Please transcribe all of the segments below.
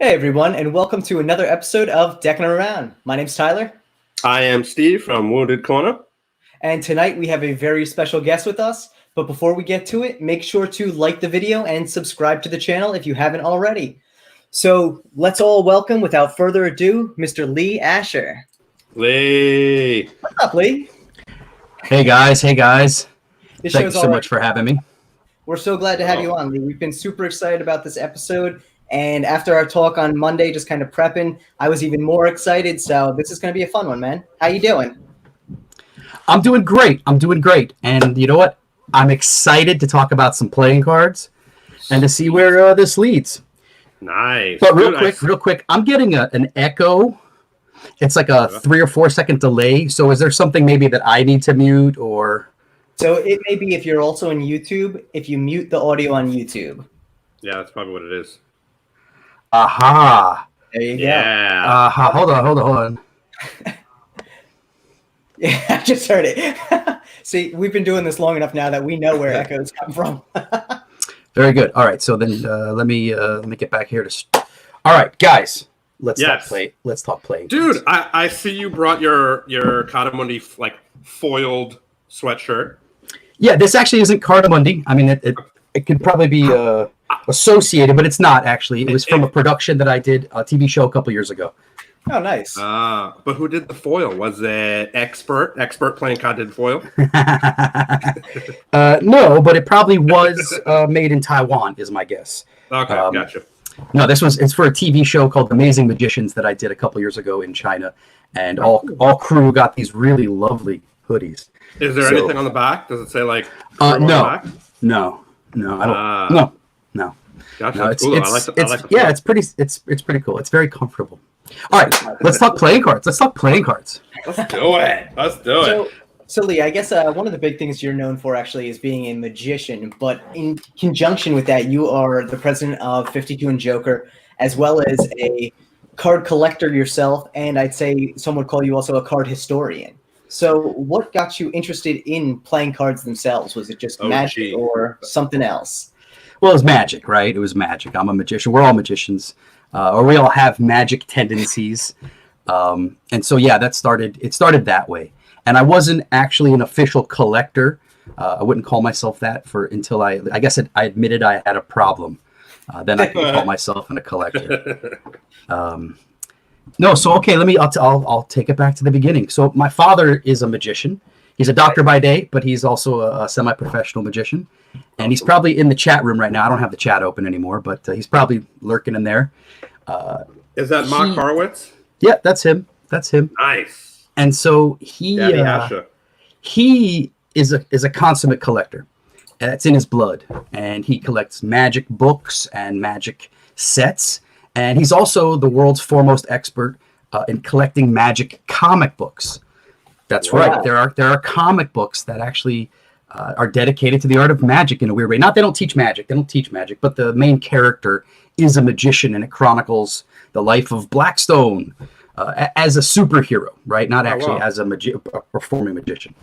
Hey everyone, and welcome to another episode of Deckin Around. My name's Tyler, I am Steve from Wounded Corner. and tonight we have a very special guest with us. But before we get to it, make sure to like the video and subscribe to the channel if you haven't already. So let's all welcome, without further ado, Mr. Lee Asher. Lee. What's up, Lee? Hey guys. This Thank you show's so much for having me. We're so glad to have you on, Lee. We've been super excited about this episode. And after our talk on Monday, just kind of prepping, I was even more excited. So this is going to be a fun one, man. How you doing? I'm doing great. And you know what? I'm excited to talk about some playing cards and to see where this leads. Nice. But real quick, I'm getting an echo. It's like a 3 or 4 second delay. So is there something maybe that I need to mute or? So it may be, if you're also in YouTube, if you mute the audio on YouTube. Yeah, that's probably what it is. Aha. There you go. Yeah. Aha. Hold on. Yeah, I just heard it. See, we've been doing this long enough now that we know where echoes come from. Very good. All right. So then let me get back here to. All right, guys. Let's talk playing. Dude, I see you brought your Catamundi foiled sweatshirt. Yeah, this actually isn't Cardamundi. I mean, it could probably be associated, but it's not actually. It was from a production that I did, a TV show a couple years ago. Oh, nice. But who did the foil? Was it Expert playing card did foil? No, but it probably was made in Taiwan, is my guess. Okay, gotcha. No, it's for a TV show called Amazing Magicians that I did a couple years ago in China, and all crew got these really lovely hoodies. Is there anything on the back? Does it say No, on the back? no, I don't. No. Gotcha. No, That's cool. I like the yeah, it's pretty cool. It's very comfortable. All right, let's talk playing cards. Let's do it. So Lee, I guess one of the big things you're known for actually is being a magician, but in conjunction with that, you are the president of 52 and Joker, as well as a card collector yourself, and I'd say some would call you also a card historian. So what got you interested in playing cards themselves? Was it just magic or something else? Well, it was magic, right? It was magic. I'm a magician. We're all magicians, or we all have magic tendencies. And so, yeah, it started that way. And I wasn't actually an official collector. I wouldn't call myself that until I admitted I had a problem. Then I could call myself a collector. No, so okay, I'll take it back to the beginning. So my father is a magician. He's a doctor by day, but he's also a semi-professional magician. And he's probably in the chat room right now. I don't have the chat open anymore, but he's probably lurking in there. Is that Mark Horowitz? Yeah, that's him. Nice. And so he is a consummate collector. And it's in his blood. And he collects magic books and magic sets. And he's also the world's foremost expert in collecting magic comic books. That's right. There are comic books that actually are dedicated to the art of magic in a weird way. They don't teach magic, but the main character is a magician, and it chronicles the life of Blackstone as a superhero, right? Not actually as a performing magician.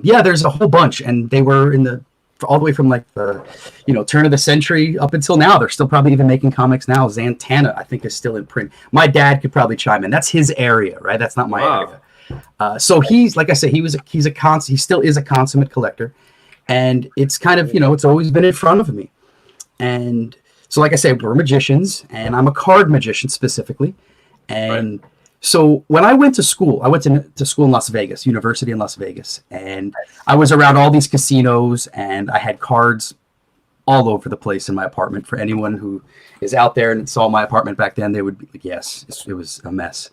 There's a whole bunch, and they were all the way from the turn of the century up until now. They're still probably even making comics now. Xantana, I think, is still in print. My dad could probably chime in. That's his area, right? That's not my area. So he's, like I said, he still is a consummate collector, and it's kind of, it's always been in front of me. And so, like I said, we're magicians, and I'm a card magician specifically. And so when I went to school in Las Vegas, University in Las Vegas, and I was around all these casinos, and I had cards all over the place in my apartment. For anyone who is out there and saw my apartment back then, they would be like, yes, it was a mess.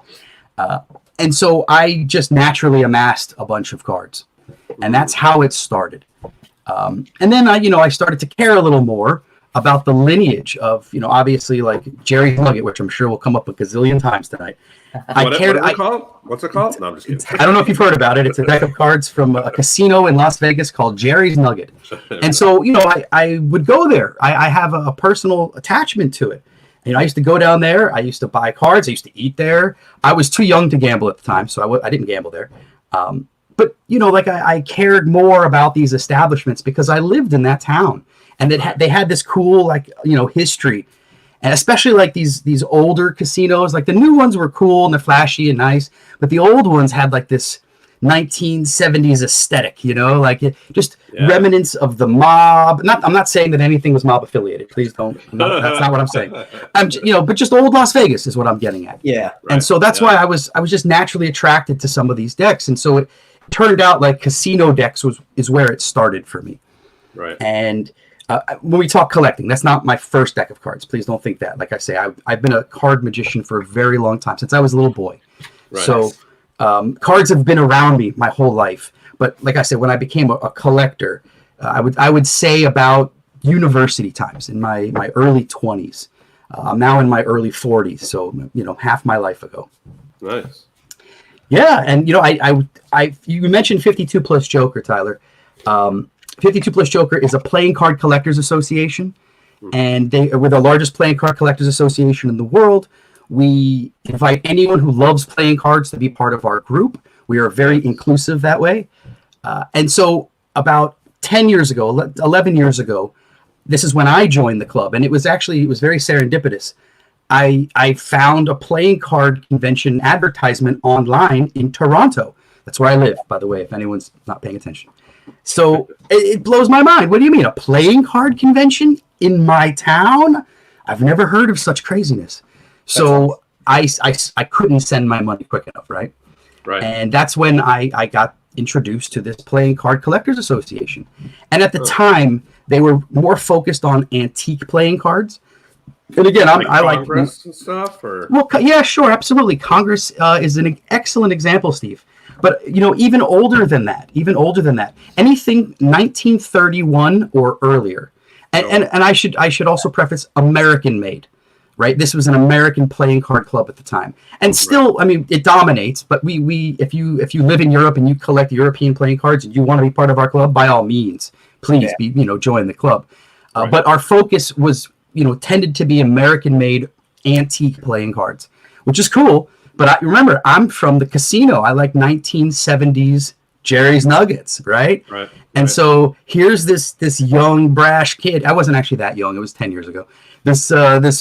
And so I just naturally amassed a bunch of cards, and that's how it started. And then I started to care a little more about the lineage of, obviously, like Jerry's Nugget, which I'm sure will come up a gazillion times tonight. What's it called? No, I'm just kidding. I don't know if you've heard about it. It's a deck of cards from a casino in Las Vegas called Jerry's Nugget. And so, I would go there. I have a personal attachment to it. I used to go down there. I used to buy cards. I used to eat there. I was too young to gamble at the time, so I didn't gamble there. But, I cared more about these establishments because I lived in that town. And they had this cool, history. And especially like these older casinos, like the new ones were cool and they're flashy and nice, but the old ones had like this 1970s aesthetic, you know, like just remnants of the mob. I'm not saying that anything was mob affiliated. Please don't. That's not what I'm saying. But just old Las Vegas is what I'm getting at. Yeah. Right. And so that's why I was just naturally attracted to some of these decks. And so it turned out like casino decks is where it started for me. Right. And when we talk collecting, that's not my first deck of cards. Please don't think that. Like I say, I've been a card magician for a very long time, since I was a little boy. Right. So cards have been around me my whole life. But like I said, when I became a collector, I would say about university times, in my early 20s. I'm now in my early 40s, so half my life ago. Nice. Yeah, and you mentioned 52 Plus Joker, Tyler. 52 Plus Joker is a playing card collectors association, and we're the largest playing card collectors association in the world. We invite anyone who loves playing cards to be part of our group. We are very inclusive that way. And so about 10 years ago, 11 years ago, this is when I joined the club. And it was very serendipitous. I found a playing card convention advertisement online in Toronto. That's where I live, by the way, if anyone's not paying attention. So it blows my mind. What do you mean, a playing card convention in my town? I've never heard of such craziness. So I couldn't send my money quick enough, right? Right. And that's when I got introduced to this playing card collectors association. And at the time, they were more focused on antique playing cards. And again, I like Congress and stuff. Or well, yeah, sure, absolutely. Congress is an excellent example, Steve. But even older than that, anything 1931 or earlier. And I should also preface American made. Right, this was an American playing card club at the time, and still, I mean, it dominates. But we if you live in Europe and you collect European playing cards and you want to be part of our club, by all means, please join the club. But our focus was tended to be American-made antique playing cards, which is cool. But remember, I'm from the casino. I like 1970s Jerry's Nuggets, right? Right. And so here's this young brash kid. I wasn't actually that young. It was 10 years ago. This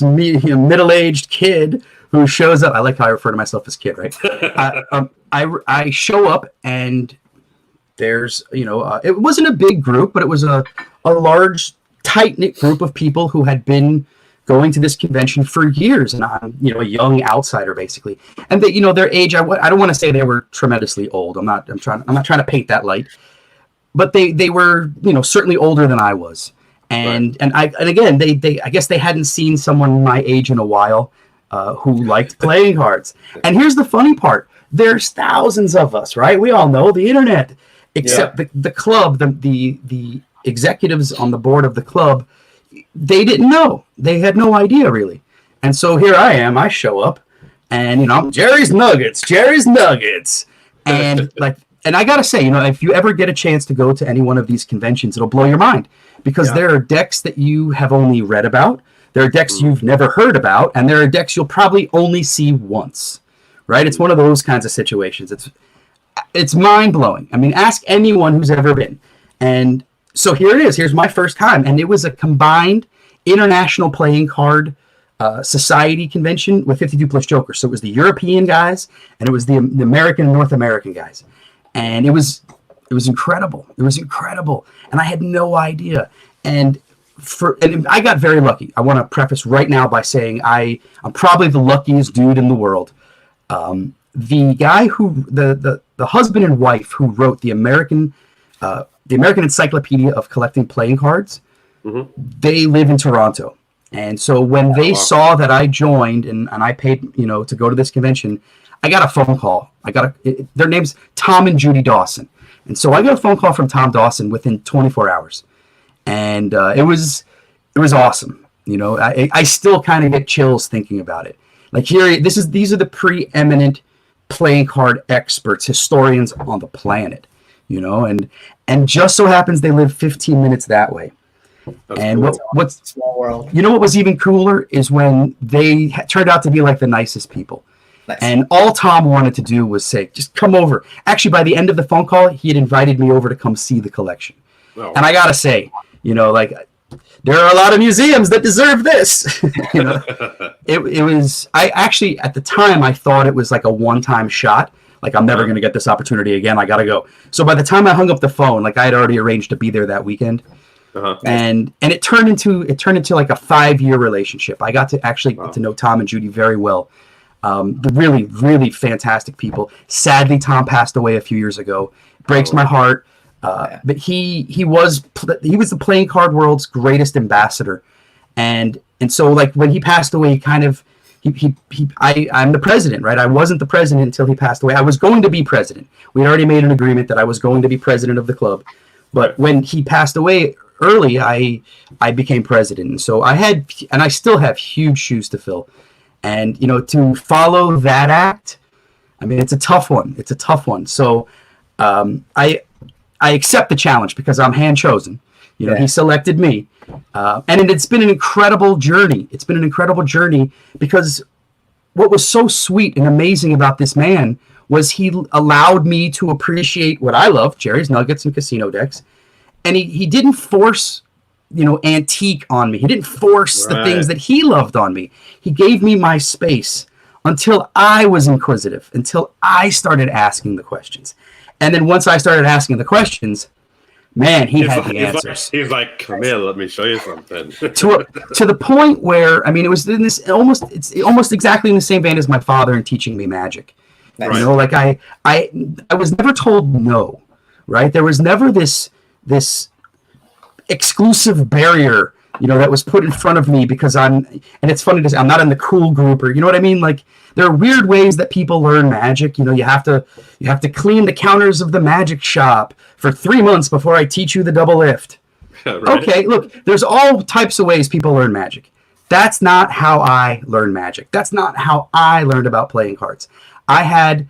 middle-aged kid who shows up. I like how I refer to myself as kid, right? I show up and there's it wasn't a big group, but it was a large, tight-knit group of people who had been going to this convention for years, and I'm a young outsider basically. And they, their age, I don't want to say they were tremendously old. I'm not trying to paint that light, but they were certainly older than I was. And again, they I guess they hadn't seen someone my age in a while who liked playing cards. And here's the funny part: there's thousands of us, right? We all know the internet, except the club, the executives on the board of the club, they didn't know. They had no idea really. And so here I am. I show up, and I'm Jerry's Nuggets, and And I gotta say, if you ever get a chance to go to any one of these conventions, it'll blow your mind, because there are decks that you have only read about, there are decks you've never heard about, and there are decks you'll probably only see once, right? It's one of those kinds of situations. It's mind-blowing. I mean, ask anyone who's ever been. And so here it is. Here's my first time, and it was a combined international playing card society convention with 52 Plus Joker. So it was the European guys, and it was the American and North American guys. And it was incredible. It was incredible. And I had no idea. And I got very lucky. I want to preface right now by saying I'm probably the luckiest dude in the world. The guy who the husband and wife who wrote the American Encyclopedia of Collecting Playing Cards, they live in Toronto. And so when they saw that I joined and I paid, to go to this convention, I got a phone call. Their name's Tom and Judy Dawson. And so I got a phone call from Tom Dawson within 24 hours. And it was awesome. I still kind of get chills thinking about it. Like these are the preeminent playing card experts, historians on the planet, and just so happens they live 15 minutes that way. That's and cool. what's small world. What was even cooler is when they turned out to be like the nicest people. Nice. And all Tom wanted to do was say, just come over. Actually, by the end of the phone call, he had invited me over to come see the collection. Oh. And I got to say, there are a lot of museums that deserve this. You know, it was, I actually, at the time, I thought it was like a one-time shot. Like, I'm never going to get this opportunity again. I got to go. So by the time I hung up the phone, like I had already arranged to be there that weekend. And it turned into like a 5-year relationship. I got to actually get to know Tom and Judy very well. Really, really fantastic people. Sadly, Tom passed away a few years ago. Breaks my heart. But he was the playing card world's greatest ambassador. And so like when he passed away, kind of, I'm the president, right? I wasn't the president until he passed away. I was going to be president. We had already made an agreement that I was going to be president of the club. But when he passed away early, I became president. And so I had, and I still have, huge shoes to fill. And, you know, to follow that act, I mean, it's a tough one. It's a tough one. So I accept the challenge because I'm hand chosen. You know, he selected me. And it's been an incredible journey. It's been an incredible journey because what was so sweet and amazing about this man was he allowed me to appreciate what I love, Jerry's Nuggets and casino decks. And he didn't force, you know, antique on me. He didn't force the things that he loved on me. He gave me my space until I was inquisitive, until I started asking the questions. And then once I started asking the questions, man, he had the answers. He's like, come here, let me show you something. to the point where, I mean, it was in this it's almost exactly in the same vein as my father in teaching me magic. You know, like I was never told no, right? There was never this exclusive barrier, you know, that was put in front of me because and it's funny to say, I'm not in the cool group, or, you know what I mean? Like, there are weird ways that people learn magic. You know, you have to clean the counters of the magic shop for 3 months before I teach you the double lift. Okay, look, there's all types of ways people learn magic. That's not how I learned magic. That's not how I learned about playing cards. I had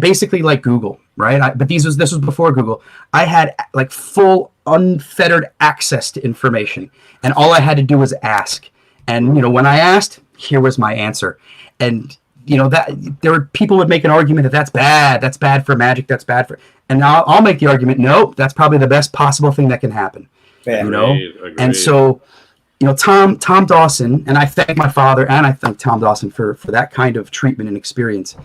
basically like Google, right? But this was before Google. I had like full unfettered access to information, and all I had to do was ask. And, you know, when I asked, here was my answer. And, you know, that there were people would make an argument that that's bad for magic, that's bad for, and I'll make the argument, no, that's probably the best possible thing that can happen. You know? Agreed. And so, you know, Tom Dawson, and I thank my father and I thank Tom Dawson for that kind of treatment and experience.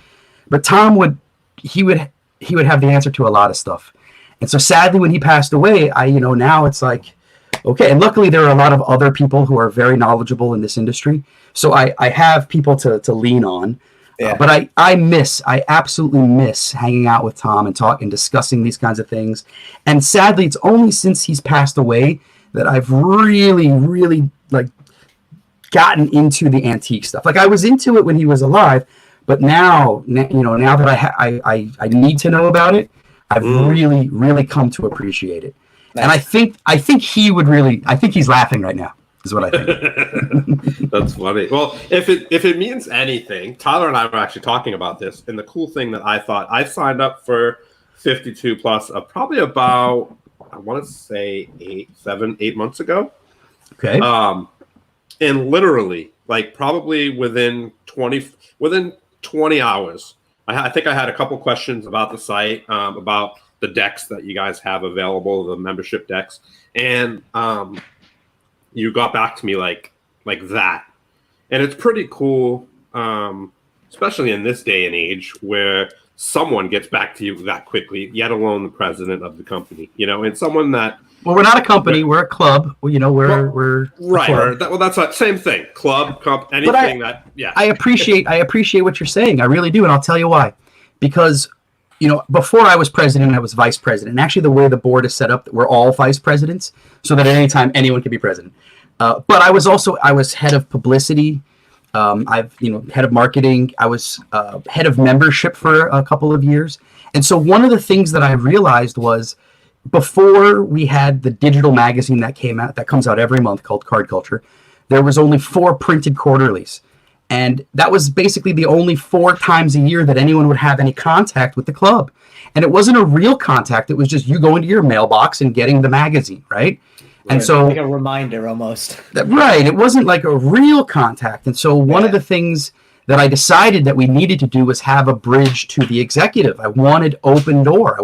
But Tom would have the answer to a lot of stuff. And so sadly, when he passed away, now it's like, okay. And luckily there are a lot of other people who are very knowledgeable in this industry. So I have people to lean on. Yeah. But I absolutely miss hanging out with Tom and discussing these kinds of things. And sadly, it's only since he's passed away that I've really, really like gotten into the antique stuff. Like, I was into it when he was alive, but now that I need to know about it, I've really, really come to appreciate it. Nice. And I think he's laughing right now, is what I think. That's funny. Well, if it means anything, Tyler and I were actually talking about this, and the cool thing that I thought, I signed up for 52 plus probably about, I want to say 8 months ago. Okay. And literally, like, probably within 20 hours, I think I had a couple questions about the site, about the decks that you guys have available, the membership decks, and you got back to me like that. And it's pretty cool, especially in this day and age where someone gets back to you that quickly, yet alone the president of the company, and someone that... Well, we're not a company, we're a club. We're right. That's the same thing. Club, anything I appreciate what you're saying. I really do, and I'll tell you why. Because, before I was president, I was vice president. And actually, the way the board is set up, we're all vice presidents, so that at any time anyone can be president. But I was head of publicity. Head of marketing. I was head of membership for a couple of years. And so one of the things that I realized was, before we had the digital magazine that comes out every month called Card Culture, there was only 4 printed quarterlies. And that was basically the only 4 times a year that anyone would have any contact with the club. And it wasn't a real contact. It was just you going to your mailbox and getting the magazine, right? And so, like a reminder almost. Right. It wasn't like a real contact. And so one of the things that I decided that we needed to do was have a bridge to the executive. I wanted open door.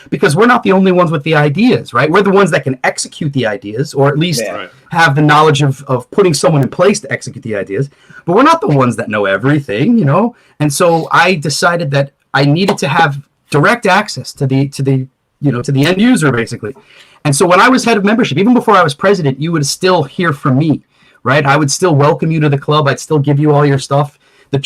Because we're not the only ones with the ideas, right? We're the ones that can execute the ideas, or at least have the knowledge of putting someone in place to execute the ideas. But we're not the ones that know everything, And so I decided that I needed to have direct access to the end user, basically. And so when I was head of membership, even before I was president, you would still hear from me, right? I would still welcome you to the club. I'd still give you all your stuff. The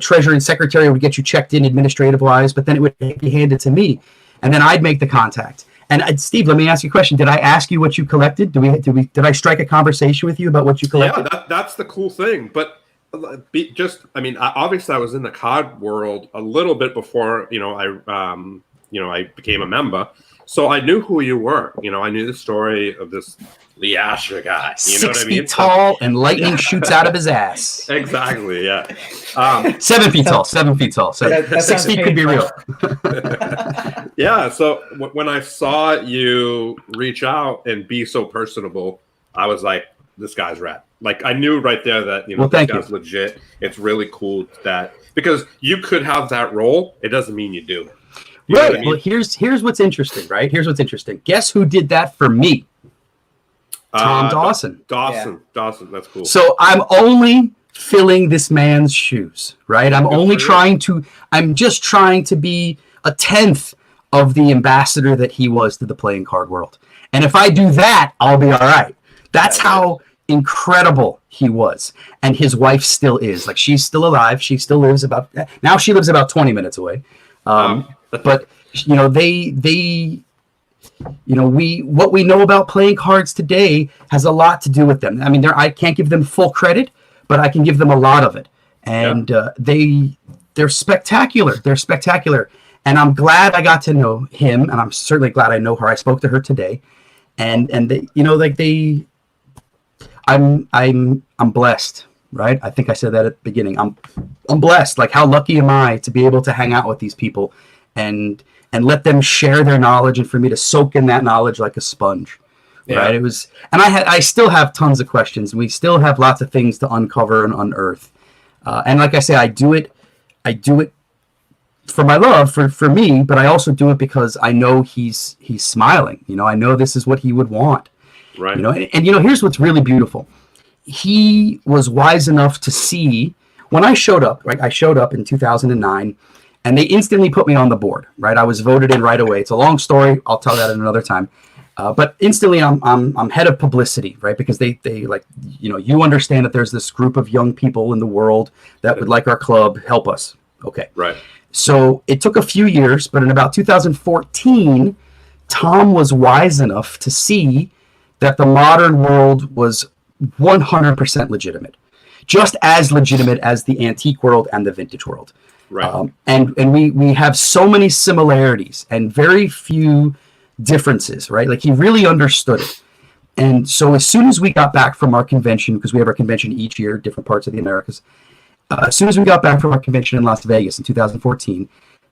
treasurer and secretary would get you checked in administrative wise, but then it would be handed to me, and then I'd make the contact. And Steve, let me ask you a question. Did I ask you what you collected? Did I strike a conversation with you about what you collected? Yeah, that's the cool thing. But obviously I was in the card world a little bit before, I became a member. So I knew who you were. I knew the story of this Lee Asher guy. You know what I mean? 6 feet tall, and lightning shoots out of his ass. Exactly, yeah. 7 feet tall. 7 feet tall. So 6 feet could be real. Yeah, so when I saw you reach out and be so personable, I was like, this guy's rad. Like, I knew right there that, this guy's legit. It's really cool because you could have that role. It doesn't mean you do it. Right. Well, here's what's interesting, right? Here's what's interesting. Guess who did that for me? Tom Dawson. Dawson, that's cool. So I'm only filling this man's shoes, right? I'm just trying to be a 10th of the ambassador that he was to the playing card world. And if I do that, I'll be all right. That's how incredible he was. And his wife still is. Like, she's still alive. She still lives about 20 minutes away. But what we know about playing cards today has a lot to do with them. I mean, I can't give them full credit, but I can give them a lot of it. And they're spectacular. They're spectacular. And I'm glad I got to know him, and I'm certainly glad I know her. I spoke to her today, and I'm blessed. Right? I think I said that at the beginning. I'm blessed. Like, how lucky am I to be able to hang out with these people and let them share their knowledge, and for me to soak in that knowledge like a sponge. Yeah. Right? It was, and I still have tons of questions. We still have lots of things to uncover and unearth. And like I say, I do it for my love, for me, but I also do it because I know he's smiling. I know this is what he would want. Right. And here's what's really beautiful. He was wise enough to see when I showed up, right? I showed up in 2009, and they instantly put me on the board, right? I was voted in right away. It's a long story. I'll tell that another time. But instantly I'm head of publicity, right? Because they like, you understand that there's this group of young people in the world that would like our club. Help us. Okay. Right. So it took a few years, but in about 2014, Tom was wise enough to see that the modern world was 100% legitimate, just as legitimate as the antique world and the vintage world. Right. And we have so many similarities and very few differences, right? Like, he really understood it. And so as soon as we got back from our convention, because we have our convention each year, different parts of the Americas, as soon as we got back from our convention in Las Vegas in 2014,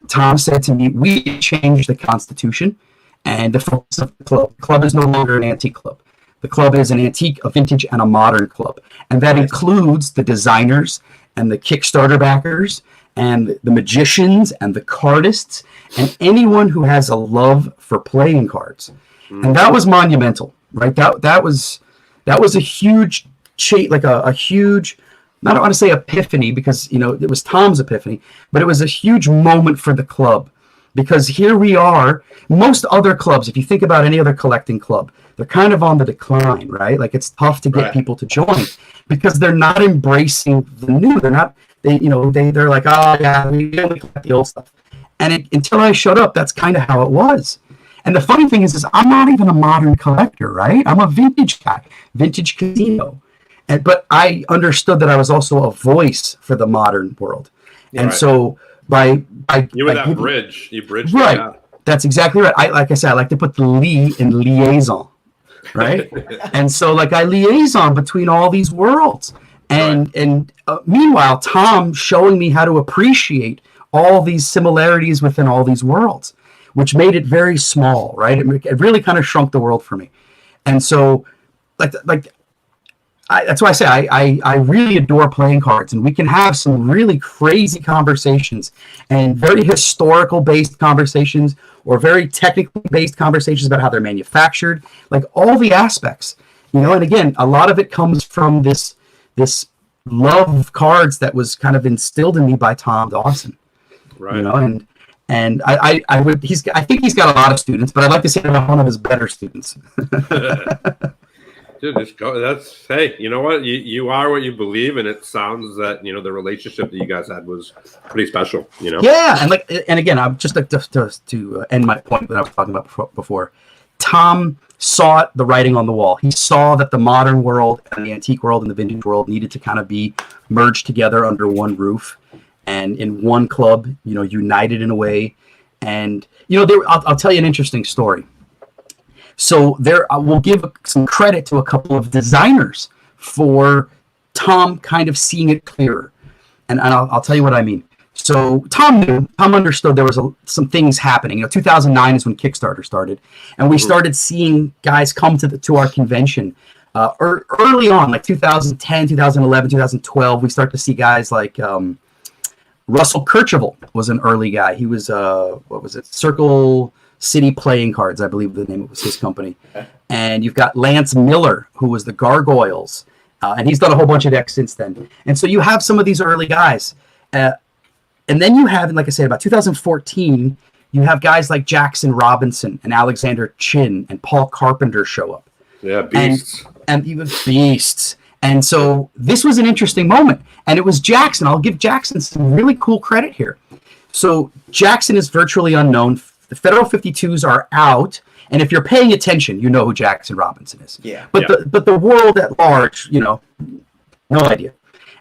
Tom said to me, we changed the Constitution and the focus of the club. The club is no longer an antique club. The club is an antique, a vintage, and a modern club. And that includes the designers and the Kickstarter backers and the magicians and the cardists and anyone who has a love for playing cards. And that was monumental, right? That was a huge a huge, I don't want to say epiphany, because it was Tom's epiphany, but it was a huge moment for the club. Because here we are, most other clubs, if you think about any other collecting club, they're kind of on the decline, right? Like, it's tough to get people to join because they're not embracing the new. They're not, they're like, oh yeah, we only collect the old stuff. And until I showed up, that's kind of how it was. And the funny thing is I'm not even a modern collector, right? I'm a vintage guy, vintage casino. But I understood that I was also a voice for the modern world. Yeah, and so you were that bridge. You bridged right. That's exactly right. Like I said, I like to put the Lee in liaison, right? And so I liaison between all these worlds. And meanwhile, Tom showing me how to appreciate all these similarities within all these worlds, which made it very small, right? It really kind of shrunk the world for me. And so, that's why I say I really adore playing cards, and we can have some really crazy conversations and very historical based conversations or very technically based conversations about how they're manufactured, like all the aspects, and again, a lot of it comes from this love of cards that was kind of instilled in me by Tom Dawson, right? And I think he's got a lot of students, but I'd like to say I'm one of his better students. Dude, just go. Hey, you know what? You are what you believe, and it sounds that the relationship that you guys had was pretty special. Yeah, and again, I'm just like to end my point that I was talking about before. Tom saw the writing on the wall. He saw that the modern world and the antique world and the vintage world needed to kind of be merged together under one roof and in one club, united in a way. And I'll tell you an interesting story. So I will give some credit to a couple of designers for Tom kind of seeing it clearer. And I'll tell you what I mean. So Tom understood there was some things happening. 2009 is when Kickstarter started. And we started seeing guys come to our convention early on, like 2010, 2011, 2012. We start to see guys like Russell Kirchhoff was an early guy. He was, Circle City Playing Cards, I believe the name was his company. And you've got Lance Miller, who was the Gargoyles, and he's done a whole bunch of decks since then. And so you have some of these early guys. And then you have, like I said, about 2014, you have guys like Jackson Robinson and Alexander Chin and Paul Carpenter show up. Yeah, beasts. And even beasts. And so this was an interesting moment. And it was Jackson. I'll give Jackson some really cool credit here. So Jackson is virtually unknown. The Federal 52s are out, and if you're paying attention, you know who Jackson Robinson is. Yeah. But the world at large, no idea.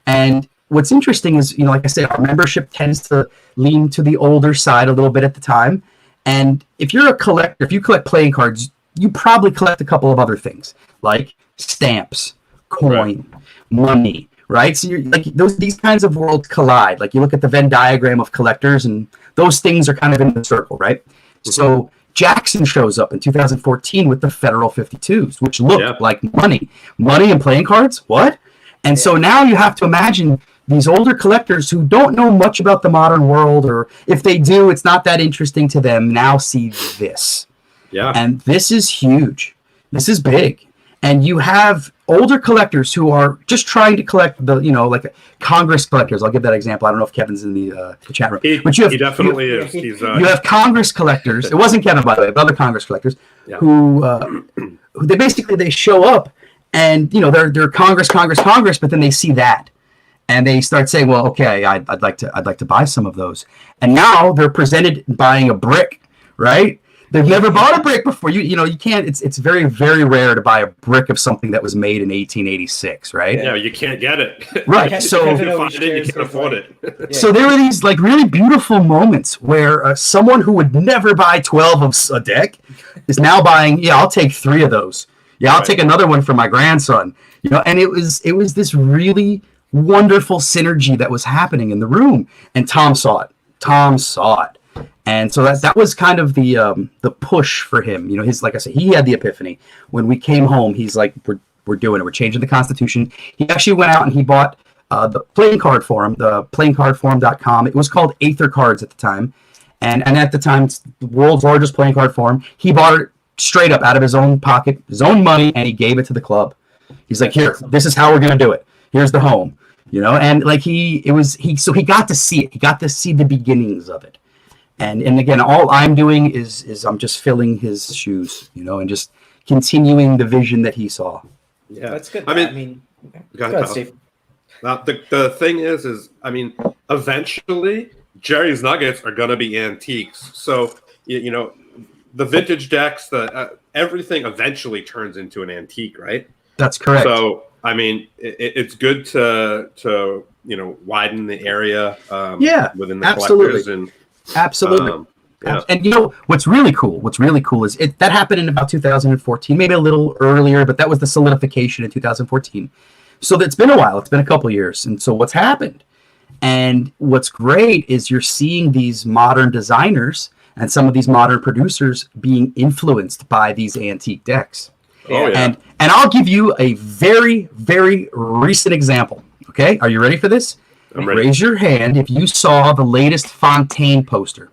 And what's interesting is, like I said, our membership tends to lean to the older side a little bit at the time. And if you're a collector, if you collect playing cards, you probably collect a couple of other things like stamps, coin, money, right? So you're like these kinds of worlds collide. Like you look at the Venn diagram of collectors, and those things are kind of in the circle, right? Mm-hmm. So Jackson shows up in 2014 with the Federal 52s, which look like money and playing cards. What? And so now you have to imagine these older collectors who don't know much about the modern world, or if they do, it's not that interesting to them, now see this. Yeah. And this is huge. This is big. And you have older collectors who are just trying to collect like Congress collectors. I'll give that example. I don't know if Kevin's in the chat room. But he definitely is. You have Congress collectors. It wasn't Kevin, by the way, but other Congress collectors who they show up and, they're Congress, but then they see that. And they start saying, well, okay, I'd like to buy some of those. And now they're presented buying a brick, right? They've never bought a brick before. You can't. It's very, very rare to buy a brick of something that was made in 1886, right? Yeah, you can't get it. Right. So if you find it, you can afford it. Yeah. So there were these like really beautiful moments where someone who would never buy 12 of a deck is now buying. Yeah, I'll take 3 of those. Yeah, I'll take another one for my grandson. And it was this really wonderful synergy that was happening in the room, and Tom saw it. And so that was kind of the push for him. His, like I said, he had the epiphany when we came home. He's like, we're doing it. We're changing the Constitution. He actually went out and he bought the playing card forum, the playingcardforum.com. It was called Aether Cards at the time, and at the time, it's the world's largest playing card forum. He bought it straight up out of his own pocket, his own money, and he gave it to the club. He's like, here, this is how we're gonna do it. Here's the home. And like he got to see it. He got to see the beginnings of it. And again, all I'm doing is I'm just filling his shoes, and just continuing the vision that he saw. Yeah, that's good. Go ahead, Steve. Now, the thing is eventually Jerry's Nuggets are going to be antiques. So, the vintage decks, everything eventually turns into an antique, right? That's correct. So, it's good to widen the area within the collectors and absolutely. And what's really cool is that happened in about 2014, maybe a little earlier, but that was the solidification in 2014. So it's been a while. It's been a couple of years. And so what's happened? And what's great is you're seeing these modern designers and some of these modern producers being influenced by these antique decks. Oh, yeah. And I'll give you a very, very recent example. Okay, are you ready for this? I'm ready. Raise your hand if you saw the latest Fontaine poster.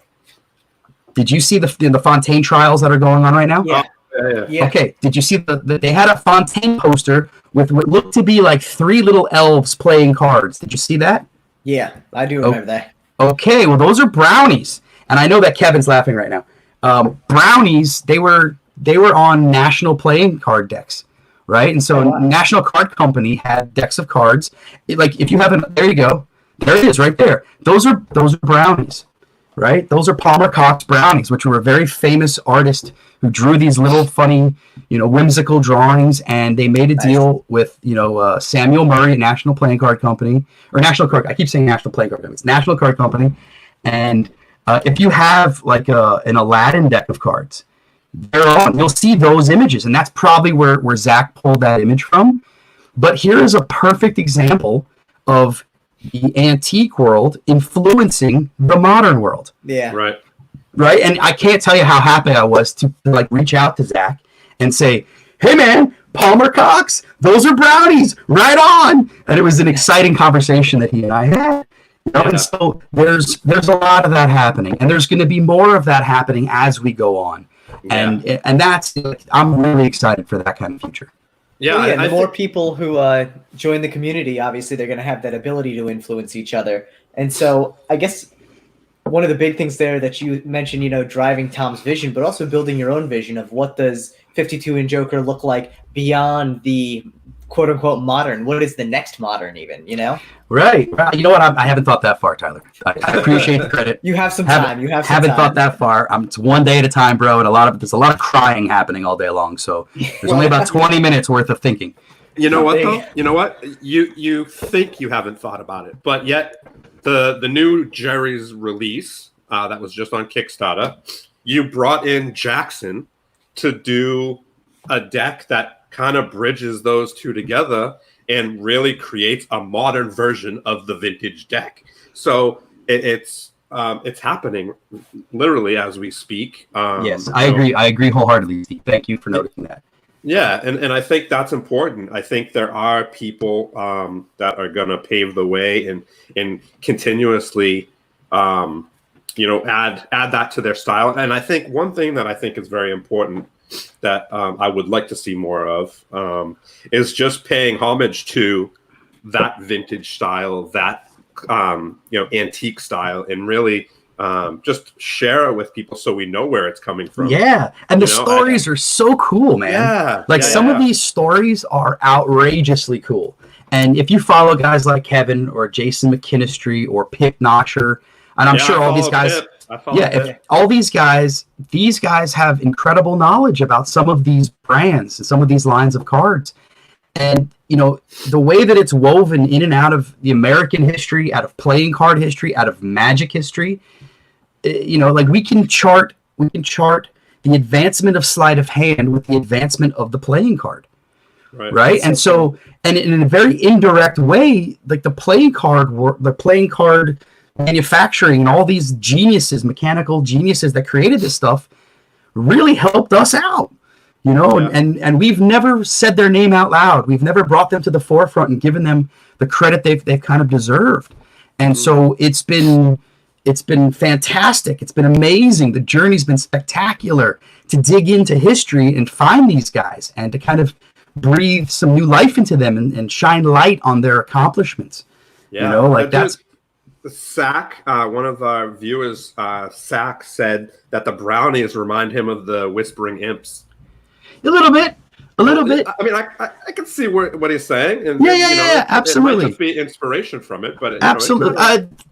Did you see the Fontaine trials that are going on right now? Yeah. Yeah. Okay, did you see they had a Fontaine poster with what looked to be like 3 little elves playing cards? Did you see that? Yeah, I do remember that. Okay, well, those are brownies. And I know that Kevin's laughing right now. Brownies, they were on national playing card decks, right? And so National Card Company had decks of cards. Like if you haven't, there you go. There it is right there. Those are brownies, right? Those are Palmer Cox brownies, which were a very famous artist who drew these little funny, whimsical drawings, and they made a deal with, Samuel Murray at National Playing Card Company, or National Card. I keep saying National Playing Card Company. It's National Card Company, and if you have like an Aladdin deck of cards, you'll see those images, and that's probably where Zach pulled that image from. But here is a perfect example of the antique world influencing the modern world. Yeah. Right. And I can't tell you how happy I was to like reach out to Zach and say, "Hey man, Palmer Cox, those are brownies, right on." And it was an exciting conversation that he and I had. And so there's a lot of that happening, and there's going to be more of that happening as we go on. And that's, I'm really excited for that kind of future. Yeah, the more people who join the community, obviously they're going to have that ability to influence each other. And so I guess one of the big things there that you mentioned, driving Tom's vision, but also building your own vision of what does 52 and Joker look like beyond the quote unquote modern. What is the next modern even, Right. You know what? I haven't thought that far, Tyler. I appreciate the credit. You have some time. Haven't thought that far. It's one day at a time, bro. And there's a lot of crying happening all day long. So there's only about 20 minutes worth of thinking. You know what, though? You know what? You think you haven't thought about it, but yet the new Jerry's release that was just on Kickstarter, you brought in Jackson to do a deck that kind of bridges those two together and really creates a modern version of the vintage deck. So it's happening literally as we speak. Yes, I agree. I agree wholeheartedly. Thank you for noticing that. Yeah, and I think that's important. I think there are people that are going to pave the way and continuously, add that to their style. And I think one thing that I think is very important that I would like to see more of is just paying homage to that vintage style, that antique style, and really just share it with people so we know where it's coming from. Yeah, and the stories are so cool, man. Yeah, some of these stories are outrageously cool. And if you follow guys like Kevin or Jason McKinistry or Pip Notcher, and I'm sure all these guys. All these guys have incredible knowledge about some of these brands and some of these lines of cards. And, the way that it's woven in and out of the American history, out of playing card history, out of Magic history, we can chart the advancement of sleight of hand with the advancement of the playing card. Right. And so, and in a very indirect way, like the playing card manufacturing and all these geniuses, mechanical geniuses that created this stuff really helped us out, and we've never said their name out loud. We've never brought them to the forefront and given them the credit they've kind of deserved. And so it's been fantastic. It's been amazing. The journey's been spectacular to dig into history and find these guys and to kind of breathe some new life into them and shine light on their accomplishments. That's Sack, one of our viewers, Sack, said that the brownies remind him of the Whispering Imps. A little bit. I mean, I can see what he's saying. And, absolutely. It might just be inspiration from it, but absolutely.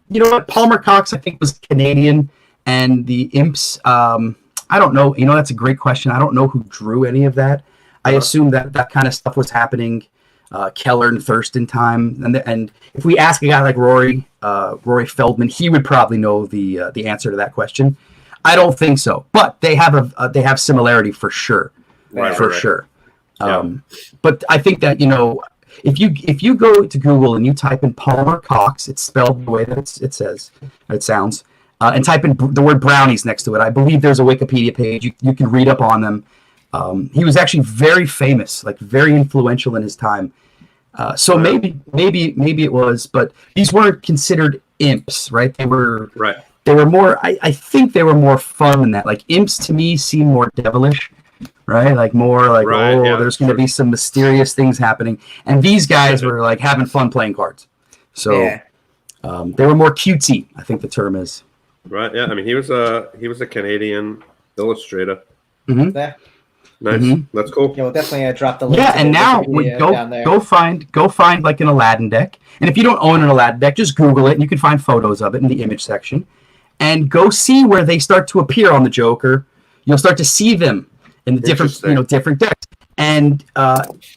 What Palmer Cox, I think, was Canadian, and the Imps. I don't know. That's a great question. I don't know who drew any of that. I assume that kind of stuff was happening. Keller and Thurston time, and if we ask a guy like Rory Feldman, he would probably know the answer to that question. I don't think so, but they have similarity for sure, sure. But I think that if you go to Google and you type in Palmer Cox, it's spelled the way that it sounds, and type in the word brownies next to it. I believe there's a Wikipedia page. You can read up on them. He was actually very famous, like very influential in his time. So maybe it was, but these weren't considered imps, right? They were more. I think they were more fun than that. Like imps to me seem more devilish, right? Like more like there's going to be some mysterious things happening, and these guys were like having fun playing cards. So they were more cutesy, I think the term is. Right. Yeah. I mean, he was a Canadian illustrator. Mm-hmm. Yeah. Nice. Mm-hmm. That's cool. Yeah, we'll definitely drop the link. Yeah, to and the now Wikipedia go find like an Aladdin deck, and if you don't own an Aladdin deck, just Google it, and you can find photos of it in the image section, and go see where they start to appear on the Joker. You'll start to see them in the different decks, and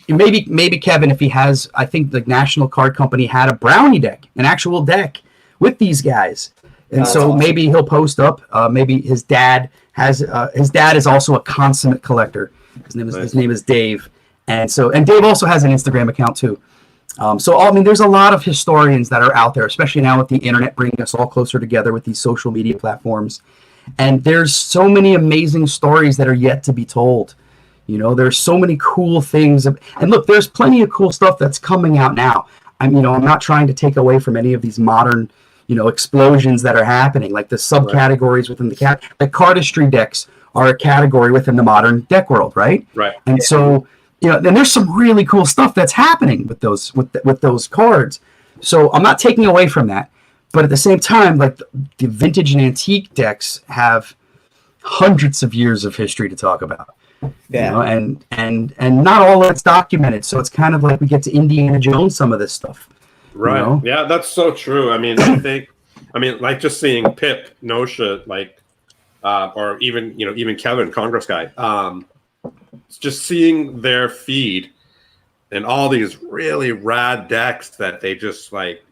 maybe Kevin, if he has, I think the National Card Company had a Brownie deck, an actual deck with these guys, and so awesome. Maybe he'll post up. Maybe his dad is also a consummate collector. His name is Dave, and Dave also has an Instagram account too. There's a lot of historians that are out there, especially now with the internet bringing us all closer together with these social media platforms. And there's so many amazing stories that are yet to be told. There's so many cool things, and look, there's plenty of cool stuff that's coming out now. I'm not trying to take away from any of these modern explosions that are happening, like the subcategories within the cardistry decks are a category within the modern deck world, right? Right. And so, then there's some really cool stuff that's happening with those cards. So I'm not taking away from that, but at the same time, like the vintage and antique decks have hundreds of years of history to talk about. Yeah. And not all that's documented. So it's kind of like we get to Indiana Jones some of this stuff. Right. Yeah, that's so true. I mean, like just seeing Pip, Nosha, like, or even Kevin, Congress guy, just seeing their feed and all these really rad decks that they just like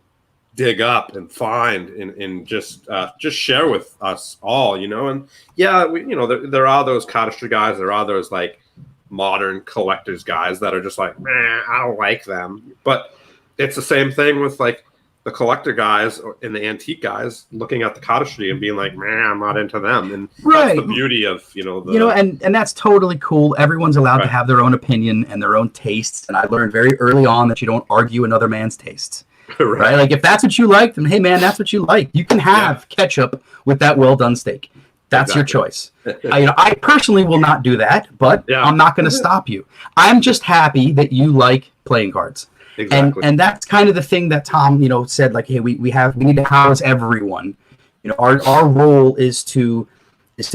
dig up and find and just share with us all, and there are those cardistry guys, there are those like modern collectors guys that are just like, I don't like them, but it's the same thing with like the collector guys and the antique guys looking at the cardistry and being like, I'm not into them. And that's the beauty of, and that's totally cool. Everyone's allowed to have their own opinion and their own tastes. And I learned very early on that you don't argue another man's tastes. Right? Like if that's what you like, then hey man, that's what you like. You can have ketchup with that well done steak. That's your choice. I personally will not do that, but I'm not going to stop you. I'm just happy that you like playing cards. Exactly. And that's kind of the thing that Tom, said, like, hey, we need to house everyone. Our role is to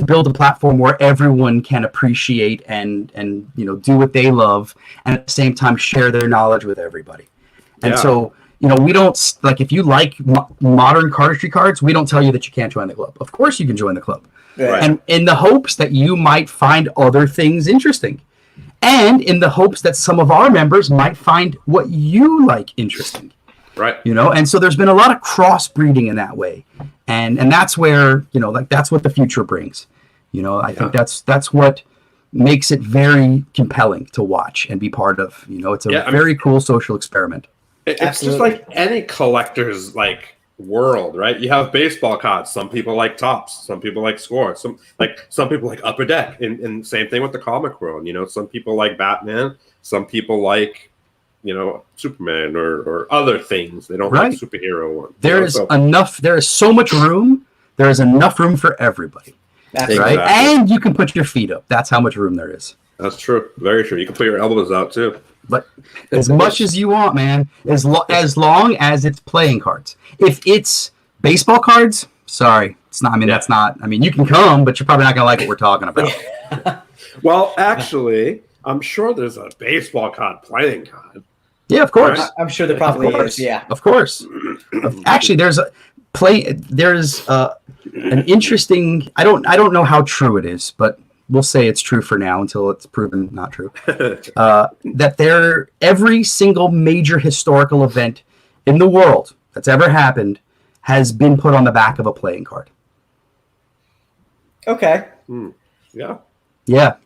build a platform where everyone can appreciate and do what they love, and at the same time share their knowledge with everybody. And so, we don't, like, if you like modern cardistry cards, we don't tell you that you can't join the club. Of course you can join the club. Right. And in the hopes that you might find other things interesting. And in the hopes that some of our members might find what you like interesting. Right. And so there's been a lot of crossbreeding in that way. And that's where, that's what the future brings. I think that's what makes it very compelling to watch and be part of. It's a very cool social experiment. It's just like any collector's like world, right? You have baseball cards. Some people like tops. Some people like scores. Some people like upper deck. And same thing with the comic world. Some people like Batman. Some people like, Superman or other things. They don't like superhero ones. There is enough. There is so much room. There is enough room for everybody. That's right. And you can put your feet up. That's how much room there is. That's true. Very true. You can put your elbows out too. But as much as you want, man, as long as it's playing cards. If it's baseball cards, sorry, it's not. I mean, that's not. I mean, you can come, but you're probably not gonna like what we're talking about. Well, actually, I'm sure there's a baseball card playing card. Yeah, of course. Right? I'm sure there probably is. Yeah, of course. Actually, there's an interesting. I don't know how true it is, but we'll say it's true for now until it's proven not true. That every single major historical event in the world that's ever happened has been put on the back of a playing card. Okay. Yeah. Yeah.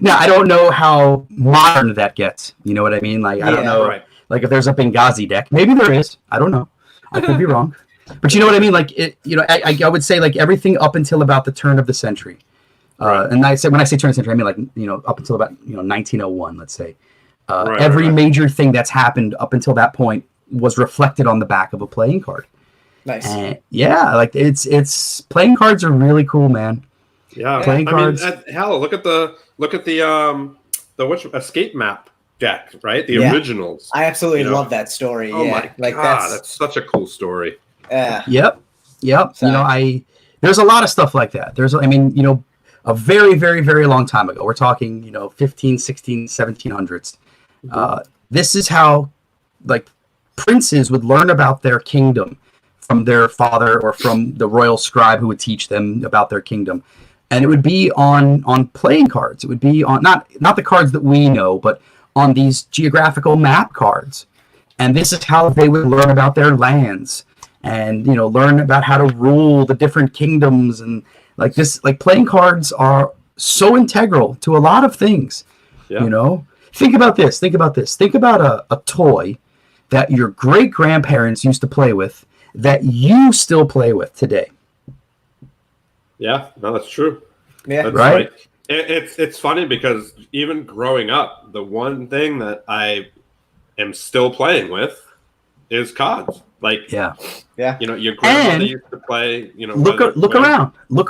Now, I don't know how modern that gets. You know what I mean? Like, I don't know. Right. Like, if there's a Benghazi deck, maybe there is. I don't know. I could be wrong. But you know what I mean? Like, I would say, like, everything up until about the turn of the century. And when I say turn of the century, I mean like up until about 1901, let's say. Every right. major thing that's happened up until that point was reflected on the back of a playing card. Nice. And yeah, like it's playing cards are really cool, man. Yeah, Playing cards. hell, look at the which escape map deck, right? The Yeah. originals. I absolutely love that story. Oh yeah. my god, that's such a cool story. Yep. So- There's a lot of stuff like that. A very, very, very long time ago. We're talking, 15, 16, 1700s. This is how, like, princes would learn about their kingdom from their father or from the royal scribe who would teach them about their kingdom. And it would be on playing cards. It would be on not the cards that we know, but on these geographical map cards. And this is how they would learn about their lands and learn about how to rule the different kingdoms. And like playing cards are so integral to a lot of things. Think about this. Think about a toy that your great grandparents used to play with that you still play with today. Yeah, no, that's true. Yeah, that's right. It's funny because even growing up, the one thing that I am still playing with is cards. Like, yeah. Your grandmother used to play. Look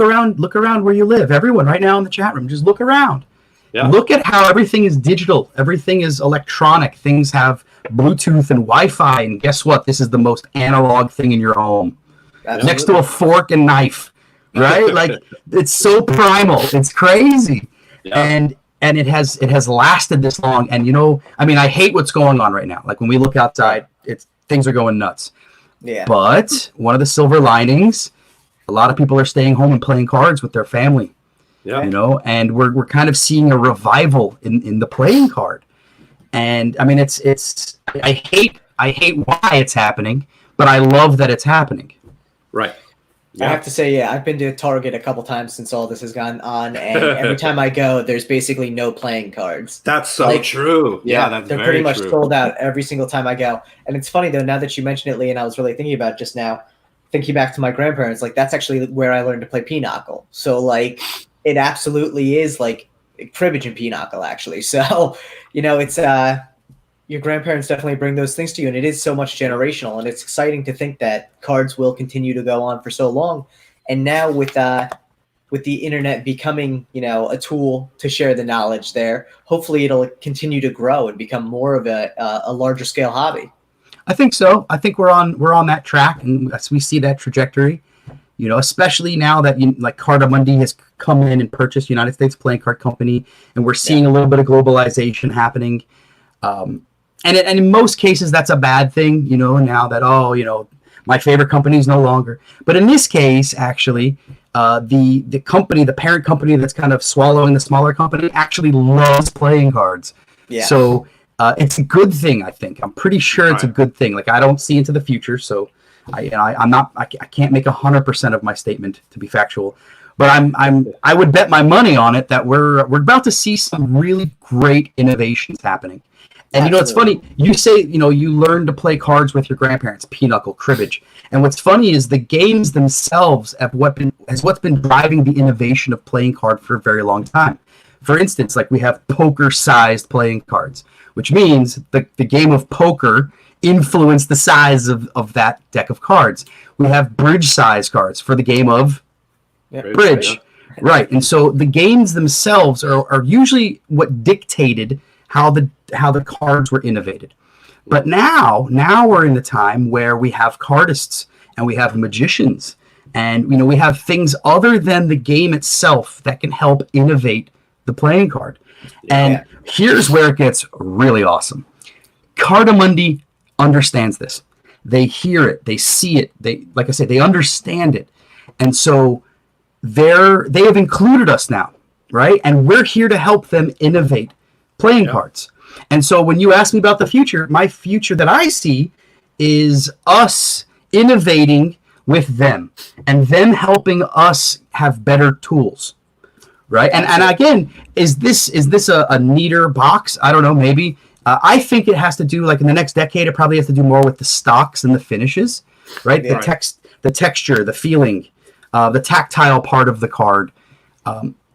around where you live. Everyone, right now in the chat room, just look around. Yeah. Look at how everything is digital. Everything is electronic. Things have Bluetooth and Wi-Fi. And guess what? This is the most analog thing in your home. Absolutely. Next to a fork and knife, right? Like it's so primal. It's crazy. Yeah. And it has lasted this long. And I hate what's going on right now. Like when we look outside, things are going nuts. Yeah. But one of the silver linings, a lot of people are staying home and playing cards with their family. Yeah. And we're kind of seeing a revival in the playing card. And I mean I hate why it's happening, but I love that it's happening. Right. I have to say, I've been to Target a couple times since all this has gone on, and every time I go, there's basically no playing cards. That's so true. Yeah, that's they're very pretty much true. sold out every single time I go. And it's funny though, now that you mention it, Lee, and I was really thinking about it just now, thinking back to my grandparents, like that's actually where I learned to play pinochle. So like it absolutely is like cribbage and pinochle actually. So, it's your grandparents definitely bring those things to you, and it is so much generational, and it's exciting to think that cards will continue to go on for so long. And now with the internet becoming, a tool to share the knowledge there, hopefully it'll continue to grow and become more of a larger scale hobby. I think so. I think we're on that track, and as we see that trajectory, especially now that like Cardamundi has come in and purchased United States Playing Card Company, and we're seeing a little bit of globalization happening. And in most cases, that's a bad thing, now that, my favorite company is no longer. But in this case, actually, the parent company that's kind of swallowing the smaller company actually loves playing cards. Yeah. So it's a good thing, I think. I'm pretty sure it's a good thing. Like, I don't see into the future, so I can't make 100% of my statement to be factual. But I would bet my money on it that we're about to see some really great innovations happening. And it's funny, you say, you learn to play cards with your grandparents, pinochle, cribbage. And what's funny is the games themselves have what's been driving the innovation of playing card for a very long time. For instance, like we have poker-sized playing cards, which means the game of poker influenced the size of that deck of cards. We have bridge-sized cards for the game of bridge. Yeah. Right. And so the games themselves are usually what dictated how the cards were innovated. But now we're in the time where we have cardists and we have magicians and we have things other than the game itself that can help innovate the playing card. And here's where it gets really awesome. Cardamundi understands this. They hear it, they see it, they understand it. And so they have included us now, right? And we're here to help them innovate playing cards. And so when you ask me about the future, my future that I see is us innovating with them and them helping us have better tools, right? And again, is this a neater box? I don't know, maybe. I think it has to do, like in the next decade, it probably has to do more with the stocks and the finishes, right? The texture, the feeling, the tactile part of the card.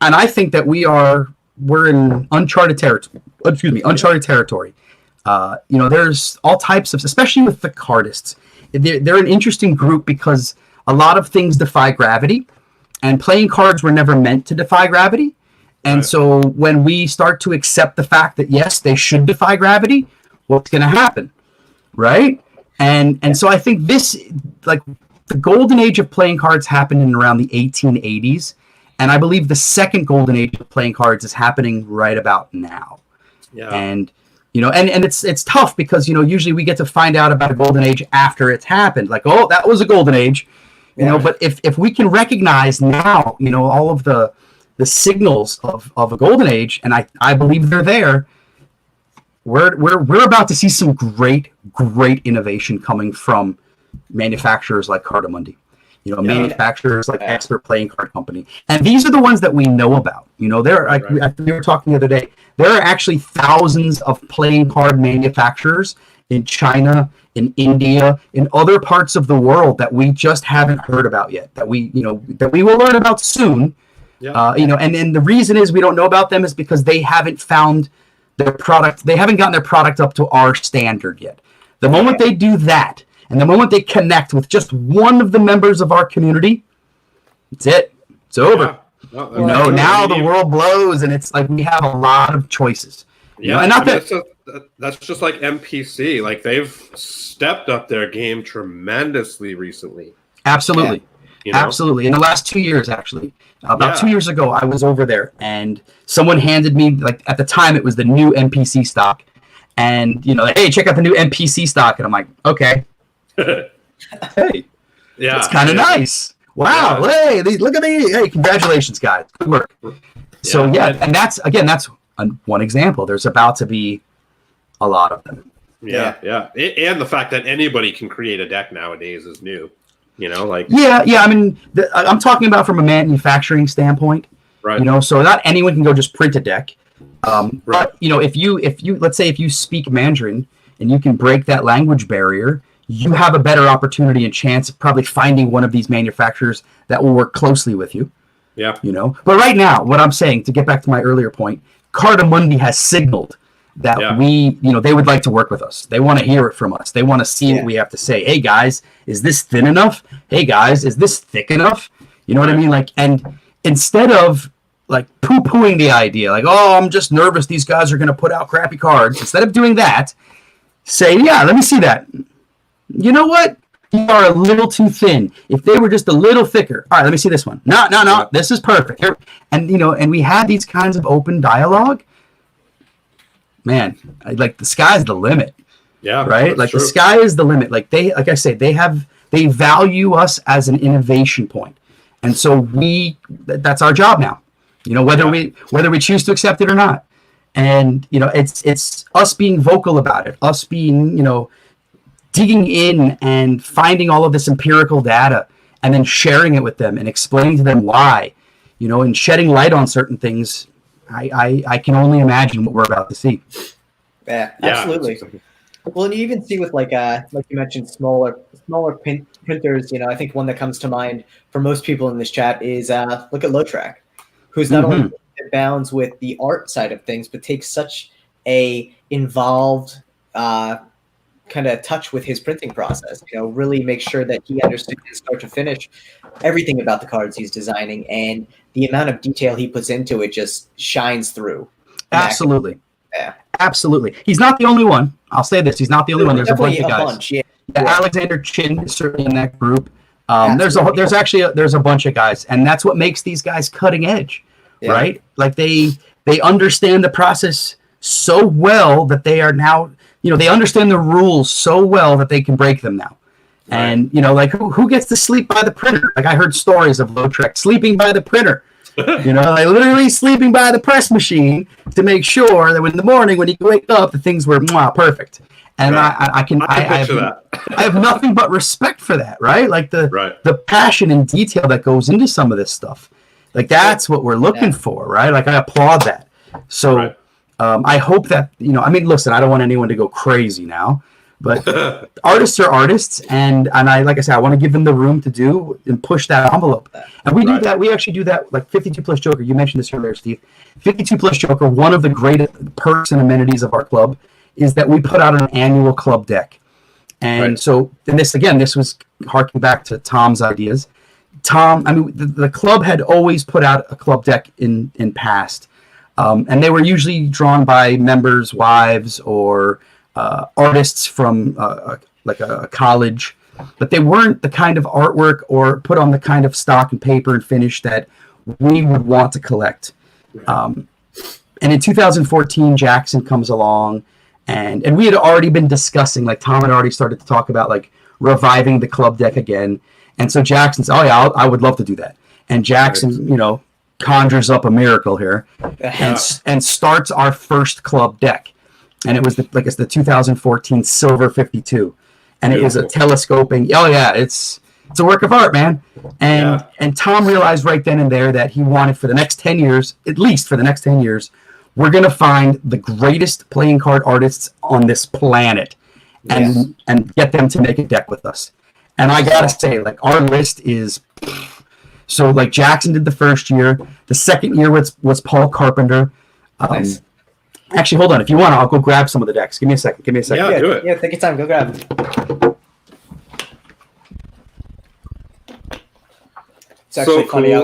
I think that we're in uncharted territory. Uncharted territory. There's all types of, especially with the cardists. They're an interesting group because a lot of things defy gravity, and playing cards were never meant to defy gravity. And so when we start to accept the fact that yes, they should defy gravity, what's going to happen, right? And so I think this, like, the golden age of playing cards happened in around the 1880s, and I believe the second golden age of playing cards is happening right about now. Yeah. And it's tough because usually we get to find out about a golden age after it's happened, like, oh, that was a golden age, but if we can recognize now, all of the signals of a golden age, and I believe they're there, we're about to see some great innovation coming from manufacturers like Cardamundi, manufacturers like Expert Playing Card Company, and these are the ones that we know about. There are, we were talking the other day, there are actually thousands of playing card manufacturers in China, in India, in other parts of the world that we just haven't heard about yet, that we will learn about soon. And the reason is we don't know about them is because they haven't found their product. They haven't gotten their product up to our standard yet. The moment they do that, and the moment they connect with just one of the members of our community, it's it. It's over. Now the world blows, and it's like we have a lot of choices. And that's just like MPC. Like, they've stepped up their game tremendously recently. Absolutely. Absolutely. In the last 2 years, actually. About 2 years ago, I was over there, and someone handed me, like, at the time, it was the new MPC stock. And, hey, check out the new MPC stock. And I'm like, okay. Hey. Yeah. It's kind of nice. Wow. Yeah. Hey, look at me. Hey, congratulations, guys. Good work. So, and that's one example. There's about to be a lot of them. Yeah. And the fact that anybody can create a deck nowadays is new. I mean, I'm talking about from a manufacturing standpoint, right? So not anyone can go just print a deck. But if you let's say if you speak Mandarin and you can break that language barrier, you have a better opportunity and chance of probably finding one of these manufacturers that will work closely with you. Yeah. But right now, what I'm saying, to get back to my earlier point, Cardamundi has signaled that they would like to work with us. They want to hear it from us. They want to see what we have to say. Hey guys, is this thin enough? Hey guys, is this thick enough? You know what I mean? Like, and instead of like poo-pooing the idea, like, oh, I'm just nervous these guys are going to put out crappy cards. Instead of doing that, say, yeah, let me see that. You know what? You are a little too thin. If they were just a little thicker. All right, let me see this one. No, this is perfect. And, and we had these kinds of open dialogue. Man, like, the sky's the limit. Yeah. Right? Like, true. The sky is the limit. Like, like I say, they value us as an innovation point. And so that's our job now. Whether we choose to accept it or not. And, it's us being vocal about it, us being, digging in and finding all of this empirical data and then sharing it with them and explaining to them why, and shedding light on certain things. I can only imagine what we're about to see. Yeah, absolutely. Well, and you even see with like you mentioned, smaller printers. I think one that comes to mind for most people in this chat is look at Lowtrack, who's not only bounds with the art side of things, but takes such a involved kind of touch with his printing process. Really make sure that he understands start to finish everything about the cards he's designing, and the amount of detail he puts into it just shines through. Absolutely. Yeah. Absolutely. He's not the only one. I'll say this. He's not the only one. There's a bunch of guys. Alexander Chin is certainly in that group. There's a bunch of guys, and that's what makes these guys cutting edge, right? Like they understand the process so well that they are now, they understand the rules so well that they can break them now. Right. And, like who gets to sleep by the printer? Like, I heard stories of Lautrec sleeping by the printer, like literally sleeping by the press machine to make sure that in the morning when you wake up, the things were perfect. And I have nothing but respect for that, right? Like the passion and detail that goes into some of this stuff. Like, that's what we're looking for, right? Like, I applaud that. So I hope that, listen, I don't want anyone to go crazy now, But artists are artists, and I like I said, I want to give them the room to do and push that envelope. And we do that. We actually do that. Like 52 plus Joker. You mentioned this earlier, Steve. 52 plus Joker. One of the great perks and amenities of our club is that we put out an annual club deck. And so, and this was harking back to Tom's ideas. Tom, I mean, the club had always put out a club deck in past, and they were usually drawn by members' wives or artists from like a college, but they weren't the kind of artwork or put on the kind of stock and paper and finish that we would want to collect. And in 2014, Jackson comes along, and we had already been discussing, like Tom had already started to talk about like reviving the club deck again. And so Jackson says, "Oh yeah, I would love to do that." And Jackson, conjures up a miracle here, and starts our first club deck. And it was the 2014 Silver 52, and it was a telescoping. Oh yeah, it's a work of art, man. And Tom realized right then and there that he wanted for the next 10 years, at least for the next 10 years, we're gonna find the greatest playing card artists on this planet, and get them to make a deck with us. And I gotta say, like, our list is so like Jackson did the first year. The second year was Paul Carpenter. Nice. Actually, hold on. If you want, I'll go grab some of the decks. Give me a second. Yeah, do it. Yeah, take your time. Go grab them. It's actually funny. Cool. I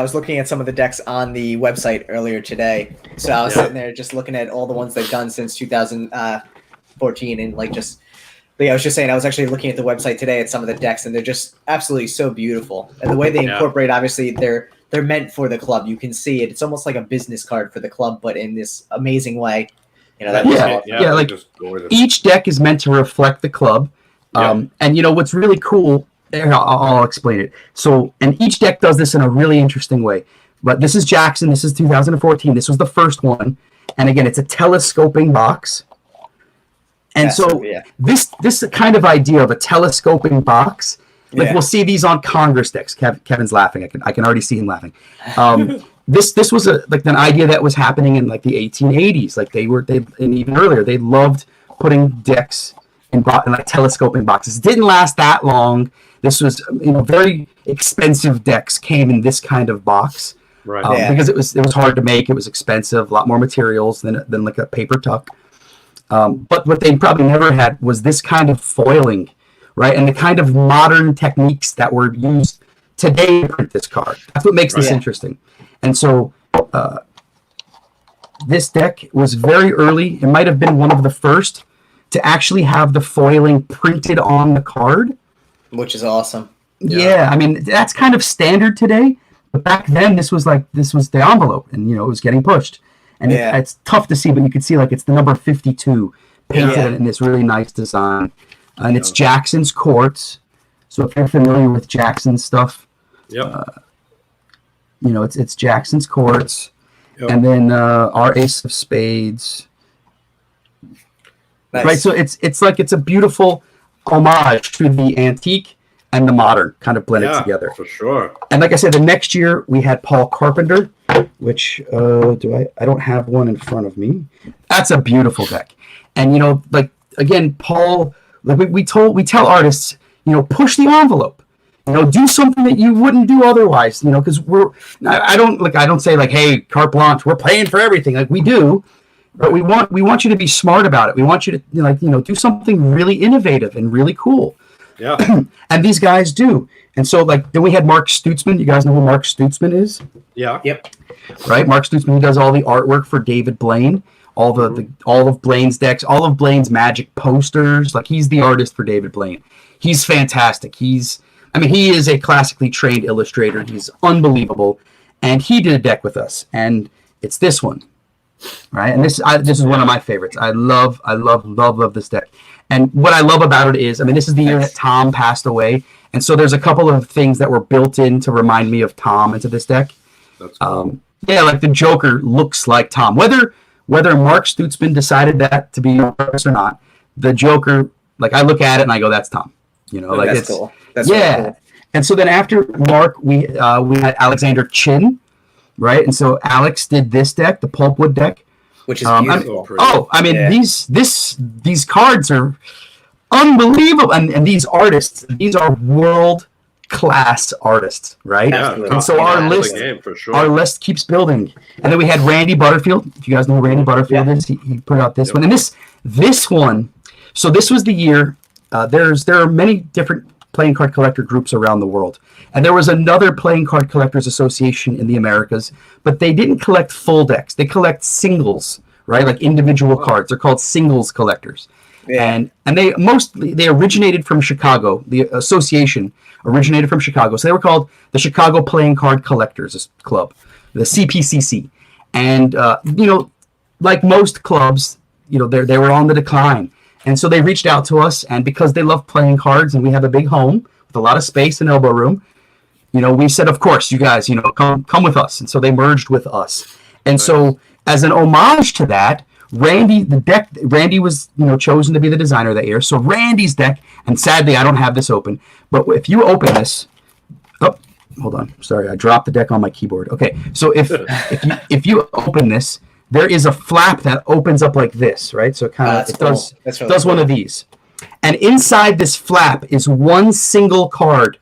was looking at some of the decks on the website earlier today. So I was sitting there just looking at all the ones they've done since 2014, and like just. But yeah, I was just saying, I was actually looking at the website today at some of the decks, and they're just absolutely so beautiful. And the way they incorporate, obviously, they're meant for the club. You can see it. It's almost like a business card for the club, but in this amazing way. Like each deck is meant to reflect the club. And what's really cool, I'll explain it. So, and each deck does this in a really interesting way. But this is Jackson. This is 2014. This was the first one. And again, it's a telescoping box. And this kind of idea of a telescoping box, we'll see these on Congress decks. Kevin's laughing. I can already see him laughing. This was an idea that was happening in like the 1880s. Like and even earlier, they loved putting decks in like telescoping boxes. It didn't last that long. This was very expensive decks came in this kind of box, because it was hard to make. It was expensive, a lot more materials than like a paper tuck. But what they probably never had was this kind of foiling, right? And the kind of modern techniques that were used today to print this card. That's what makes this interesting. And so this deck was very early. It might have been one of the first to actually have the foiling printed on the card. Which is awesome. Yeah, I mean, that's kind of standard today. But back then, this was the envelope, and, it was getting pushed. And it's tough to see, but you can see like it's the number 52 painted in this really nice design. And it's Jackson's Quartz. So if you're familiar with Jackson's stuff, it's Jackson's Quartz. Yep. And then our Ace of Spades. Nice. Right, so it's a beautiful homage to the antique and the modern kind of blended together. For sure. And like I said, the next year we had Paul Carpenter, which I don't have one in front of me. That's a beautiful deck. And again, Paul, like we tell artists, push the envelope. Do something that you wouldn't do otherwise, because I don't say like, hey, carte blanche, we're paying for everything. Like we do, but we want you to be smart about it. We want you to do something really innovative and really cool. Yeah. And these guys do. And so then we had Mark Stutzman. You guys know who Mark Stutzman is? Yeah. Yep. Right? Mark Stutzman, he does all the artwork for David Blaine, all of Blaine's decks, all of Blaine's Magic posters. Like he's the artist for David Blaine. He's fantastic. He is a classically trained illustrator. He's unbelievable. And he did a deck with us. And it's this one. Right? And this is one of my favorites. I love this deck. And what I love about it is, this is the year that Tom passed away. And so there's a couple of things that were built in to remind me of Tom into this deck. That's cool. Like the Joker looks like Tom. Whether Mark Stutzman decided that to be yours or not, the Joker, like I look at it and I go, that's Tom. That's cool. That's really cool. And so then after Mark, we had Alexander Chin, right? And so Alex did this deck, the Pulpwood deck. Which is beautiful. These cards are, unbelievable. And these artists, these are world class artists, right? Yeah, and so our list, game for sure. our list keeps building. And then we had Randy Butterfield. If you guys know who Randy Butterfield is, he put out this one. And this one, so this was the year. There are many different playing card collector groups around the world. And there was another playing card collectors association in the Americas, but they didn't collect full decks. They collect singles, right? Like individual cards. They're called singles collectors. Yeah. And they originated from Chicago. The association originated from Chicago. So they were called the Chicago Playing Card Collectors Club, the CPCC. And like most clubs, they were on the decline. And so they reached out to us, and because they love playing cards and we have a big home with a lot of space and elbow room, we said, of course, you guys, come with us. And so they merged with us. And so as an homage to that, Randy was, chosen to be the designer that year. So Randy's deck, and sadly, I don't have this open, but if you open this, hold on. Sorry, I dropped the deck on my keyboard. Okay. So if you open this, there is a flap that opens up like this, right? So it does one of these. And inside this flap is one single card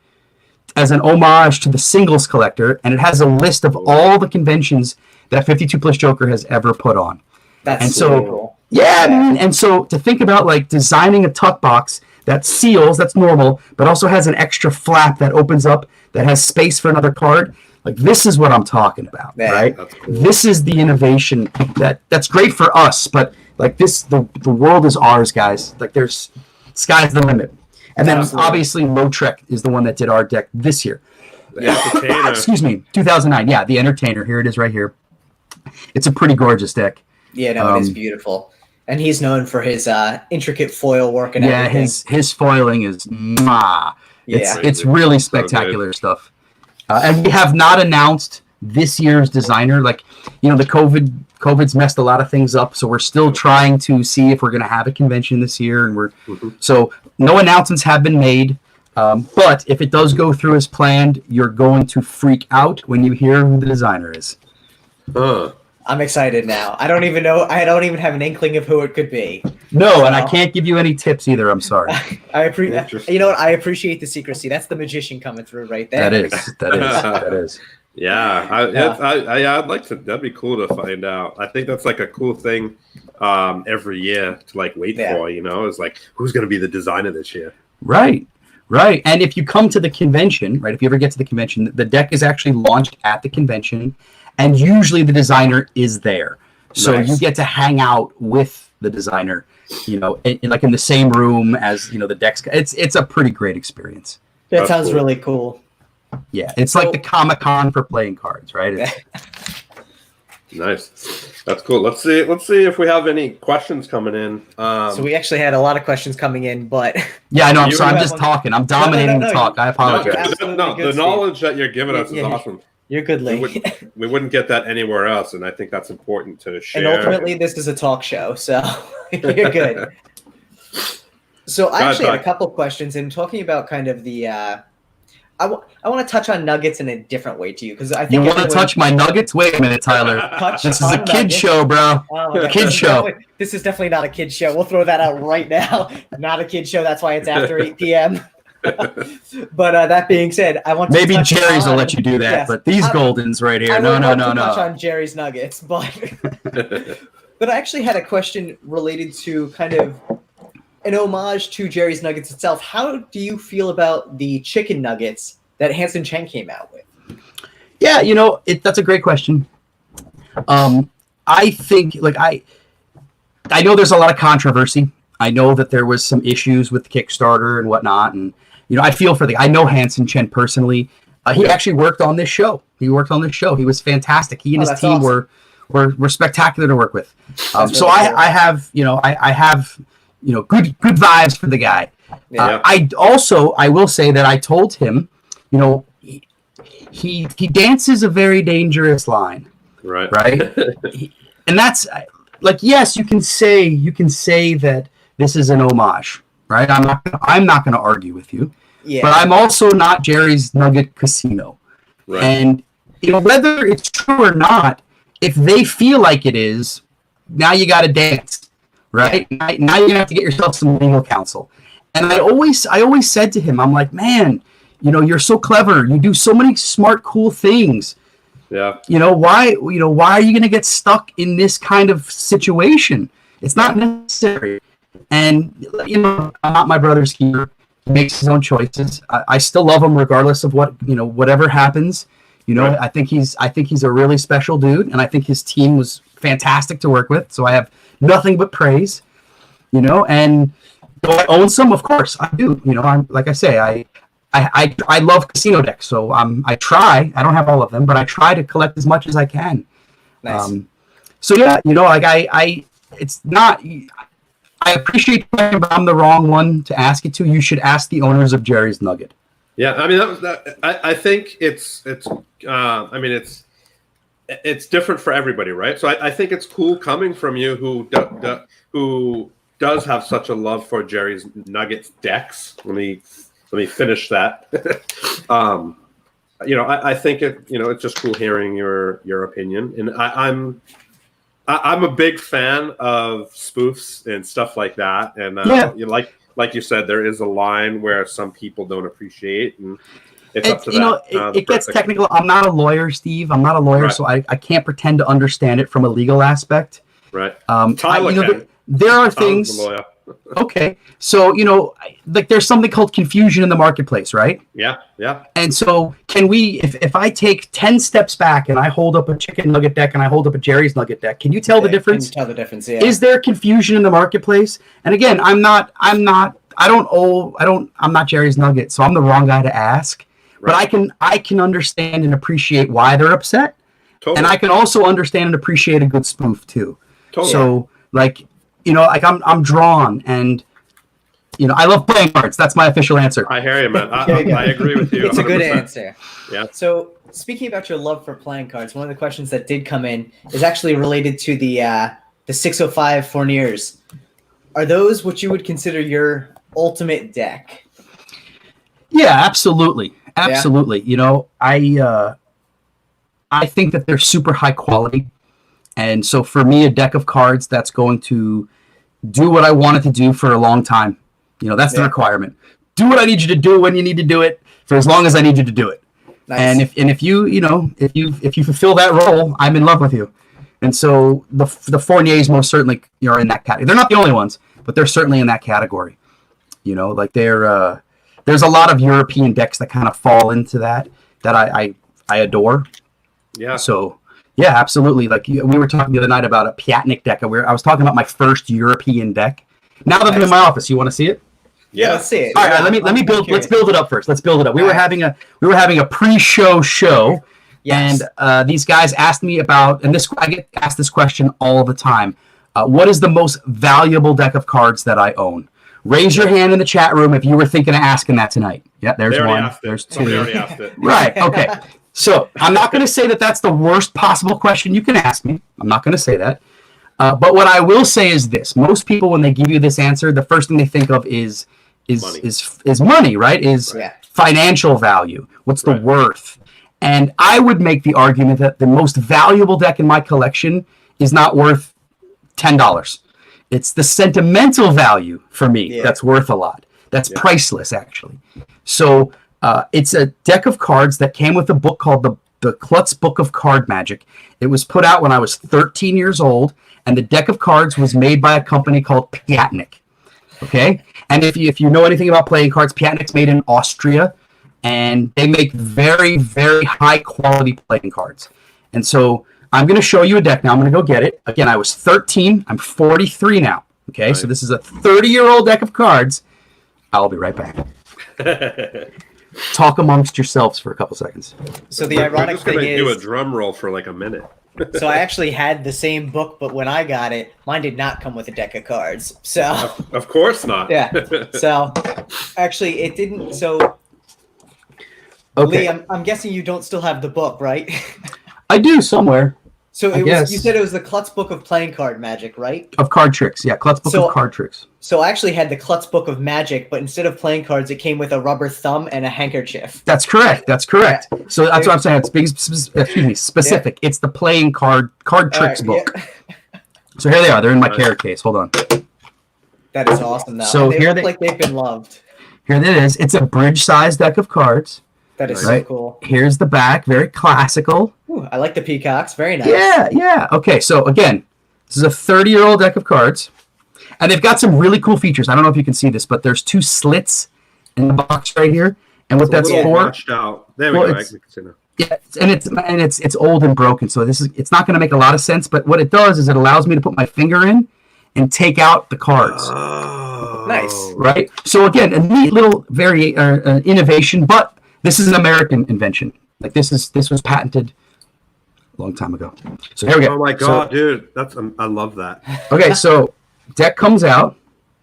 as an homage to the singles collector, and it has a list of all the conventions that 52 Plus Joker has ever put on. That's so cool. Yeah, man. And so to think about like designing a tuck box that seals, that's normal, but also has an extra flap that opens up that has space for another card. Like, this is what I'm talking about, right? Cool. This is the innovation that's great for us, but like the world is ours, guys. Like, there's sky's the limit. And then obviously Lautrec is the one that did our deck this year. Excuse me, 2009. Yeah, the Entertainer. Here it is right here. It's a pretty gorgeous deck. Yeah, no, it is beautiful. And he's known for his intricate foil work and everything. Yeah, his foiling is it's really spectacular stuff. And we have not announced this year's designer. Like, the COVID's messed a lot of things up, so we're still trying to see if we're going to have a convention this year. And so no announcements have been made. But if it does go through as planned, you're going to freak out when you hear who the designer is. I'm excited now. I don't even know. I don't even have an inkling of who it could be. No, and I can't give you any tips either. I'm sorry. I appreciate the secrecy. That's the magician coming through right there. That is. Yeah, I'd like to. That'd be cool to find out. I think that's like a cool thing every year to like wait for. Is like, who's going to be the designer this year? Right. And if you come to the convention, right? If you ever get to the convention, the deck is actually launched at the convention. And usually the designer is there. So you get to hang out with the designer, in the same room as, the decks. It's a pretty great experience. That sounds really cool. Yeah, it's like the Comic-Con for playing cards, right? Nice. That's cool. Let's see if we have any questions coming in. So we actually had a lot of questions coming in, but yeah, I know. I'm sorry. I'm just talking. I'm dominating the talk. I apologize. The knowledge that you're giving us is awesome. You're good, Lee. We wouldn't get that anywhere else, and I think that's important to share. And ultimately, this is a talk show, so you're good. So I actually had a couple of questions, and talking about kind of the I want to touch on Nuggets in a different way to you, because I think you want to touch my Nuggets. Wait a minute, Tyler. This is a kid show, bro. Kid show. This is definitely not a kid show. We'll throw that out right now. Not a kid show. That's why it's after 8 p.m. But that being said, I want to maybe Jerry's will let you do that, but these Goldens right here, no. Touch on Jerry's Nuggets, but but I actually had a question related to kind of an homage to Jerry's Nuggets itself. How do you feel about the chicken nuggets that Hanson Cheng came out with? Yeah, that's a great question. I think, I know there's a lot of controversy. I know that there was some issues with Kickstarter and whatnot, and I feel for I know Hanson Chen personally. He actually worked on this show. He was fantastic. He and his team were spectacular to work with. So I have good vibes for the guy. Yeah. I will say that I told him, he dances a very dangerous line. Right. And that's like, yes, you can say that this is an homage. Right, I'm not going to argue with you, but I'm also not Jerry's Nugget Casino, and whether it's true or not, if they feel like it is, now you got to dance, right? Now you're gonna have to get yourself some legal counsel, And I always said to him, I'm like, man, you're so clever. You do so many smart, cool things. Yeah. Why are you going to get stuck in this kind of situation? It's not necessary. And, I'm not my brother's keeper. He makes his own choices. I still love him regardless of whatever happens. Right. I think he's a really special dude, and I think his team was fantastic to work with. So I have nothing but praise, and do I own some? Of course I do. I'm like I say, I love casino decks, so I try. I don't have all of them, but I try to collect as much as I can. Nice. So yeah, it's not. I appreciate the question, but I'm the wrong one to ask it to. You should ask the owners of Jerry's Nugget. Yeah, I mean, I think it's different for everybody, right? So I think it's cool coming from you who does have such a love for Jerry's Nuggets decks. Let me finish that. I think it's just cool hearing your opinion, and I'm a big fan of spoofs and stuff like that, and like you said, there is a line where some people don't appreciate, and it's up to it gets technical. I'm not a lawyer, Steve. I'm not a lawyer, right. So I can't pretend to understand it from a legal aspect. Right. Tyler there are things. Okay, so there's something called confusion in the marketplace, right? Yeah. And so can we, if I take 10 steps back and I hold up a chicken nugget deck and I hold up a Jerry's Nugget deck, can you tell the difference? Can you tell the difference? Yeah. Is there confusion in the marketplace? And again, I'm not Jerry's Nugget, so I'm the wrong guy to ask. Right. But I can understand and appreciate why they're upset, totally. And I can also understand and appreciate a good spoof too. Totally. So I'm drawn, and I love playing cards. That's my official answer. I hear you, man. I agree with you. It's 100%. A good answer. Yeah. So speaking about your love for playing cards, one of the questions that did come in is actually related to the 605 Fourniers. Are those what you would consider your ultimate deck? Yeah, absolutely. Absolutely. Yeah. I think that they're super high quality. And so for me, a deck of cards that's going to do what I want it to do for a long time. That's the requirement. Do what I need you to do when you need to do it for as long as I need you to do it. Nice. And if you fulfill that role, I'm in love with you. And so the Fourniers most certainly are in that category. They're not the only ones, but they're certainly in that category. There's a lot of European decks that kind of fall into that I adore. Yeah. So yeah, absolutely. Like we were talking the other night about a Piatnik deck. I was talking about my first European deck. Now that I'm in my office, you want to see it? Yeah, let's see it. All right, let me build. Let's build it up first. Let's build it up. We were having a pre-show show, yes. And these guys asked me about, and I get asked this question all the time. What is the most valuable deck of cards that I own? Raise your hand in the chat room if you were thinking of asking that tonight. Yeah, there's one. There's two. Somebody already asked it. Right. Okay. So I'm not going to say that that's the worst possible question you can ask me. I'm not going to say that. But what I will say is this: most people, when they give you this answer, the first thing they think of is money, right? Is financial value. What's the worth? And I would make the argument that the most valuable deck in my collection is not worth $10. It's the sentimental value for me that's worth a lot. That's priceless, actually. So it's a deck of cards that came with a book called the Klutz Book of Card Magic. It was put out when I was 13 years old, and the deck of cards was made by a company called Piatnik. Okay? And if you know anything about playing cards, Piatnik's made in Austria, and they make very, very high-quality playing cards. And so I'm going to show you a deck now. I'm going to go get it. Again, I was 13. I'm 43 now. Okay? Right. So this is a 30-year-old deck of cards. I'll be right back. Talk amongst yourselves for a couple seconds. So the ironic thing is, do a drum roll for like a minute. So I actually had the same book, but when I got it, mine did not come with a deck of cards. So of course not. Yeah. So actually, it didn't. So okay. Lee, I'm guessing you don't still have the book, right? I do somewhere. So you said it was the Klutz Book of Playing Card Magic, right? Of card tricks, yeah. Klutz Book of Card Tricks. So I actually had the Klutz Book of Magic, but instead of playing cards, it came with a rubber thumb and a handkerchief. That's correct. Yeah. So that's what I'm saying. It's being specific. Yeah. It's the playing card tricks book. Yeah. So here they are. They're in my carrot case. Hold on. That is awesome, though. So And here look like they've been loved. Here it is. It's a bridge-sized deck of cards. That is Right. so cool. Here's the back, very classical. Ooh, I like the peacocks. Very nice. Yeah. Okay, so again, this is a 30-year-old deck of cards. And they've got some really cool features. I don't know if you can see this, but there's 2 slits in the box right here. And what that's for? Out. There we go. I can see now. Yeah, and it's old and broken, so it's not going to make a lot of sense. But what it does is it allows me to put my finger in and take out the cards. Oh, Nice. Right. So again, a neat little innovation, but this is an American invention. Like this was patented a long time ago. So here we go. Oh my god, dude, I love that. Okay, so deck comes out,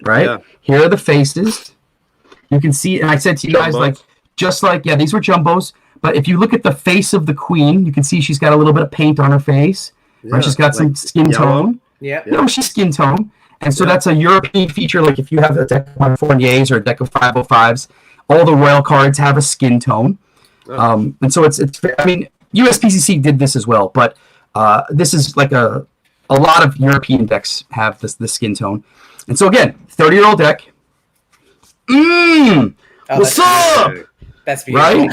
right? Yeah. Here are the faces. You can see, and I said to you guys, Jumbos. these were jumbos. But if you look at the face of the queen, you can see she's got a little bit of paint on her face. Yeah, Right? She's got some skin yellow. tone. Yeah. No, she's skin tone. And so that's a European feature. Like if you have a deck of Fourniers or a deck of 505s, all the royal cards have a skin tone. Oh. And so it's I mean, USPCC did this as well, but this is like a lot of European decks have the skin tone. And so again, 30-year-old deck. What's up? That's beautiful.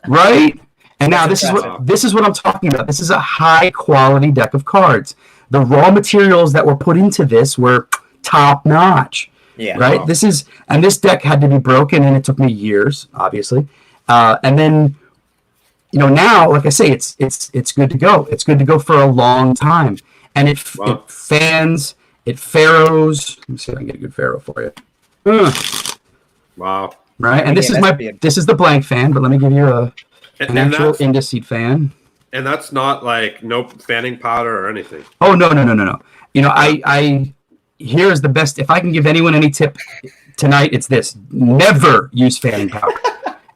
Right? And now That's this is what I'm talking about. This is a high quality deck of cards. The raw materials that were put into this were top notch. Yeah. Right? Wow. This deck had to be broken, and it took me years, obviously. And then, now, like I say, it's good to go. It's good to go for a long time, and it fans, it pharaohs. Let me see if I can get a good pharaoh for you. Wow. Right, and this is the blank fan, but let me give you an actual indice fan. And that's not like no fanning powder or anything. Oh no. I here's the best. If I can give anyone any tip tonight, it's this: never use fanning powder.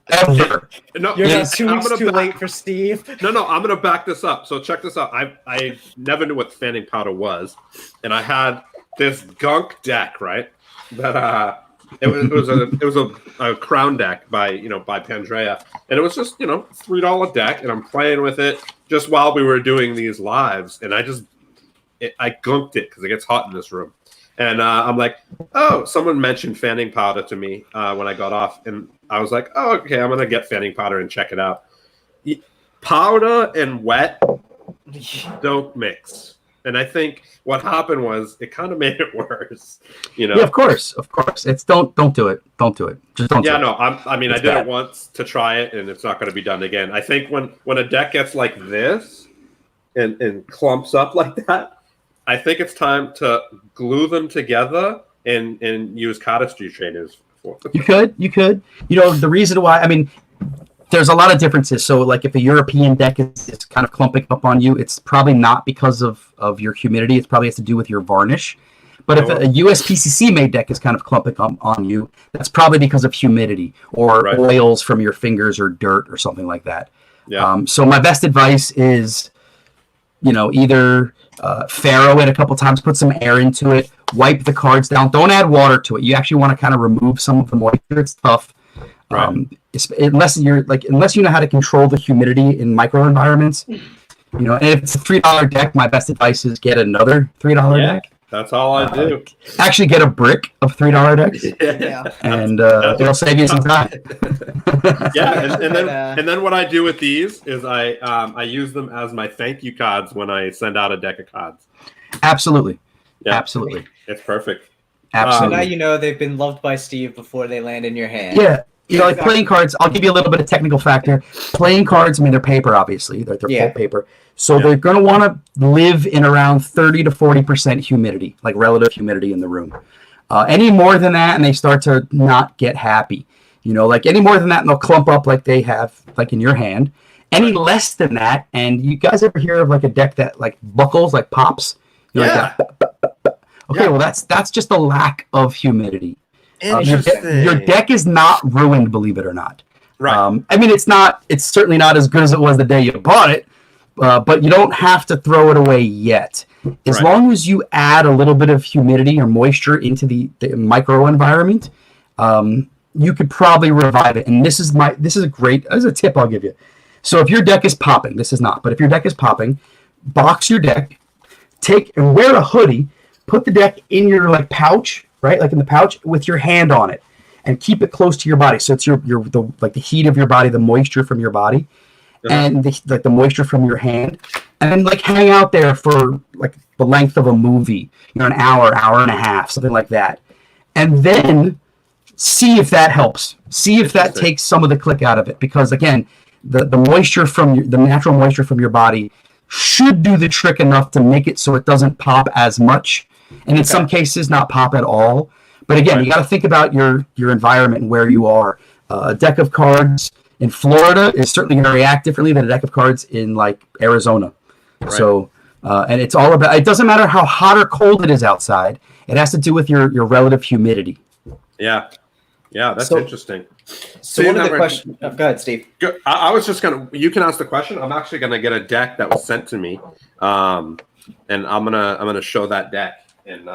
Ever. No, You're just 2 weeks too late for Steve. No, I'm gonna back this up. So check this out. I never knew what fanning powder was, and I had this gunk deck, right? That it was a crown deck by Pandrea, and it was just $3 deck, and I'm playing with it just while we were doing these lives, and I gunked it because it gets hot in this room. And I'm like, oh, someone mentioned fanning powder to me when I got off. And I was like, oh, okay, I'm going to get fanning powder and check it out. Powder and wet don't mix. And I think what happened was it kind of made it worse. Yeah, of course. It's don't do it. Don't do it. Just don't do it. Yeah, no, I did it once to try it, and it's not going to be done again. I think when a deck gets like this and clumps up like that, I think it's time to glue them together and use cardistry trainers for them. You could. The reason why, there's a lot of differences. So, like, if a European deck is kind of clumping up on you, it's probably not because of your humidity. It probably has to do with your varnish. But if a USPCC made deck is kind of clumping on you, that's probably because of humidity or oils from your fingers or dirt or something like that. Yeah. So my best advice is, either farrow it a couple times, put some air into it, wipe the cards down. Don't add water to it. You actually want to kind of remove some of the moisture. It's tough. Right. Unless you know how to control the humidity in microenvironments. And if it's a $3 deck, my best advice is get another $3 deck. That's all I do. Actually, get a brick of $3 decks. Yeah. And it'll save you some time. Yeah, and then what I do with these is I use them as my thank you cards when I send out a deck of cards. Absolutely. Yeah. Absolutely. It's perfect. Absolutely. So now they've been loved by Steve before they land in your hand. Yeah. Like playing cards, I'll give you a little bit of technical factor. Playing cards, they're paper, obviously. They're pulp paper. So they're going to want to live in around 30 to 40% humidity, like relative humidity in the room. Any more than that, and they start to not get happy. Like any more than that, and they'll clump up like they have, like in your hand. Any less than that, and you guys ever hear of like a deck that like buckles, like pops? Yeah. Okay, well that's just a lack of humidity. Interesting. Your deck is not ruined, believe it or not. Right. It's certainly not as good as it was the day you bought it, but you don't have to throw it away yet. As long as you add a little bit of humidity or moisture into the microenvironment, you could probably revive it. And this is a tip I'll give you. So if your deck is popping, this is not, but if your deck is popping, box your deck, take and wear a hoodie, put the deck in your like pouch right? Like in the pouch with your hand on it, and keep it close to your body. So it's the heat of your body, the moisture from your body, and the moisture from your hand, and then like hang out there for like the length of a movie, an hour, hour and a half, something like that, and then see if that helps. See if that takes some of the click out of it, because again, the moisture from the natural moisture from your body should do the trick enough to make it so it doesn't pop as much, and in some cases not pop at all. But again, you got to think about your environment and where you are. A deck of cards in Florida is certainly going to react differently than a deck of cards in like Arizona. Right. So, and it's all about, it doesn't matter how hot or cold it is outside. It has to do with your relative humidity. Yeah. Yeah, that's interesting. So one of the questions, go ahead, Steve. I was just you can ask the question. I'm actually going to get a deck that was sent to me. And I'm going to show that deck. And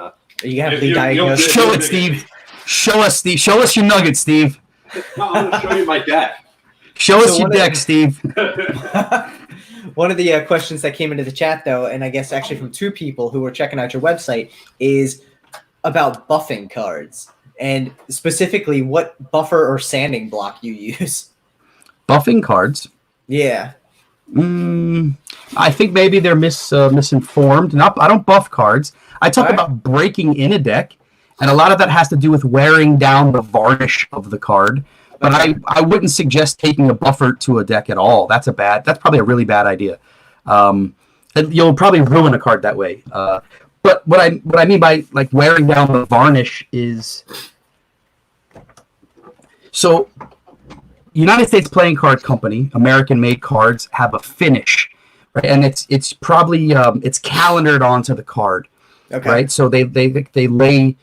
you have the diagnosis. Show it, Steve. Show us, Steve. Show us your nuggets, Steve. No, I'm going to show you my deck. Show us your deck, Steve. One of the questions that came into the chat, though, and I guess actually from two people who were checking out your website, is about buffing cards, and specifically what buffer or sanding block you use. Buffing cards? Yeah. I think maybe they're misinformed. I don't buff cards. I talk about breaking in a deck, and a lot of that has to do with wearing down the varnish of the card. But I wouldn't suggest taking a buffer to a deck at all. That's probably a really bad idea. And you'll probably ruin a card that way. But what I mean by like wearing down the varnish is, so United States Playing Card Company, American-made cards have a finish, right? And it's probably it's calendared onto the card, right? So they lay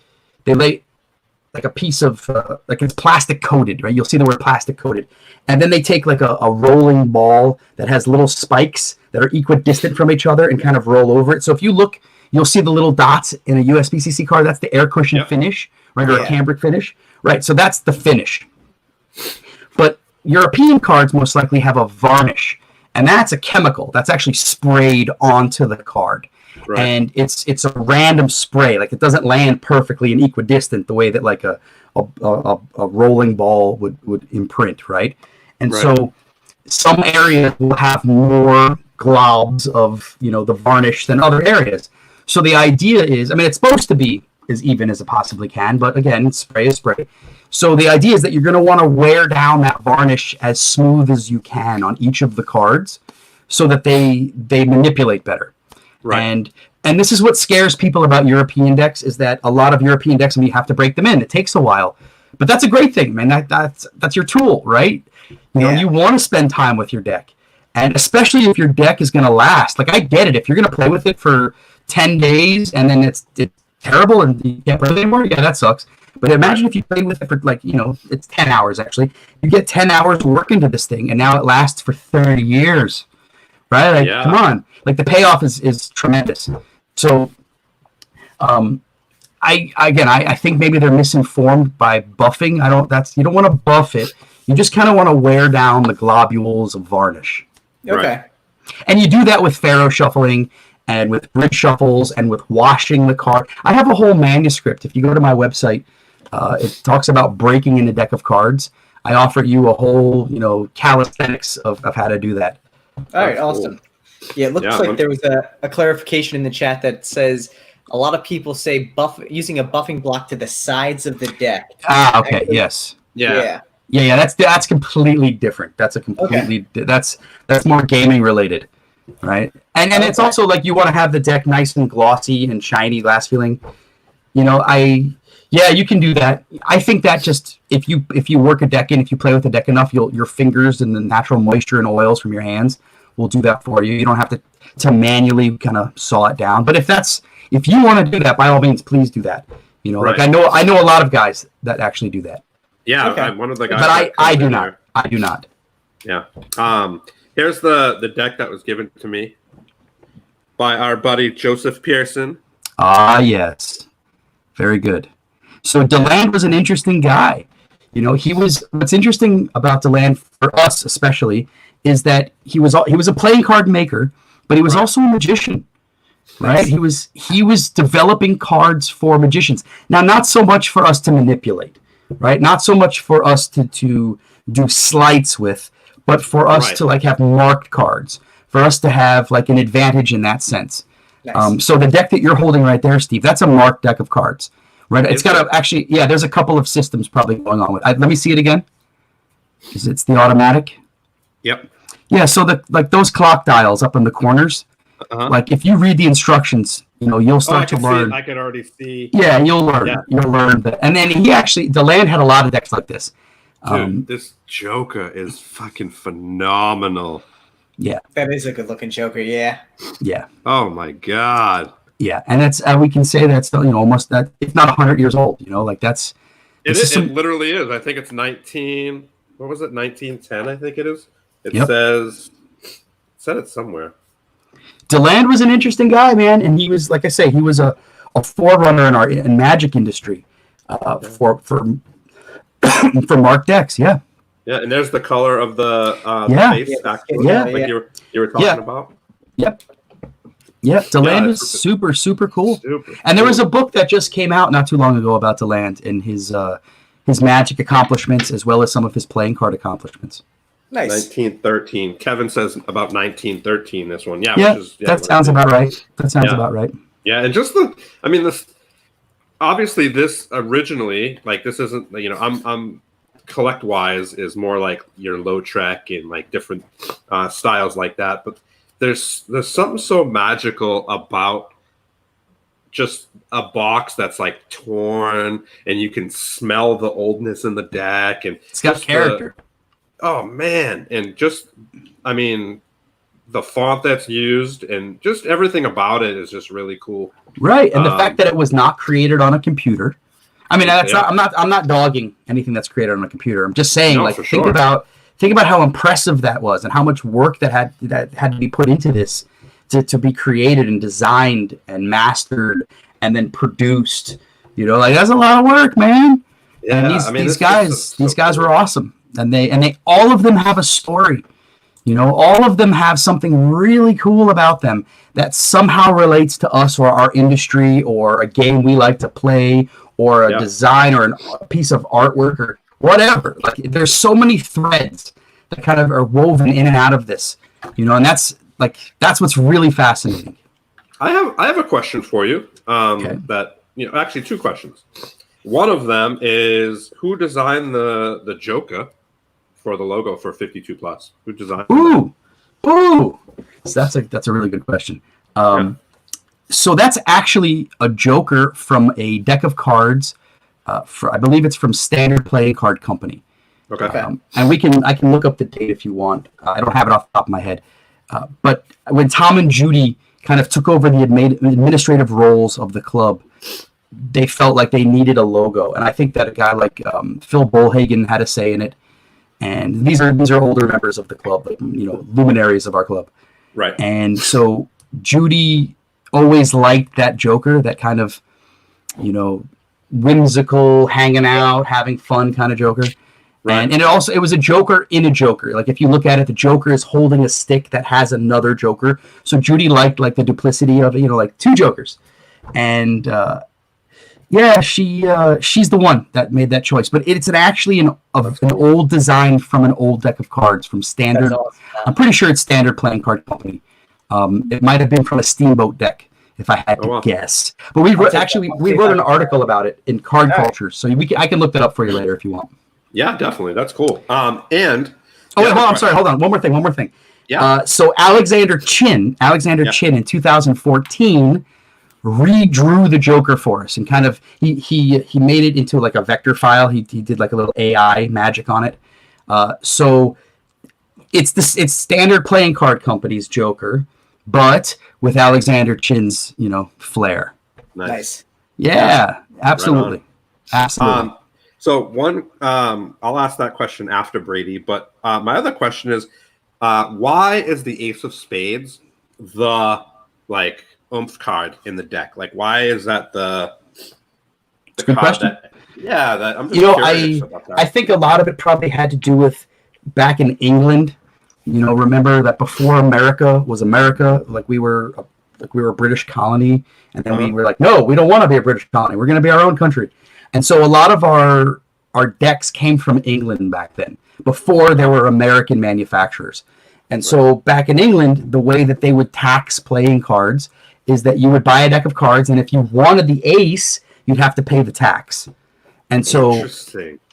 like a piece of like it's plastic coated, right? You'll see the word plastic coated, and then they take like a rolling ball that has little spikes that are equidistant from each other and kind of roll over it. So if you look, you'll see the little dots in a USBCC card. That's the air cushion finish, right, or a cambric finish, right? So that's the finish. But European cards most likely have a varnish, and that's a chemical that's actually sprayed onto the card. Right. And it's a random spray. Like it doesn't land perfectly and equidistant the way that like a rolling ball would imprint, right? And so some areas will have more globs of the varnish than other areas. So the idea is, I mean, it's supposed to be as even as it possibly can, but again, spray is spray. So the idea is that you're going to want to wear down that varnish as smooth as you can on each of the cards, so that they manipulate better. Right. And this is what scares people about European decks, is that a lot of European decks, you have to break them in. It takes a while, but that's a great thing, man. That's your tool, right? You want to spend time with your deck, and especially if your deck is going to last. Like I get it, if you're going to play with it for 10 days and then it's terrible and you can't play it anymore, yeah, that sucks. But imagine if you play with it for it's 10 hours actually. You get 10 hours work into this thing, and now it lasts for 30 years. Right? Come on. Like the payoff is tremendous. So I think maybe they're misinformed by buffing. You don't want to buff it. You just kind of want to wear down the globules of varnish. Okay. Right. And you do that with faro shuffling and with bridge shuffles and with washing the card. I have a whole manuscript. If you go to my website, it talks about breaking in a deck of cards. I offer you a whole, calisthenics of how to do that. All right, awesome. Yeah, it looks like there was a clarification in the chat that says a lot of people say using a buffing block to the sides of the deck. Okay, actually, yes. Yeah. That's completely different. That's a completely that's more gaming related, right? And it's also like you want to have the deck nice and glossy and shiny, glass feeling. You can do that. I think that just if you work a deck in, if you play with the deck enough, your fingers and the natural moisture and oils from your hands will do that for you. You don't have to manually kind of saw it down. But if you want to do that, by all means, please do that. Like I know a lot of guys that actually do that. Yeah, okay. One of the guys. But I do not. I do not. Yeah. Here's the deck that was given to me by our buddy Joseph Pearson. Ah, yes. Very good. So DeLand was an interesting guy. What's interesting about DeLand for us especially is that he was a playing card maker, but he was also a magician. right? He was developing cards for magicians. Now, not so much for us to manipulate, right? Not so much for us to do sleights with, but for us to like have marked cards, for us to have like an advantage in that sense. Nice. So the deck that you're holding right there, Steve, that's a marked deck of cards, right? It's got actually, there's a couple of systems probably going on with. Let me see it again. It's the automatic. Yep. Yeah. So like those clock dials up in the corners, like if you read the instructions, you'll start to learn. I can already see. Yeah, you'll learn. Yeah. You'll learn that. And then the land had a lot of decks like this. Dude, this Joker is fucking phenomenal. Yeah, that is a good looking Joker. Yeah. Yeah. Oh my god. Yeah, and that's we can say that's almost that, if not 100 years old. Like that's. It literally is. I think it's 19. What was it? 1910. I think it is. It said it somewhere. DeLand was an interesting guy, man, and he was, like I say, he was a forerunner in our magic industry for marked decks. Yeah. Yeah, and there's the color of the face. Actually, like you were talking about. Yep. Yeah, DeLand was super, super cool. And there was a book that just came out not too long ago about DeLand and his magic accomplishments as well as some of his playing card accomplishments. Nice. 1913. Kevin says about 1913. This one, yeah. That sounds about right. That sounds about right. Yeah, and just this. Obviously, this originally, like, this isn't. I'm collect wise is more like your low trek and like different styles like that. But there's something so magical about just a box that's like torn and you can smell the oldness in the deck, and it's got character. Oh man, and just the font that's used and just everything about it is just really cool. Right, and the fact that it was not created on a computer. I mean, I'm not dogging anything that's created on a computer. I'm just saying, think about how impressive that was and how much work that had to be put into this to be created and designed and mastered and then produced. That's a lot of work, man. Yeah, and these guys were awesome, and they all of them have a story. All of them have something really cool about them that somehow relates to us or our industry or a game we like to play or a design or a piece of artwork or whatever. Like, there's so many threads that kind of are woven in and out of this, and that's what's really fascinating. I have a question for you. That actually two questions. One of them is, who designed the Joker for the logo for 52 plus? Who designed? Ooh. So that's a really good question. So that's actually a Joker from a deck of cards. I believe it's from Standard Playing Card Company. Okay. And I can look up the date if you want. I don't have it off the top of my head. But when Tom and Judy kind of took over the administrative roles of the club, they felt like they needed a logo, and I think that a guy like Phil Bullhagen had a say in it. And these are older members of the club, luminaries of our club. Right. And so Judy always liked that Joker, that kind of, whimsical, hanging out, having fun kind of Joker. Right. And it was a Joker in a Joker. Like, if you look at it, the Joker is holding a stick that has another Joker. So Judy liked like the duplicity of it, like two Jokers. And she's the one that made that choice. But it's actually an old design from an old deck of cards from Standard. Awesome. I'm pretty sure it's Standard Playing Card Company. It might have been from a Steamboat deck, if I had to guess. But we wrote an article about it in Card Culture, so I can look that up for you later if you want. Yeah, definitely. That's cool. Hold on. One more thing. Yeah. So Alexander Chin in 2014 redrew the Joker for us, and kind of he made it into like a vector file. He did like a little AI magic on it. So it's Standard Playing Card Company's Joker, but with Alexander Chin's flair. Nice. Yeah, absolutely. Right, absolutely. So one, I'll ask that question after Brady, but my other question is, why is the Ace of Spades the Umph card in the deck? Like, why is that the good card question. that I'm just curious about that. I think a lot of it probably had to do with back in England. Remember that before America was America, like we were Like we were a British colony, and then we were like, no, we don't want to be a British colony. We're going to be our own country. And so a lot of our decks came from England back then, before there were American manufacturers. And so back in England, the way that they would tax playing cards is that you would buy a deck of cards, and if you wanted the ace, you'd have to pay the tax. And so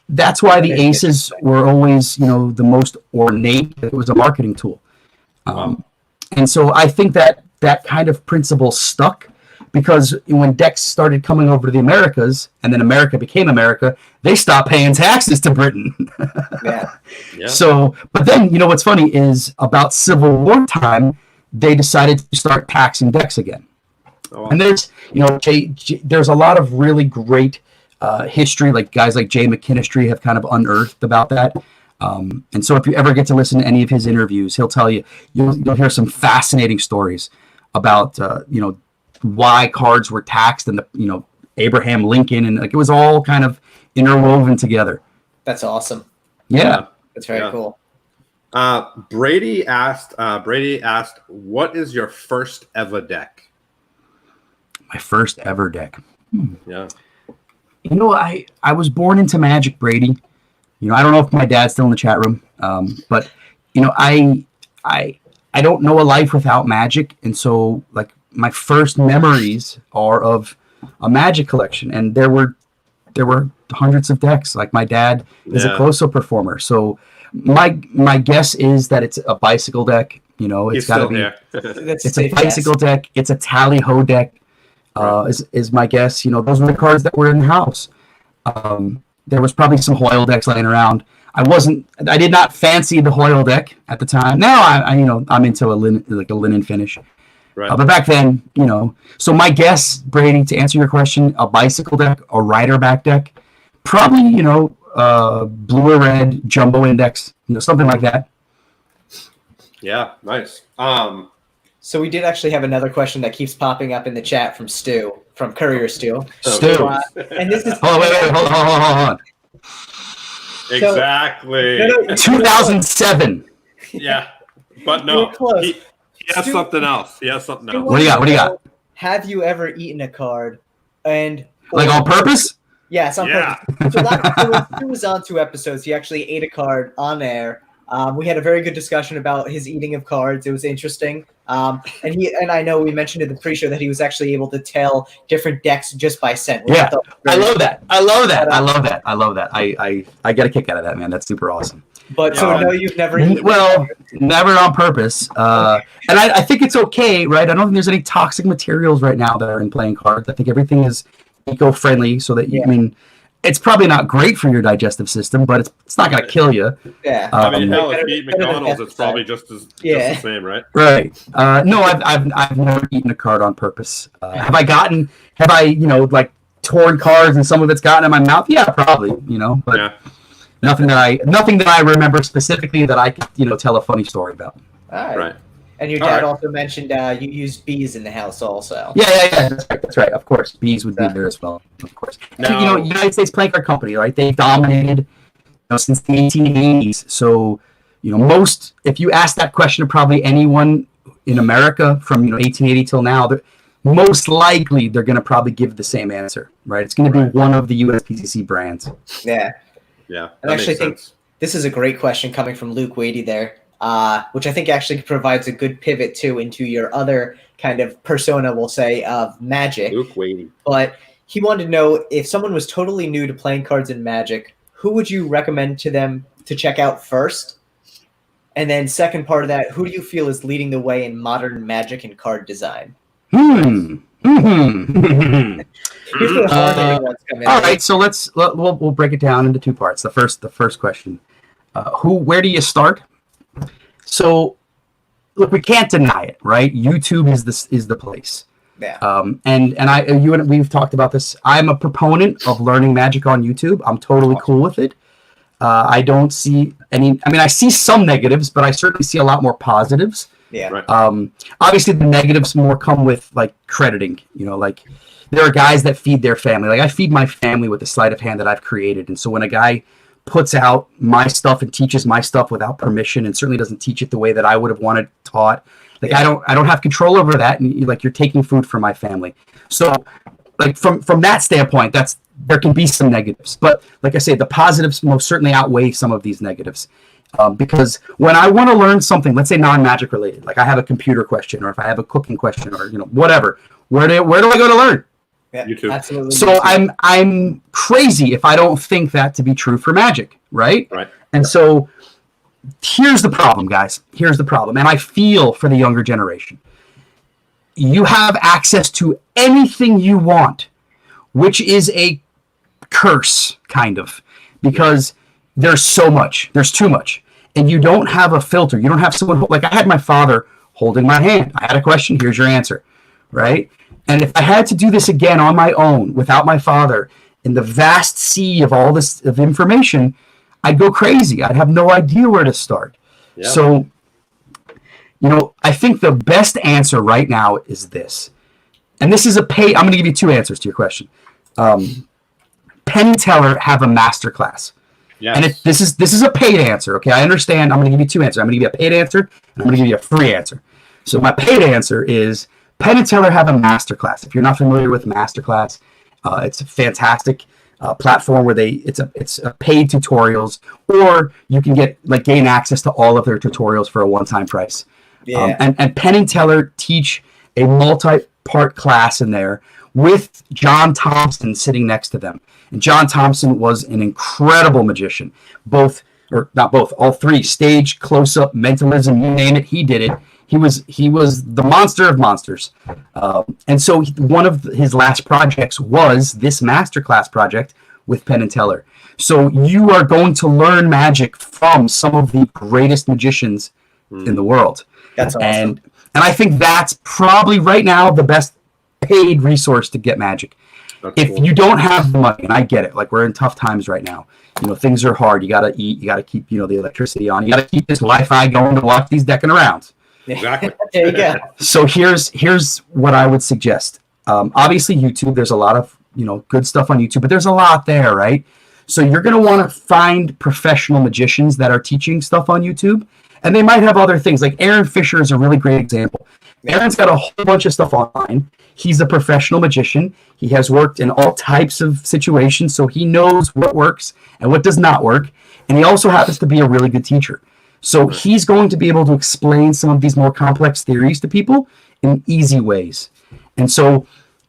that's why the aces were always, the most ornate. It was a marketing tool. And so I think that kind of principle stuck, because when decks started coming over to the Americas, and then America became America, they stopped paying taxes to Britain. Yeah. So, but then, what's funny is about Civil War time, they decided to start taxing decks again. Oh, wow. And there's, there's a lot of really great history, like guys like Jay McKinistry have kind of unearthed about that. And so if you ever get to listen to any of his interviews, he'll tell you, you'll hear some fascinating stories about, why cards were taxed, and Abraham Lincoln, and like it was all kind of interwoven together. That's awesome. Yeah. That's very cool. Brady asked, what is your first ever deck? My first ever deck. Yeah. I was born into Magic, Brady. I don't know if my dad's still in the chat room, but I don't know a life without Magic, and so like my first memories are of a Magic collection, and there were hundreds of decks. Like my dad is a close-up performer, so my guess is that it's a bicycle deck. It's got to be. It's a bicycle deck. It's a tally ho deck. Is my guess. Those were the cards that were in the house. There was probably some Hoyle decks laying around. I did not fancy the Hoyle deck at the time. Now I'm into a linen finish. Right. But back then, so my guess, Brady, to answer your question, a bicycle deck, a rider back deck, probably, blue or red, jumbo index, something like that. Yeah, nice. So we did actually have another question that keeps popping up in the chat from Stu, from Courier Stu. Stu. And this is... Hold on. Exactly. 2007. Yeah, but no. He has something else. What do you got? Have you ever eaten a card and on purpose? Yes, on purpose. So Stu was on 2 episodes. He actually ate a card on air. We had a very good discussion about his eating of cards. It was interesting. And I know we mentioned in the pre-show that he was actually able to tell different decks just by scent. Yeah, I love that. I love that. I get a kick out of that, man. That's super awesome. But so no, you've never eaten. Well, never on purpose. And I think it's okay, right? I don't think there's any toxic materials right now that are in playing cards. I think everything is eco-friendly, so that it's probably not great for your digestive system, but it's not going to kill you. Yeah. Hell, if you eat McDonald's, it's probably just the same, right? Right. No, I've never eaten a card on purpose. Have I torn cards and some of it's gotten in my mouth? Yeah, probably. But nothing that I remember specifically that I could tell a funny story about. All right. Right. And your dad also mentioned you use bees in the house also. Yeah. That's right. Of course, bees would be there as well. Of course. Now, United States Playing Card Company, right? They've dominated since the 1880s. So, most, if you ask that question to probably anyone in America from 1880 till now, most likely they're going to probably give the same answer, right? It's going to be one of the USPCC brands. Yeah. Yeah. I actually think this is a great question coming from Luke Wadey there. Which I think actually provides a good pivot into your other kind of persona, we'll say, of Magic. Luke Wadey. But he wanted to know, if someone was totally new to playing cards in Magic, who would you recommend to them to check out first? And then second part of that, who do you feel is leading the way in modern Magic and card design? Here's where the hard ones come in. All right, so we'll break it down into 2 parts. The first question, where do you start? So, look, we can't deny it, right? YouTube is the place. Yeah. And we've talked about this. I'm a proponent of learning Magic on YouTube. I'm totally cool with it. I don't see I see some negatives, but I certainly see a lot more positives. Yeah. Right. Obviously, the negatives more come with crediting. There are guys that feed their family. I feed my family with the sleight of hand that I've created, and so when a guy puts out my stuff and teaches my stuff without permission, and certainly doesn't teach it the way that I would have wanted taught. Like I don't have control over that, and you're taking food from my family. So like from that standpoint, there can be some negatives, but like I say, the positives most certainly outweigh some of these negatives. Because when I want to learn something, let's say non-magic related, like I have a computer question, or if I have a cooking question, or whatever, where do I go to learn? Yeah, YouTube. Absolutely. So I'm crazy if I don't think that to be true for magic, right? Right. And so here's the problem, guys. Here's the problem, and I feel for the younger generation. You have access to anything you want, which is a curse, kind of, because there's so much. There's too much. And you don't have a filter. You don't have someone, like I had my father holding my hand. I had a question. Here's your answer, right? And if I had to do this again on my own without my father in the vast sea of all this of information, I'd go crazy. I'd have no idea where to start. Yeah. So, I think the best answer right now is this. And this is I'm going to give you two answers to your question. Penn and Teller have a master class. Yes. And this is a paid answer, okay? I understand. I'm going to give you two answers. I'm going to give you a paid answer, and I'm going to give you a free answer. So my paid answer is Penn and Teller have a master class. If you're not familiar with masterclass, it's a fantastic platform where it's a paid tutorials, or you can gain access to all of their tutorials for a one-time price. Yeah. And Penn and Teller teach a multi-part class in there with John Thompson sitting next to them. And John Thompson was an incredible magician. All three: stage, close-up, mentalism, you name it, he did it. He was the monster of monsters. And so one of his last projects was this masterclass project with Penn and Teller. So you are going to learn magic from some of the greatest magicians in the world. That's awesome. And I think that's probably right now the best paid resource to get magic. If you don't have the money, and I get it, like we're in tough times right now. Things are hard. You got to eat. You got to keep, the electricity on. You got to keep this Wi-Fi going to watch these Deckin Arounds. Exactly. There you go. So here's what I would suggest. Obviously, YouTube. There's a lot of good stuff on YouTube, but there's a lot there, right? So you're going to want to find professional magicians that are teaching stuff on YouTube, and they might have other things. Like Aaron Fisher is a really great example. Aaron's got a whole bunch of stuff online. He's a professional magician. He has worked in all types of situations, so he knows what works and what does not work. And he also happens to be a really good teacher. So he's going to be able to explain some of these more complex theories to people in easy ways. And so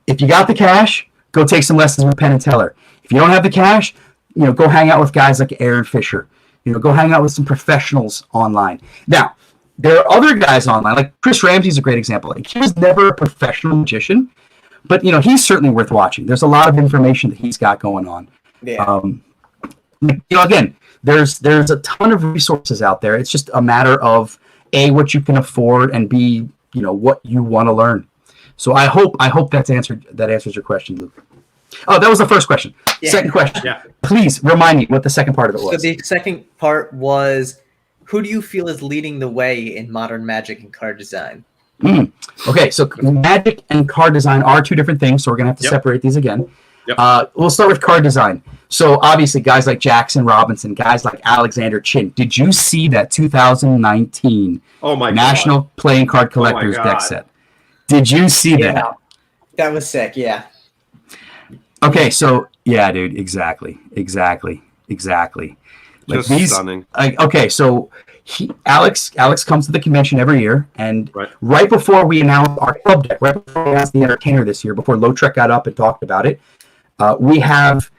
if you got the cash, go take some lessons with Penn and Teller. If you don't have the cash, go hang out with guys like Aaron Fisher. Go hang out with some professionals online. Now, there are other guys online, like Chris Ramsey's a great example. Like, he was never a professional magician, but he's certainly worth watching. There's a lot of information that he's got going on. Yeah. Again, there's a ton of resources out there. It's just a matter of A, what you can afford, and B, what you want to learn. So I hope that answers your question, Luke. Oh, that was the first question. Yeah. Second question. Yeah. Please remind me what the second part of it was. So the second part was, who do you feel is leading the way in modern magic and card design? Okay, so magic and card design are two different things, so we're going to have to separate these again. Yep. We'll start with card design. So obviously guys like Jackson Robinson, guys like Alexander Chin. Did you see that 2019 National Playing Card Collectors deck set? Did you see that? That was sick, yeah. Okay, so yeah, dude, exactly. Like just stunning. Okay, so Alex comes to the convention every year, and right before we announced our club deck, right before we announced the Entertainer this year, before Lautrec got up and talked about it, we have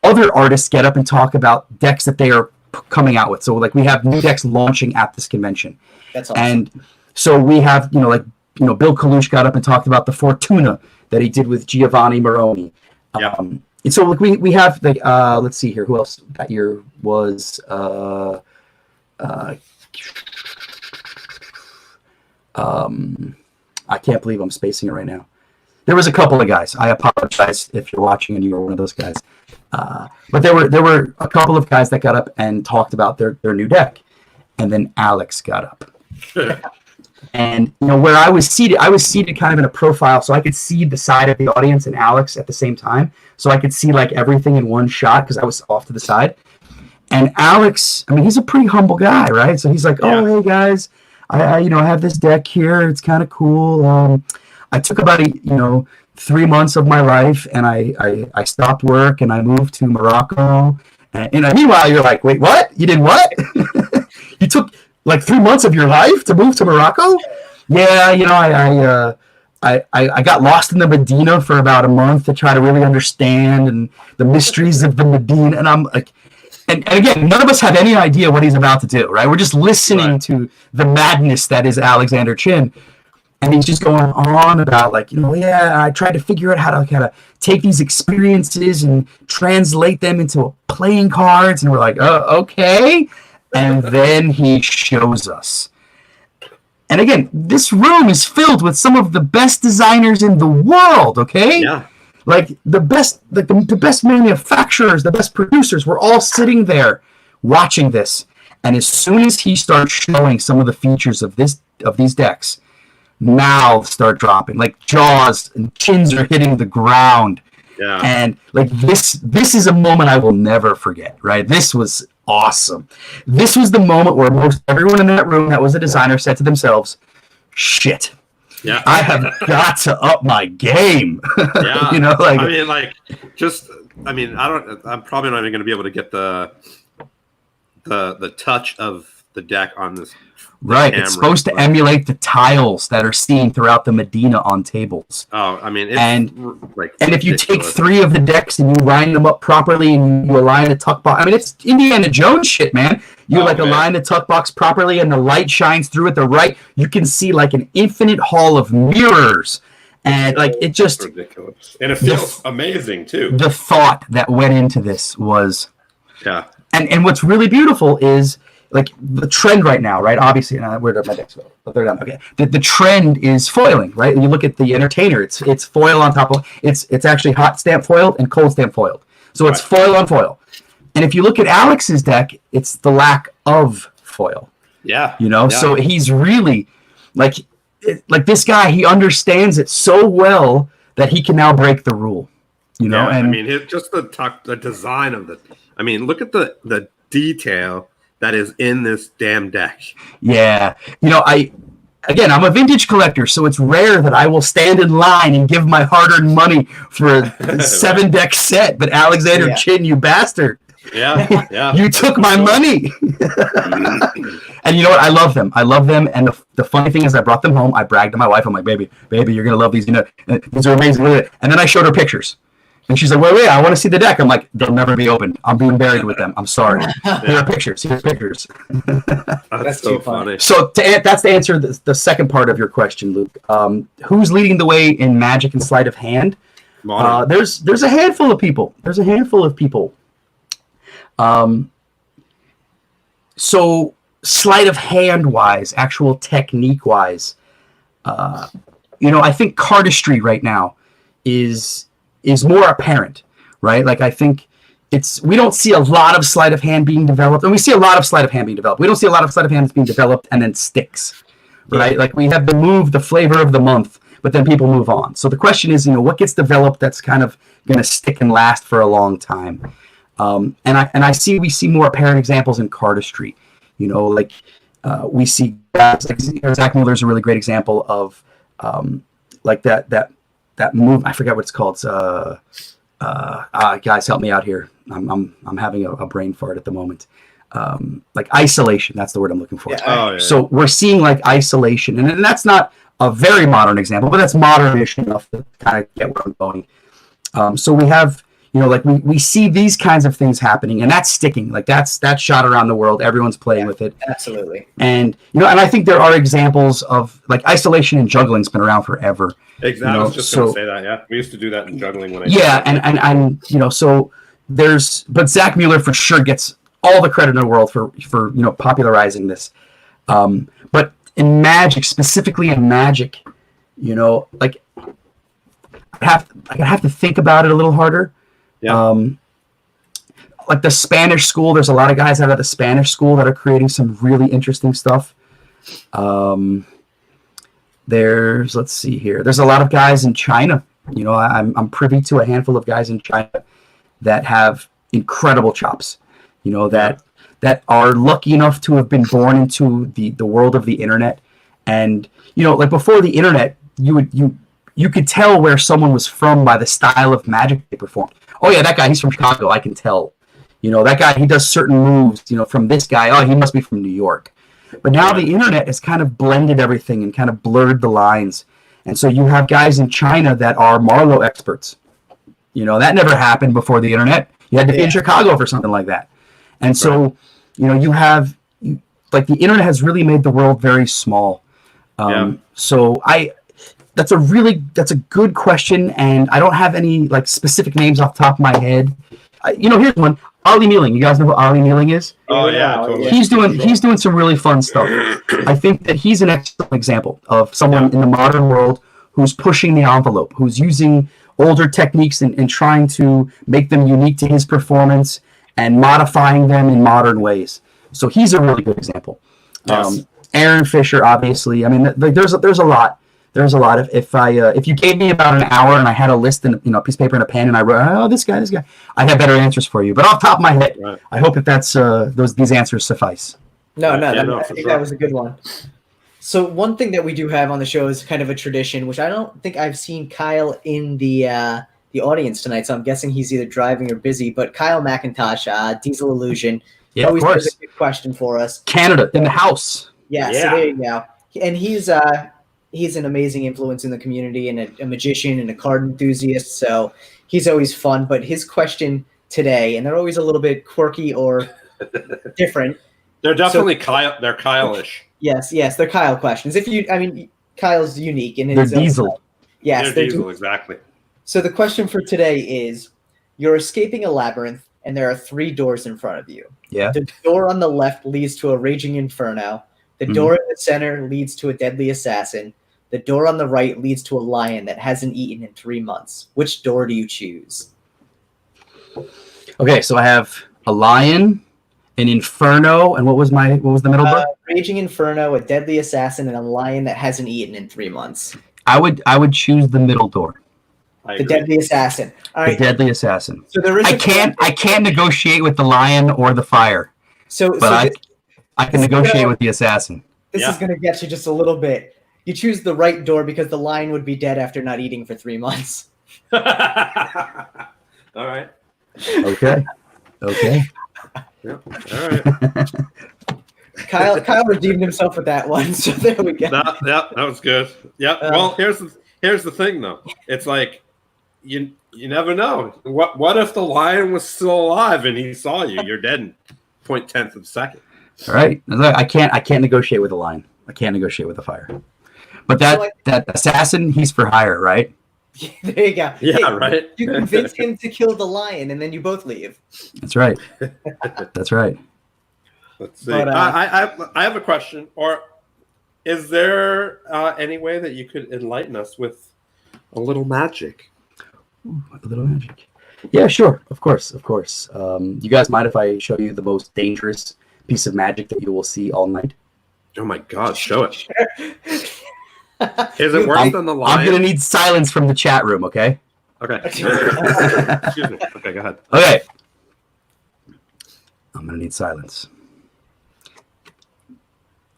other artists get up and talk about decks that they are coming out with. So like we have new decks launching at this convention. That's awesome. And so we have Bill Kalush got up and talked about the Fortuna that he did with Giovanni Moroni. Yeah. And so we have let's see here, who else that year was I can't believe I'm spacing it right now. There was a couple of guys. I apologize if you're watching and you were one of those guys. But there were a couple of guys that got up and talked about their new deck. And then Alex got up. And where I was seated kind of in a profile, so I could see the side of the audience and Alex at the same time. So I could see like everything in one shot because I was off to the side. And Alex, I mean, he's a pretty humble guy, right? So he's like, oh, hey guys, I have this deck here. It's kind of cool. I took about 3 months of my life, and I stopped work and I moved to Morocco. And meanwhile, you're like, wait, what? You did what? You took like 3 months of your life to move to Morocco? Yeah, I got lost in the Medina for about a month to try to really understand and the mysteries of the Medina. And I'm like, and again, none of us have any idea what he's about to do, right? We're just listening to the madness that is Alexander Chin. And he's just going on about I tried to figure out how to kind of take these experiences and translate them into playing cards. And we're like, oh, okay. And then he shows us. And again, this room is filled with some of the best designers in the world, okay? Yeah. Like the best manufacturers, the best producers, we're all sitting there watching this. And as soon as he starts showing some of the features of these decks, mouths start dropping, like jaws and chins are hitting the ground. Yeah. And like this is a moment I will never forget, right? This was awesome. This was the moment where most everyone in that room that was a designer said to themselves, shit. Yeah. I have got to up my game. Yeah. I'm probably not even going to be able to get the touch of the deck on this. Right, camera, it's supposed to emulate the tiles that are seen throughout the Medina on tables. Oh, I mean, it's and if you take 3 of the decks and you line them up properly and you align the tuck box, I mean, it's Indiana Jones shit, man. You align the tuck box properly and the light shines through at the right. You can see like an infinite hall of mirrors, and like it just ridiculous, and it feels amazing too. The thought that went into this was, and what's really beautiful is. Like the trend right now, right? Obviously, where did my decks go? Oh, they're down. Okay. The trend is foiling, right? You look at the Entertainer; it's foil on top of it's actually hot stamp foiled and cold stamp foiled. So it's foil on foil. And if you look at Alex's deck, it's the lack of foil. Yeah. So he's really like this guy. He understands it so well that he can now break the rule. And I mean, just the design of look at the detail that is in this damn deck. Yeah. I'm a vintage collector, so it's rare that I will stand in line and give my hard-earned money for a 7-deck set. But Alexander Chin, you bastard. Yeah. You took my money. And you know what? I love them. And the funny thing is I brought them home. I bragged to my wife. I'm like, baby, you're going to love these. These are amazing. And then I showed her pictures. And she's like, wait, I want to see the deck. I'm like, they'll never be opened. I'm being buried with them. I'm sorry. Here are pictures. That's so funny. So that's to answer the second part of your question, Luke. Who's leading the way in Magic and Sleight of Hand? There's a handful of people. So sleight of hand wise, actual technique wise, I think cardistry right now is more apparent, right? Like I think we don't see a lot of sleight of hand being developed, and we see a lot of sleight of hand being developed. We don't see a lot of sleight of hand being developed and then sticks, right? Yeah. Like we have the flavor of the month, but then people move on. So the question is, what gets developed that's kind of going to stick and last for a long time? And we see more apparent examples in cardistry. We see Zach Mueller's a really great example of that move. I forget what it's called. Guys, help me out here. I'm having a brain fart at the moment. Like isolation. That's the word I'm looking for. Yeah. So we're seeing like isolation, and that's not a very modern example, but that's modern-ish enough to kind of get where I'm going. So we have, we see these kinds of things happening, and that's sticking. Like that's shot around the world. Everyone's playing with it. Absolutely. And and I think there are examples of like isolation and juggling's been around forever. Exactly. I was just going to say that. Yeah, we used to do that in juggling when I. Yeah, and so but Zach Mueller for sure gets all the credit in the world for popularizing this. But in Magic, specifically in Magic, like I have to think about it a little harder. Yeah. Like the Spanish school, there's a lot of guys out of the Spanish school that are creating some really interesting stuff. Let's see here. There's a lot of guys in China. I'm privy to a handful of guys in China that have incredible chops. that are lucky enough to have been born into the world of the internet. And like before the internet, you could tell where someone was from by the style of magic they performed. Oh yeah, that guy, he's from Chicago. I can tell. That guy, he does certain moves. From this guy, oh, he must be from New York. But now the internet has kind of blended everything and kind of blurred the lines. And so you have guys in China that are Marlowe experts. That never happened before the internet. You had to be in Chicago for something like that. And so, you have the internet has really made the world very small. So that's a good question, and I don't have any specific names off the top of my head. Here's one. Ollie Mealing. You guys know who Ollie Mealing is? Oh yeah, totally. He's doing some really fun stuff. I think that he's an excellent example of someone in the modern world who's pushing the envelope, who's using older techniques and trying to make them unique to his performance and modifying them in modern ways. So he's a really good example. Yes. Aaron Fisher, obviously. I mean, there's a lot. There's a lot of if you gave me about an hour and I had a list and a piece of paper and a pen and I wrote this guy, I'd have better answers for you. But off the top of my head, I hope that's these answers suffice. I think that was a good one. So one thing that we do have on the show is kind of a tradition, which I don't think I've seen Kyle in the audience tonight. So I'm guessing he's either driving or busy. But Kyle McIntosh, Diesel Illusion, always has a good question for us. Canada in the house. Yeah. So there you go. And he's an amazing influence in the community and a magician and a card enthusiast. So he's always fun. But his question today, and they're always a little bit quirky or different. They're definitely they're Kyle-ish. Yes, they're Kyle questions. Kyle's unique in his Diesel. Yes, they're Diesel, exactly. So the question for today is: you're escaping a labyrinth, and there are 3 doors in front of you. Yeah. The door on the left leads to a raging inferno. The door in the center leads to a deadly assassin. The door on the right leads to a lion that hasn't eaten in 3 months. Which door do you choose? Okay, so I have a lion, an inferno, and what was the middle door? Raging inferno, a deadly assassin, and a lion that hasn't eaten in 3 months. I would choose the middle door. The deadly assassin. All right. The deadly assassin. So there is I can't negotiate with the lion or the fire. I can negotiate with the assassin. This is going to get you just a little bit. You choose the right door because the lion would be dead after not eating for 3 months. All right. Okay. Yep. All right. Kyle redeemed himself with that one, so there we go. That was good. Yeah. Well, here's the thing, though. It's like you never know. What if the lion was still alive and he saw you? You're dead in 0.10 of a second. All right. I can't negotiate with the lion. I can't negotiate with the fire. But that assassin, he's for hire, right? There you go. Yeah, right. You convince him to kill the lion, and then you both leave. That's right. That's right. Let's see. But, I have a question. Or is there any way that you could enlighten us with a little magic? Ooh, a little magic. Yeah, sure. Of course. You guys mind if I show you the most dangerous piece of magic that you will see all night? Oh my God, show it. Is it worse than the lion? I'm going to need silence from the chat room, okay? Okay. Excuse me. Okay, go ahead. Okay. I'm going to need silence.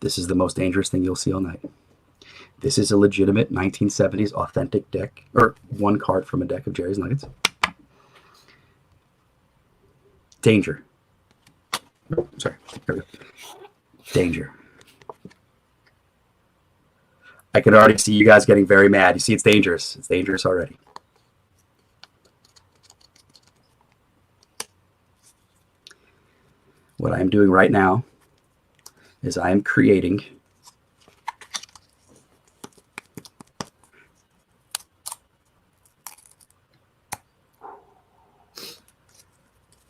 This is the most dangerous thing you'll see all night. This is a legitimate 1970s authentic deck, or one card from a deck of Jerry's Nuggets. Danger. Sorry. Here we go. Danger. I can already see you guys getting very mad. You see, it's dangerous. It's dangerous already. What I'm doing right now is I am creating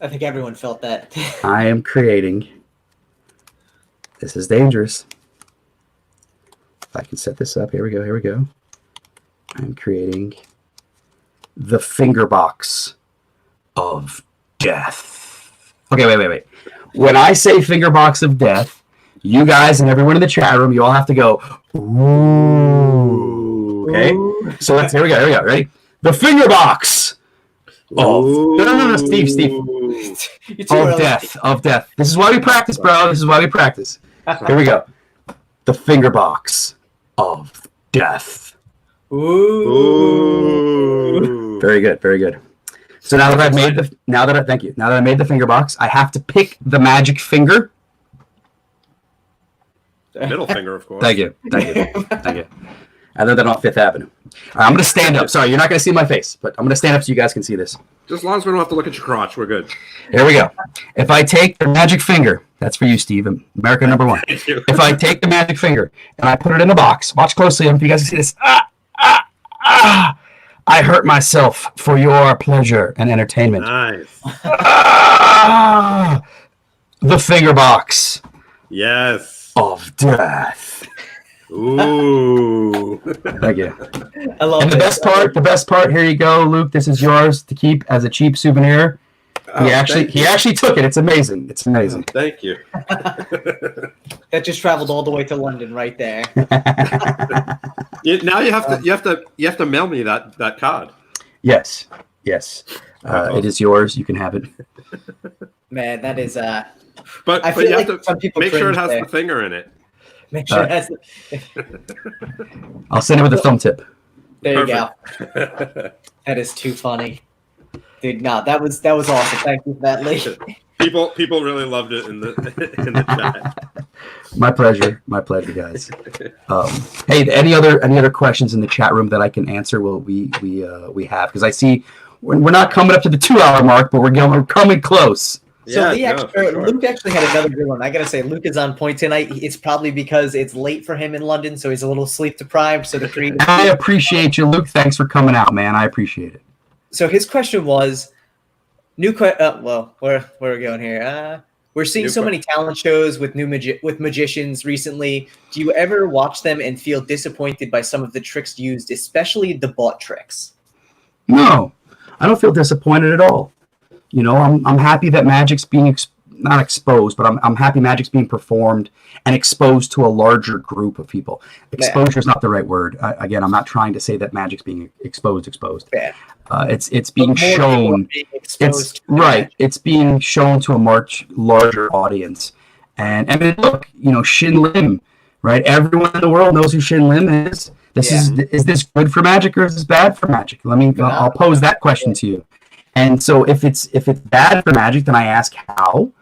I think everyone felt that. I am creating. This is dangerous. If I can set this up. Here we go. I'm creating the finger box of death. Okay, wait. When I say finger box of death, you guys and everyone in the chat room, you all have to go, ooh. Okay? So here we go. Ready? The finger box No, Steve. You're too Of early. death. This is why we practice, bro. This is why we practice. Here we go. The finger box of death. Ooh. Very good. So now that I made the finger box, I have to pick the magic finger. Middle finger, of course. Thank you. I learned that on Fifth Avenue. I'm going to stand up. Sorry, you're not going to see my face, but I'm going to stand up so you guys can see this. Just as long as we don't have to look at your crotch, we're good. Here we go. If I take the magic finger, that's for you, Steve, America number one. Thank you. If I take the magic finger and I put it in a box, watch closely if you guys can see this. I hurt myself for your pleasure and entertainment. Nice. The finger box Yes. of death. Ooh. Thank you. I love And the best part, here you go, Luke. This is yours to keep as a cheap souvenir. He actually took it. It's amazing. Thank you. That just traveled all the way to London right there. Now you have to mail me that card. Yes. It is yours. You can have it. Man, that is But I you feel have like some to people make sure it cringe has there. the finger in it. make sure it has I'll send it with a thumb tip. there you Perfect. go. That is too funny. Dude, no, that was awesome. Thank you for that, Lee. People really loved it in the chat. My pleasure, guys. Hey, any other questions in the chat room that I can answer? Well, we have, because I see we're not coming up to the 2-hour mark, but we're coming close. So Yeah, for sure. Luke actually had another good one. I gotta say, Luke is on point tonight. It's probably because it's late for him in London, so he's a little sleep deprived. So the creative. I appreciate you, Luke. Thanks for coming out, man. I appreciate it. So his question was, where are we going here? We're seeing so many talent shows with with magicians recently. Do you ever watch them and feel disappointed by some of the tricks used, especially the bought tricks? No, I don't feel disappointed at all. You know, I'm happy that magic's being not exposed, but I'm happy magic's being performed and exposed to a larger group of people. Exposure is not the right word. Again, I'm not trying to say that magic's being exposed. Yeah. It's being shown. It's being shown to a much larger audience. And I mean, look, you know, Shin Lim, right? Everyone in the world knows who Shin Lim is. Is this good for magic or is this bad for magic? I'll pose that question to you. And so if it's bad for magic, then I ask how.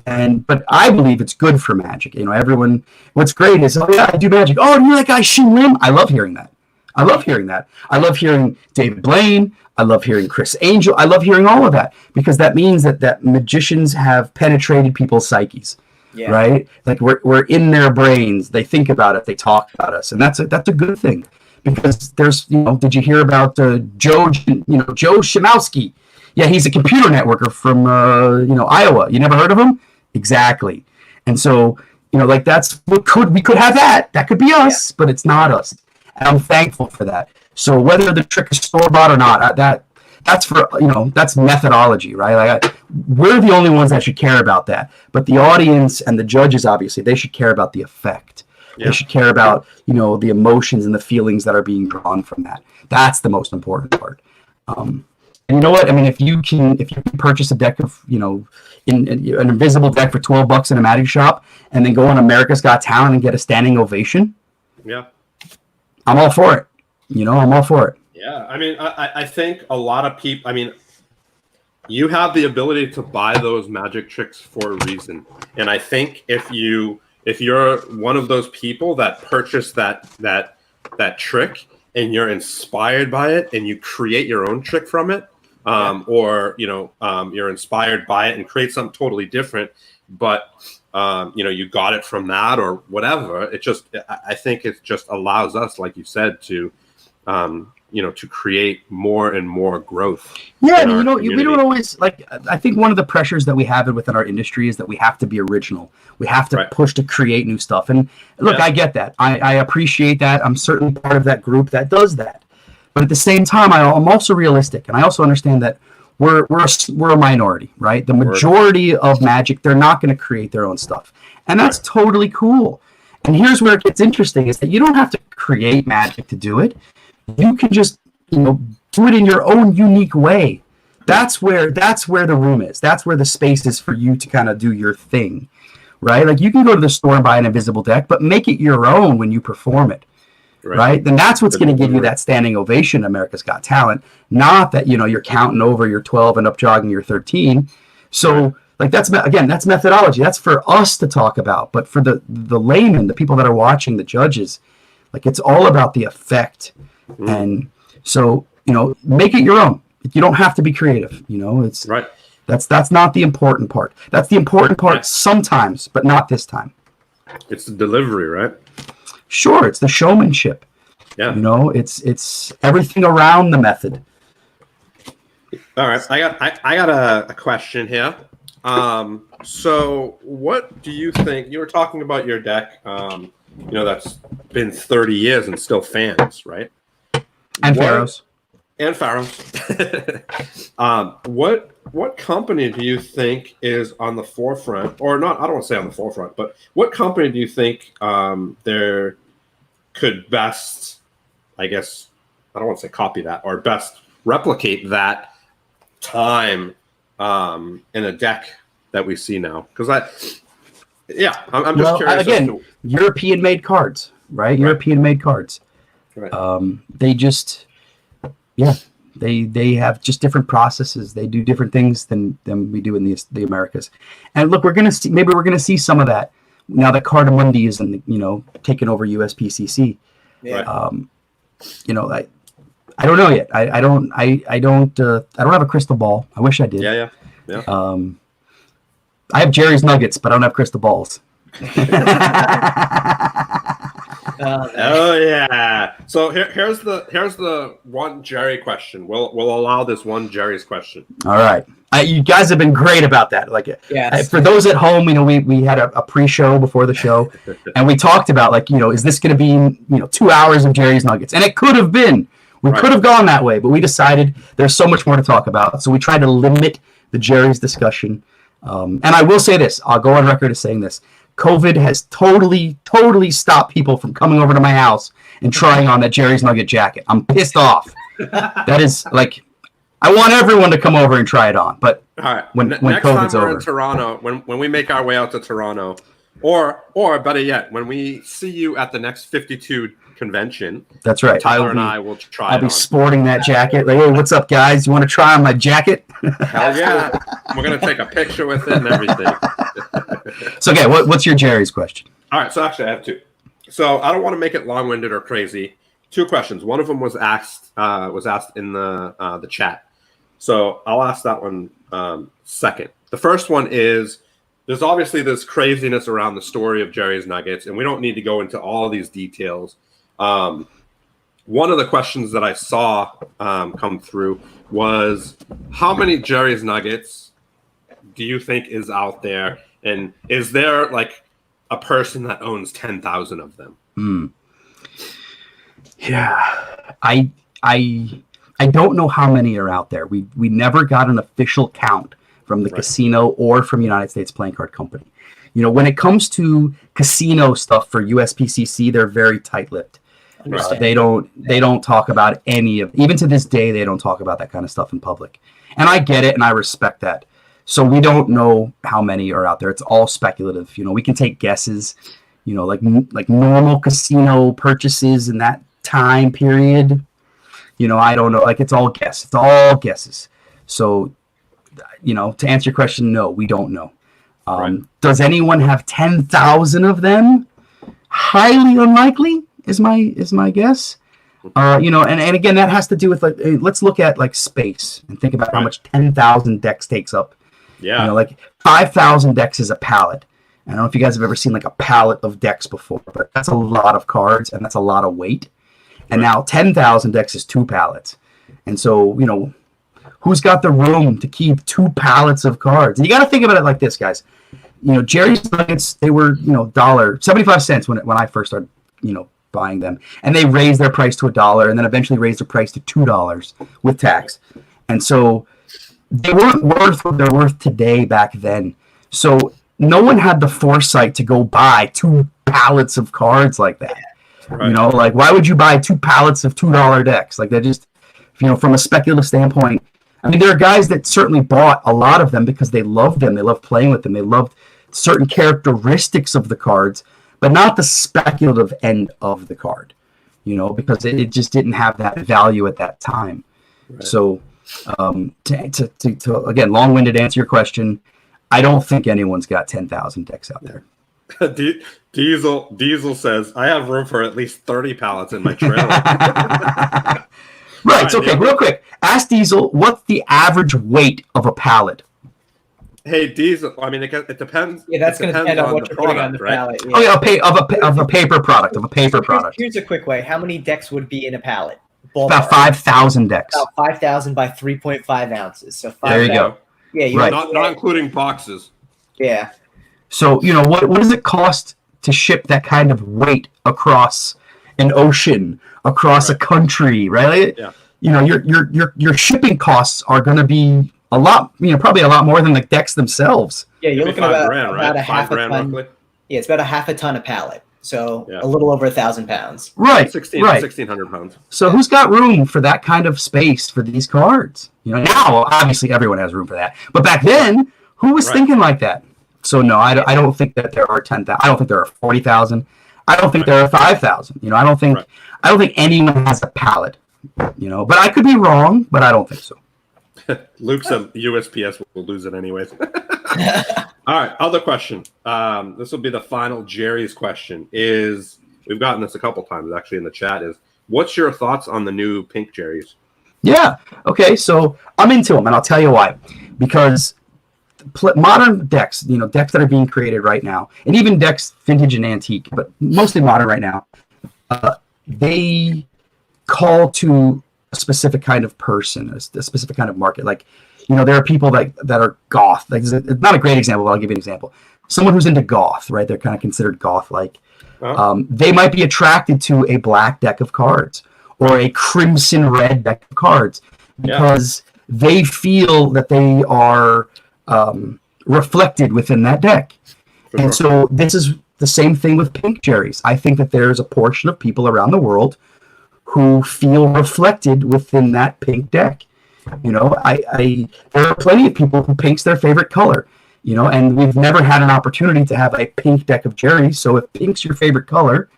But I believe it's good for magic. You know, what's great is, oh yeah, I do magic. Oh, you're that guy Shin Lim? I love hearing that. I love hearing David Blaine. I love hearing Chris Angel. I love hearing all of that, because that means that magicians have penetrated people's psyches. Yeah. Right? Like we're in their brains. They think about it. They talk about us. And that's a good thing, because there's, you know, did you hear about Joe Shimowski? Yeah, he's a computer networker from Iowa. You never heard of him? Exactly. And so, you know, like we could have that. That could be us, but it's not us. And I'm thankful for that. So whether the trick is store-bought or not, that's for, you know, that's methodology, right? Like we're the only ones that should care about that. But the audience and the judges, obviously, they should care about the effect. Yeah. They should care about, you know, the emotions and the feelings that are being drawn from that. That's the most important part. And you know what? I mean, if you can purchase a deck of, you know, in an invisible deck for $12 in a magic shop, and then go on America's Got Talent and get a standing ovation, yeah, I'm all for it. You know, I'm all for it. Yeah, I mean, I think a lot of people. I mean, you have the ability to buy those magic tricks for a reason, and I think if you're one of those people that purchase that trick and you're inspired by it and you create your own trick from it. Or, you know, you're inspired by it and create something totally different, but, you know, you got it from that or whatever. I think it just allows us, like you said, to, you know, to create more and more growth. Yeah, and we don't always, like, I think one of the pressures that we have within our industry is that we have to be original. We have to push to create new stuff. And look, I get that. I appreciate that. I'm certainly part of that group that does that. But at the same time, I'm also realistic, and I also understand that we're a minority, right? The majority of magic, they're not going to create their own stuff, and that's totally cool. And here's where it gets interesting: is that you don't have to create magic to do it. You can just, you know, do it in your own unique way. That's where the room is. That's where the space is for you to kind of do your thing, right? Like you can go to the store and buy an invisible deck, but make it your own when you perform it, right? Then that's what's going to give you that standing ovation. America's Got Talent, not that you're counting over your 12 and up jogging your 13. So like that's methodology. That's for us to talk about, but for the layman, the people that are watching, the judges, like it's all about the effect. And so make it your own. You don't have to be creative. It's right. That's not the important part. That's the important part sometimes, but not this time. It's the delivery, right? Sure, it's the showmanship. Yeah. It's everything around the method. All right, I got a question here. So what do you think? You were talking about your deck. That's been 30 years and still fans, right? And Pharaohs. And Pharaohs. What company do you think is on the forefront, or not? I don't want to say on the forefront, but what company do you think there could best, I guess, I don't want to say copy that, or best replicate that time in a deck that we see now? Because I'm just curious. Again, European-made cards, right? European-made cards. Right. They have just different processes. They do different things than we do in the Americas. And look, we're gonna see some of that now that Cardamundi is taking over USPCC. Yeah. I don't know yet. I don't have a crystal ball. I wish I did. Yeah. I have Jerry's Nuggets, but I don't have crystal balls. Oh yeah. So here's the one Jerry question. We'll allow this one Jerry's question. All right. You guys have been great about that. For those at home, we had a pre-show before the show, and we talked about is this going to be 2 hours of Jerry's Nuggets? And it could have been. We could have gone that way, but we decided there's so much more to talk about, so we tried to limit the Jerry's discussion. And I will say this: I'll go on record as saying this. COVID has totally stopped people from coming over to my house and trying on that Jerry's Nugget jacket. I'm pissed off. That is I want everyone to come over and try it on. But all right, when next COVID's time we're over, in Toronto, when we make our way out to Toronto, or better yet, when we see you at the next 52 convention, that's right. Tyler and I will try. I'll be sporting that jacket. Like, hey, what's up, guys? You want to try on my jacket? Hell yeah! We're gonna take a picture with it and everything. So, okay, what's your Jerry's question? All right, so actually I have two. So I don't want to make it long-winded or crazy. Two questions. One of them was asked in the chat. So I'll ask that one second. The first one is, there's obviously this craziness around the story of Jerry's Nuggets, and we don't need to go into all these details. One of the questions that I saw come through was, how many Jerry's Nuggets do you think is out there? And is there a person that owns 10,000 of them? Yeah, I don't know how many are out there. We never got an official count from the casino or from United States Playing Card Company. When it comes to casino stuff for USPCC, they're very tight-lipped. They don't talk about any of, even to this day, they don't talk about that kind of stuff in public. And I get it, and I respect that. So we don't know how many are out there. It's all speculative. We can take guesses, like normal casino purchases in that time period. I don't know. It's all guess. It's all guesses. So, to answer your question, no, we don't know. Does anyone have 10,000 of them? Highly unlikely is my guess. And again, that has to do with let's look at space and think about how much 10,000 decks takes up. Yeah. 5,000 decks is a pallet. I don't know if you guys have ever seen a pallet of decks before, but that's a lot of cards and that's a lot of weight. And now 10,000 decks is 2 pallets. And so, who's got the room to keep 2 pallets of cards? And you got to think about it like this, guys. Jerry's Nuggets, they were, $0.75 when I first started, buying them. And they raised their price to $1 and then eventually raised their price to $2 with tax. And so they weren't worth what they're worth today back then. So no one had the foresight to go buy 2 pallets of cards like that. Why would you buy 2 pallets of $2 decks? That just, from a speculative standpoint, I mean, there are guys that certainly bought a lot of them because they loved them. They loved playing with them. They loved certain characteristics of the cards, but not the speculative end of the card, because it just didn't have that value at that time. Right. So, to again, long-winded answer your question, I don't think anyone's got 10,000 decks out there. Diesel says, I have room for at least 30 pallets in my trailer. Right. Okay. Real quick. Ask Diesel, what's the average weight of a pallet? Hey, Diesel. I mean, it depends. Yeah, that's going to depend on what you're putting on the pallet. Yeah. Oh, yeah. Of a paper product. Here's a quick way. How many decks would be in a pallet? About 5,000 decks. About 5,000 by 3.5 ounces. So 5, there you go. Yeah, right. Not including boxes. Yeah. So what does it cost to ship that kind of weight across an ocean, across a country, right? Yeah. Your shipping costs are going to be a lot, probably a lot more than the decks themselves. Yeah, you're looking at about a half a ton. Roughly. Yeah, it's about a half a ton a pallet. So a little over 1,000 pounds. Right. 1,600 pounds. So who's got room for that kind of space for these cards? Now obviously everyone has room for that. But back then, who was thinking like that? So no, I don't think that there are 10,000. I don't think there are 40,000. I don't think there are 5,000. I don't think anyone has a pallet. But I could be wrong, but I don't think so. Luke said USPS will lose it anyways. All right, other question. This will be the final Jerry's question. We've gotten this a couple times actually in the chat. What's your thoughts on the new pink Jerry's? Yeah. Okay, so I'm into them, and I'll tell you why. Because modern decks, decks that are being created right now, and even decks vintage and antique, but mostly modern right now, they call to a specific kind of person, a specific kind of market. Like, there are people that are goth. Like, it's not a great example, but I'll give you an example. Someone who's into goth, right? They're kind of considered goth-like. They might be attracted to a black deck of cards or a crimson red deck of cards because they feel that they are reflected within that deck. And so this is the same thing with pink Jerry's. I think that there's a portion of people around the world who feel reflected within that pink deck. There are plenty of people who pink's their favorite color, and we've never had an opportunity to have a pink deck of Jerry's. So if pink's your favorite color,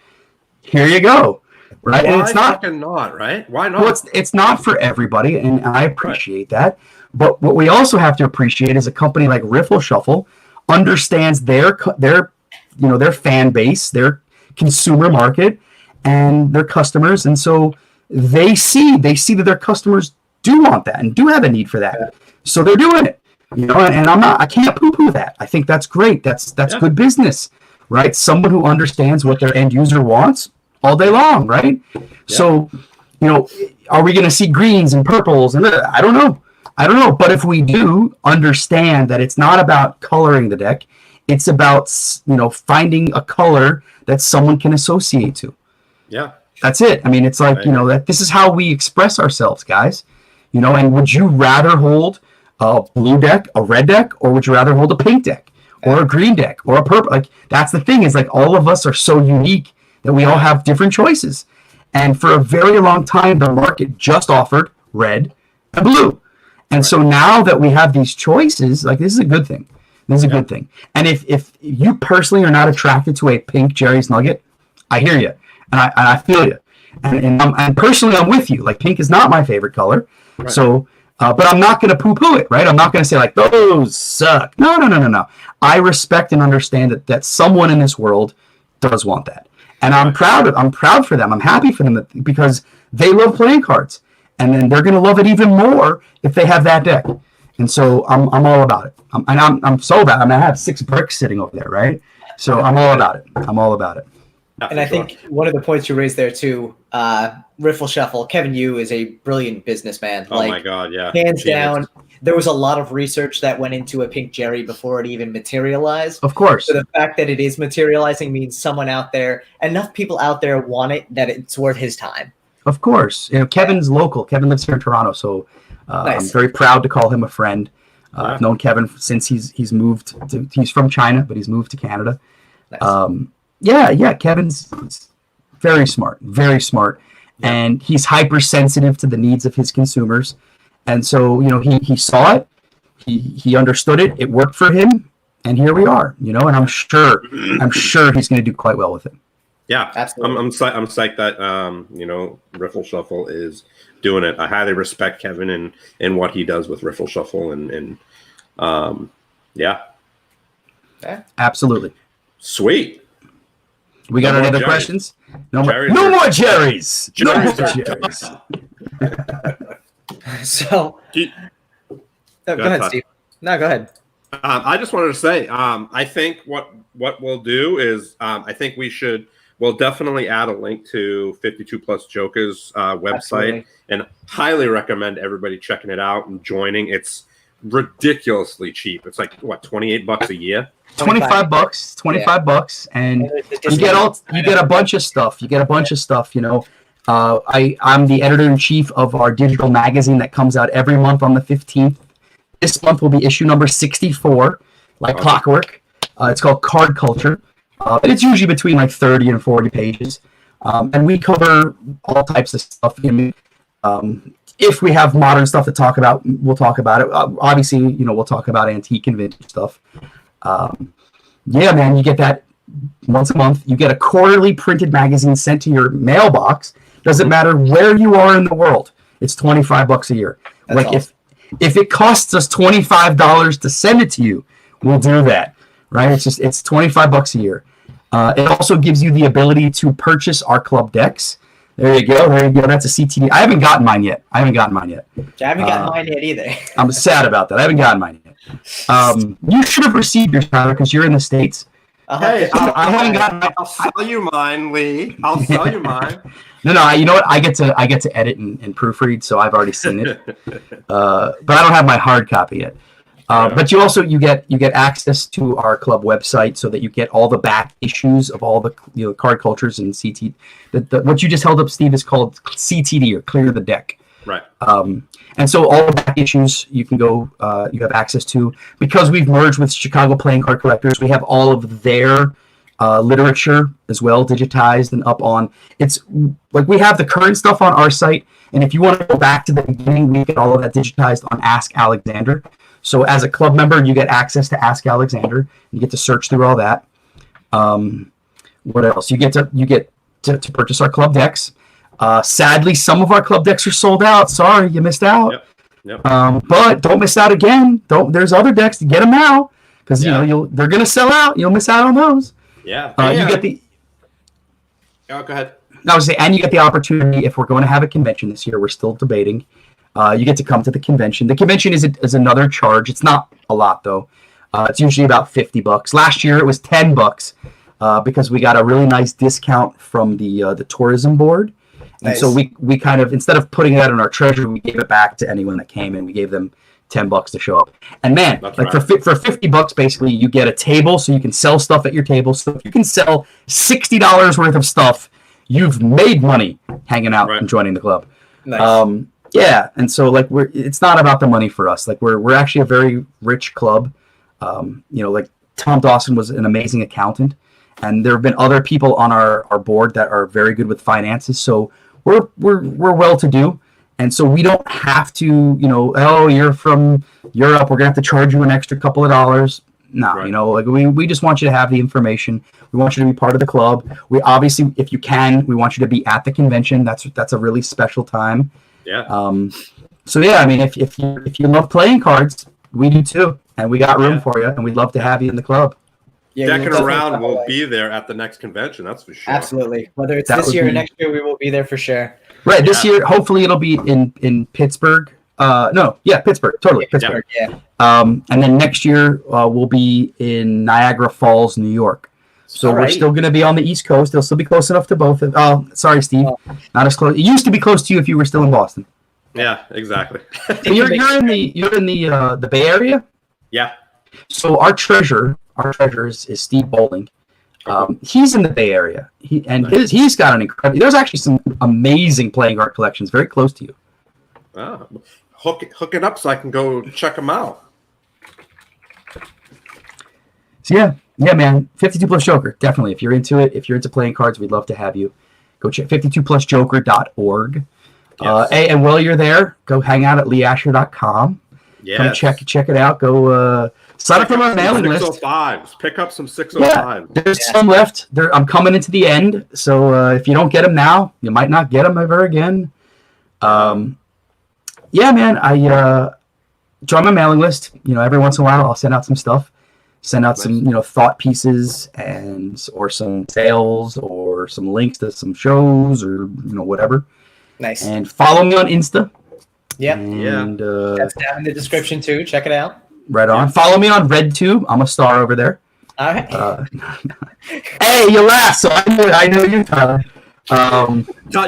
here you go. Right. Why and it's not right? Why not? Well, it's not for everybody, and I appreciate that. But what we also have to appreciate is a company like Riffle Shuffle understands their fan base, their consumer market, and their customers, and so they see that their customers do want that and do have a need for that. So they're doing it. And I can't poo-poo that. I think that's great. That's good business, right? Someone who understands what their end user wants all day long, right? Yeah. So, are we going to see greens and purples? And I don't know. But if we do understand that it's not about coloring the deck, it's about, finding a color that someone can associate to. Yeah. That's it. I mean, it's like, that this is how we express ourselves, guys. And would you rather hold a blue deck, a red deck, or would you rather hold a pink deck or a green deck or a purple? Like, that's the thing, is like all of us are so unique that we all have different choices. And for a very long time, the market just offered red and blue. And so now that we have these choices, like, this is a good thing. This is a good thing. And if you personally are not attracted to a pink Jerry's Nugget, I hear you. And I feel you. And personally, I'm with you. Like, pink is not my favorite color. Right. So, but I'm not going to poo-poo it, right? I'm not going to say, like, those suck. No. I respect and understand that someone in this world does want that. And I'm proud for them. I'm happy for them because they love playing cards. And then they're going to love it even more if they have that deck. And so I'm all about it. I'm so about it. I mean, I have 6 bricks sitting over there, right? So I'm all about it. And I think one of the points you raised there too, Riffle Shuffle, Kevin Yu is a brilliant businessman. Oh my God, yeah. Hands down, there was a lot of research that went into a pink Jerry before it even materialized. Of course. So the fact that it is materializing means someone out there, enough people out there want it that it's worth his time. Of course. Kevin's local. Kevin lives here in Toronto, so nice. I'm very proud to call him a friend. I've known Kevin since he's moved he's from China, but he's moved to Canada. Nice. Yeah, Kevin's very smart, and he's hypersensitive to the needs of his consumers. And so, he saw it, he understood it, it worked for him, and here we are, and I'm sure he's going to do quite well with it. Yeah, absolutely. I'm psyched that Riffle Shuffle is doing it. I highly respect Kevin and what he does with Riffle Shuffle, and yeah, absolutely sweet. We got any other questions? No more Jerry's. No more Jerry's. So, go ahead, Steve. No, go ahead. I just wanted to say, I think what we'll do is, I think we'll definitely add a link to 52 Plus Joker's website. Absolutely. And highly recommend everybody checking it out and joining. It's ridiculously cheap. It's like what, $28 a year? $25, and you get a bunch of stuff. I'm the editor-in-chief of our digital magazine that comes out every month on the 15th. This month will be issue number 64, like clockwork. It's called Card Culture. And it's usually between like 30 and 40 pages. And we cover all types of stuff. If we have modern stuff to talk about, we'll talk about it. Obviously, we'll talk about antique and vintage stuff. Yeah, man, you get that once a month. You get a quarterly printed magazine sent to your mailbox. Doesn't matter where you are in the world. It's $25 a year. That's awesome. If it costs us $25 to send it to you, we'll do that, right? It's $25 a year. It also gives you the ability to purchase our club decks. There you go. That's a CTD. I haven't gotten mine yet. I haven't gotten mine yet either. I'm sad about that. I haven't gotten mine yet. You should have received yours, Tyler, because you're in the States. Hey, I haven't gotten mine. I'll sell you mine, Lee. I'll sell you mine. No. You know what? I get to edit and proofread, so I've already seen it. But I don't have my hard copy yet. But you get access to our club website so that you get all the back issues of all the card cultures and CT. What you just held up, Steve, is called CTD, or Clear the Deck. Right. And so all the back issues you can go, you have access to, because we've merged with Chicago Playing Card Collectors. We have all of their literature as well, digitized and up on. It's like we have the current stuff on our site, and if you want to go back to the beginning, we get all of that digitized on Ask Alexander. So as a club member, you get access to Ask Alexander. You get to search through all that. What else? You get to purchase our club decks. Sadly, some of our club decks are sold out. Sorry, you missed out. Yep. But don't miss out again. There's other decks to get them now, because they're gonna sell out. You'll miss out on those. Yeah. You get the. Oh, go ahead. I was saying, and you get the opportunity, if we're going to have a convention this year. We're still debating. You get to come to the convention. The convention is another charge. It's not a lot though. It's usually about $50. Last year it was $10 because we got a really nice discount from the tourism board. And so we kind of, instead of putting that in our treasury, we gave it back to anyone that came, and we gave them $10 to show up. And man, for $50, basically, you get a table so you can sell stuff at your table. So if you can sell $60 worth of stuff, you've made money hanging out and joining the club. Nice. Yeah, and so it's not about the money for us. Like we're actually a very rich club. Like Tom Dawson was an amazing accountant, and there have been other people on our board that are very good with finances. So we're well to do, and so we don't have to, you're from Europe, we're gonna have to charge you an extra couple of dollars. No, we just want you to have the information. We want you to be part of the club. We obviously, if you can, we want you to be at the convention. That's a really special time. Yeah. So yeah, I mean, if you love playing cards, we do too, and we got room for you, and we'd love to have you in the club. Yeah, Deckin Around will be there at the next convention. That's for sure. Absolutely. Whether it's this year or next year, we will be there for sure. Right. This year, hopefully, it'll be in Pittsburgh. Pittsburgh. Totally, Pittsburgh. Yeah. And then next year, we'll be in Niagara Falls, New York. So we're still going to be on the East Coast. It'll still be close enough to both. Oh, sorry, Steve. Not as close. It used to be close to you if you were still in Boston. Yeah, exactly. So you're in the Bay Area. Yeah. So our treasurer is Steve Bowling. He's in the Bay Area. He's got an incredible. There's actually some amazing playing card collections very close to you. Oh, hook it up so I can go check them out. So yeah, man. 52 Plus Joker, definitely. If you're into it, if you're into playing cards, we'd love to have you. Go check 52plusjoker.org. Yes. Hey, and while you're there, go hang out at leeasher.com. Yes. Come check it out. Go sign up for my mailing list. 605s. Pick up some Yeah, 605s. there's some left. I'm coming into the end, so if you don't get them now, you might not get them ever again. Yeah, man, I join my mailing list. Every once in a while, I'll send out some stuff. Send out some, thought pieces or some tales or some links to some shows or whatever. Nice. And follow me on Insta. Yep. And That's down in the description too. Check it out. right on. Yeah. Follow me on RedTube. I'm a star over there. All right. Hey, you laughed, so I know you, Tyler.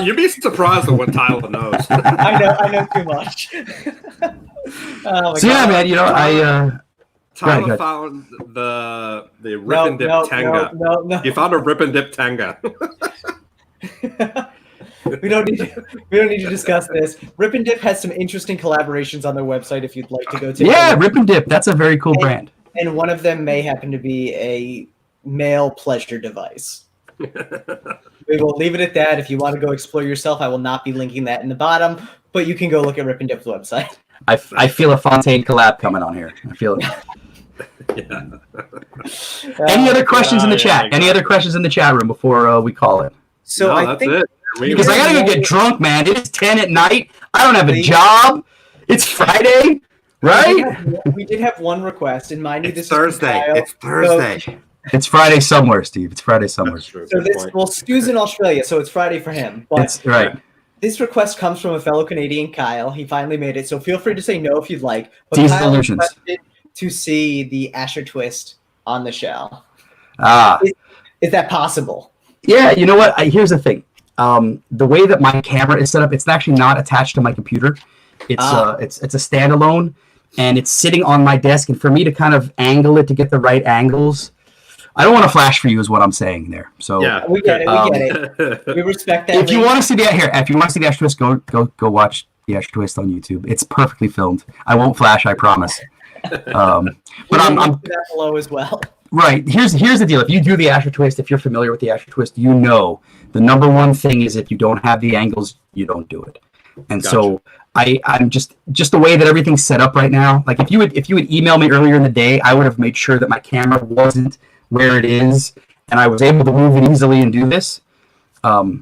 You'd be surprised at what Tyler knows. I know too much. Oh my So yeah, God. man, Tyler ahead. found the rip and dip tanga. No. He found a rip and dip tanga. We don't need to discuss this. Rip and Dip has some interesting collaborations on their website if you'd like to go to. Yeah, Rip and Dip. That's a very cool brand. And one of them may happen to be a male pleasure device. We will leave it at that. If you want to go explore yourself, I will not be linking that in the bottom, but you can go look at Rip and Dip's website. I feel a Fontaine collab coming on here. I feel it. Yeah. Any other questions in the chat? yeah, Any other questions in the chat room before we call it? So No, I that's think it. Because I gotta go get drunk, man. It is 10 at night. I don't have a job. It's Friday, right? we did have one request, and mind you, It's this is Thursday. Kyle. It's Thursday. It's Friday somewhere, Steve. It's Friday somewhere. That's true. So Good this, point. well, Stu's in Australia, so it's Friday for him. But It's right. this request comes from a fellow Canadian, Kyle. He finally made it, so feel free to say no if you'd like. But Tease Kyle illusions. requested to see the Asher twist on the show. Ah, Is that possible? yeah. You know what? Here's the thing. The way that my camera is set up, it's actually not attached to my computer. It's it's a standalone, and it's sitting on my desk. And for me to kind of angle it to get the right angles, I don't want to flash for you, is what I'm saying there. So Yeah. We get it. We get it. We respect that. if you want to see if you want to see the Asher Twist, go watch the Asher Twist on YouTube. It's perfectly filmed. I won't flash, I promise. But I'm that below as well. right. Here's the deal. If you do the Asher Twist, if you're familiar with the Asher Twist, you know the number one thing is if you don't have the angles, you don't do it. And so I'm just the way that everything's set up right now. Like if you would email me earlier in the day, I would have made sure that my camera wasn't where it is, and I was able to move it easily and do this. But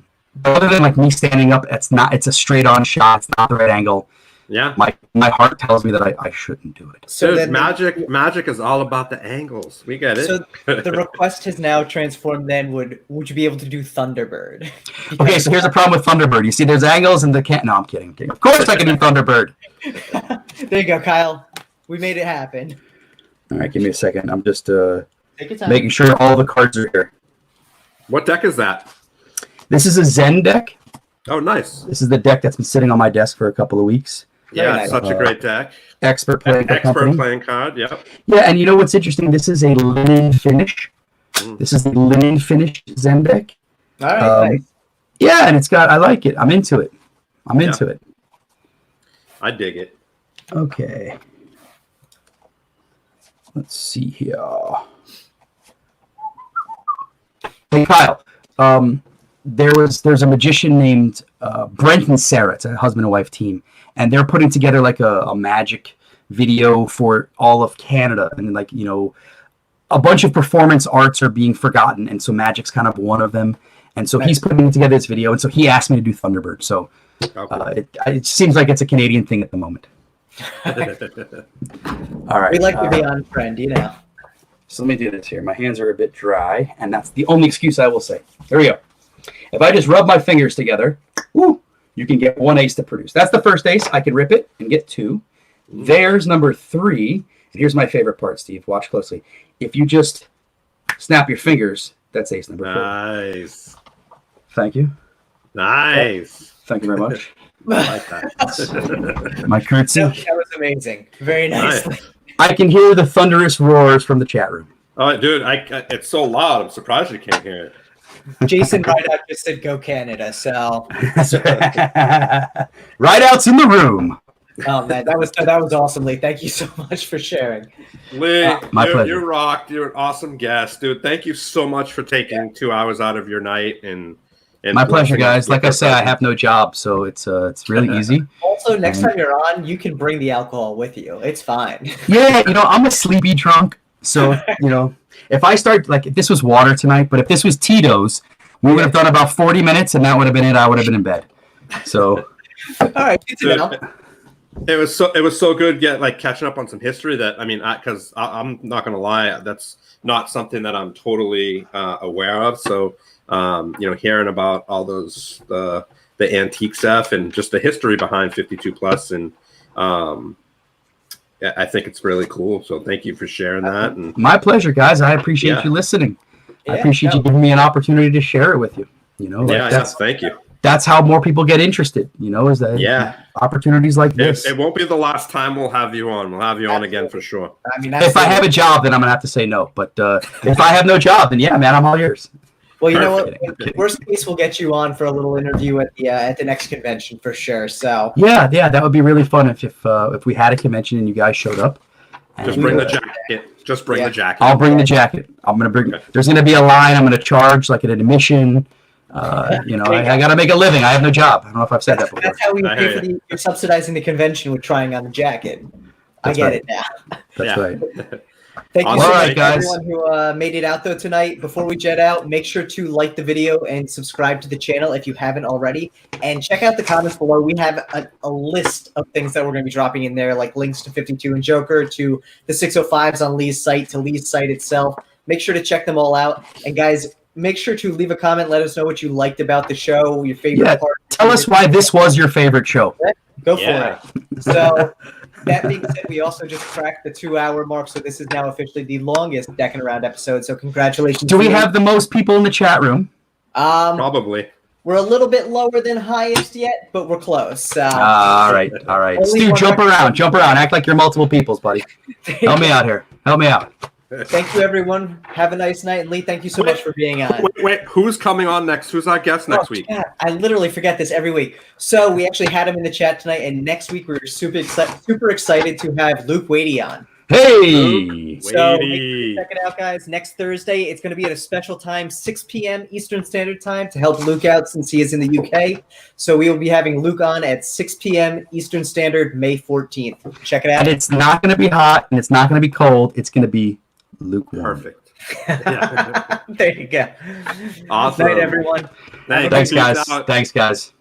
other than like me standing up, it's a straight on shot. It's not the right angle. Yeah. My heart tells me that I shouldn't do it. So Dude, then magic is all about the angles. We get it. So the request has now transformed. Then would you be able to do Thunderbird? Okay, so here's the problem with Thunderbird. You see, there's angles and the can't. No, I'm kidding. Of course, I can do Thunderbird. There you go, Kyle. We made it happen. All right, give me a second. I'm just Take your time. making sure all the cards are here. What deck is that? This is a Zen deck. Oh, nice. This is the deck that's been sitting on my desk for a couple of weeks. Yeah, nice. such a great deck. Expert playing card Expert company. playing card. Yep. Yeah, and you know what's interesting? This is a linen finish. This is the linen finish Zen deck. All right. Nice. Yeah, and I like it. I'm into it. I'm into it. I dig it. Okay. Let's see here. Hey, Kyle. There's a magician named Brent and Sarah. It's a husband and wife team, and they're putting together like a magic video for all of Canada, and like a bunch of performance arts are being forgotten, and so magic's kind of one of them. And so he's putting together this video, and so he asked me to do Thunderbird. So it seems like it's a Canadian thing at the moment. All right. We like to be on trend, So let me do this here. My hands are a bit dry, and that's the only excuse I will say. Here we go. If I just rub my fingers together, you can get one ace to produce. That's the first ace. I can rip it and get two. There's number 3. And here's my favorite part, Steve. Watch closely. If you just snap your fingers, that's ace number 4. Nice. Thank you. Nice. Thank you very much. I like that. My curtsy. That was amazing. Very nice. I can hear the thunderous roars from the chat room. Oh, dude, it's so loud. I'm surprised you can't hear it. Jason Rideout just said go Canada, so Rideouts in the room. oh man, that was awesome, Lee. Thank you so much for sharing. Lee, My pleasure. you rocked. You're an awesome guest, dude. Thank you so much for taking 2 hours out of your night and My pleasure, blessing us guys. with Like I your say, I presence. have no job, so it's really easy. Also, next time you're on, you can bring the alcohol with you. It's fine. Yeah, I'm a sleepy drunk, so if I start like if this was water tonight, but if this was Tito's, we would have done about 40 minutes, and that would have been it. I would have been in bed. So, All right, good to know. It was so good catching up on some history that because I'm not gonna lie, that's not something that I'm totally aware of. So hearing about all those the antique stuff and just the history behind 52 plus and I think it's really cool. So thank you for sharing that. And my pleasure, guys. I appreciate you listening. I appreciate you giving me an opportunity to share it with you. Thank you. That's how more people get interested. Is that opportunities like this. It won't be the last time we'll have you on. We'll have you on again for sure. If I have a job, then I'm gonna have to say no. But if I have no job, then yeah, man, I'm all yours. Well, you know what? Worst case, we'll get you on for a little interview at the next convention for sure. So yeah, that would be really fun if we had a convention and you guys showed up. Just bring the jacket. Just bring the jacket. I'll bring the jacket. I'm gonna bring. Okay. There's gonna be a line. I'm gonna charge like an admission. I got to make a living. I have no job. I don't know if I've said that before. That's how we pay for you're subsidizing the convention with trying on the jacket. I get it now. That's right. Thank you so much, guys. Everyone who made it out though tonight. Before we jet out, make sure to like the video and subscribe to the channel if you haven't already. And check out the comments below. We have a list of things that we're going to be dropping in there, like links to 52 and Joker, to the 605s on Lee's site, to Lee's site itself. Make sure to check them all out. And guys, make sure to leave a comment. Let us know what you liked about the show, your favorite part. Tell us why this was your favorite show. Go for it. So that being said, we also just cracked the 2-hour mark, so this is now officially the longest Deckin Around episode. So congratulations. Do we have the most people in the chat room? Probably. We're a little bit lower than highest yet, but we're close. All right. Stu, jump around. Act like you're multiple peoples, buddy. Help me out here. Help me out. Thank you, everyone. Have a nice night. And Lee, thank you so much for being on. Wait, who's coming on next? Who's our guest next week? Yeah, I literally forget this every week. So we actually had him in the chat tonight, and next week we're super excited to have Luke Wadey on. Hey! So check it out, guys. Next Thursday, it's going to be at a special time, 6 p.m. Eastern Standard Time, to help Luke out since he is in the UK. So we will be having Luke on at 6 p.m. Eastern Standard, May 14th. Check it out. And it's not going to be hot, and it's not going to be cold. It's going to be lukewarm. Perfect. There you go. Awesome. Good night, everyone. Thanks, guys.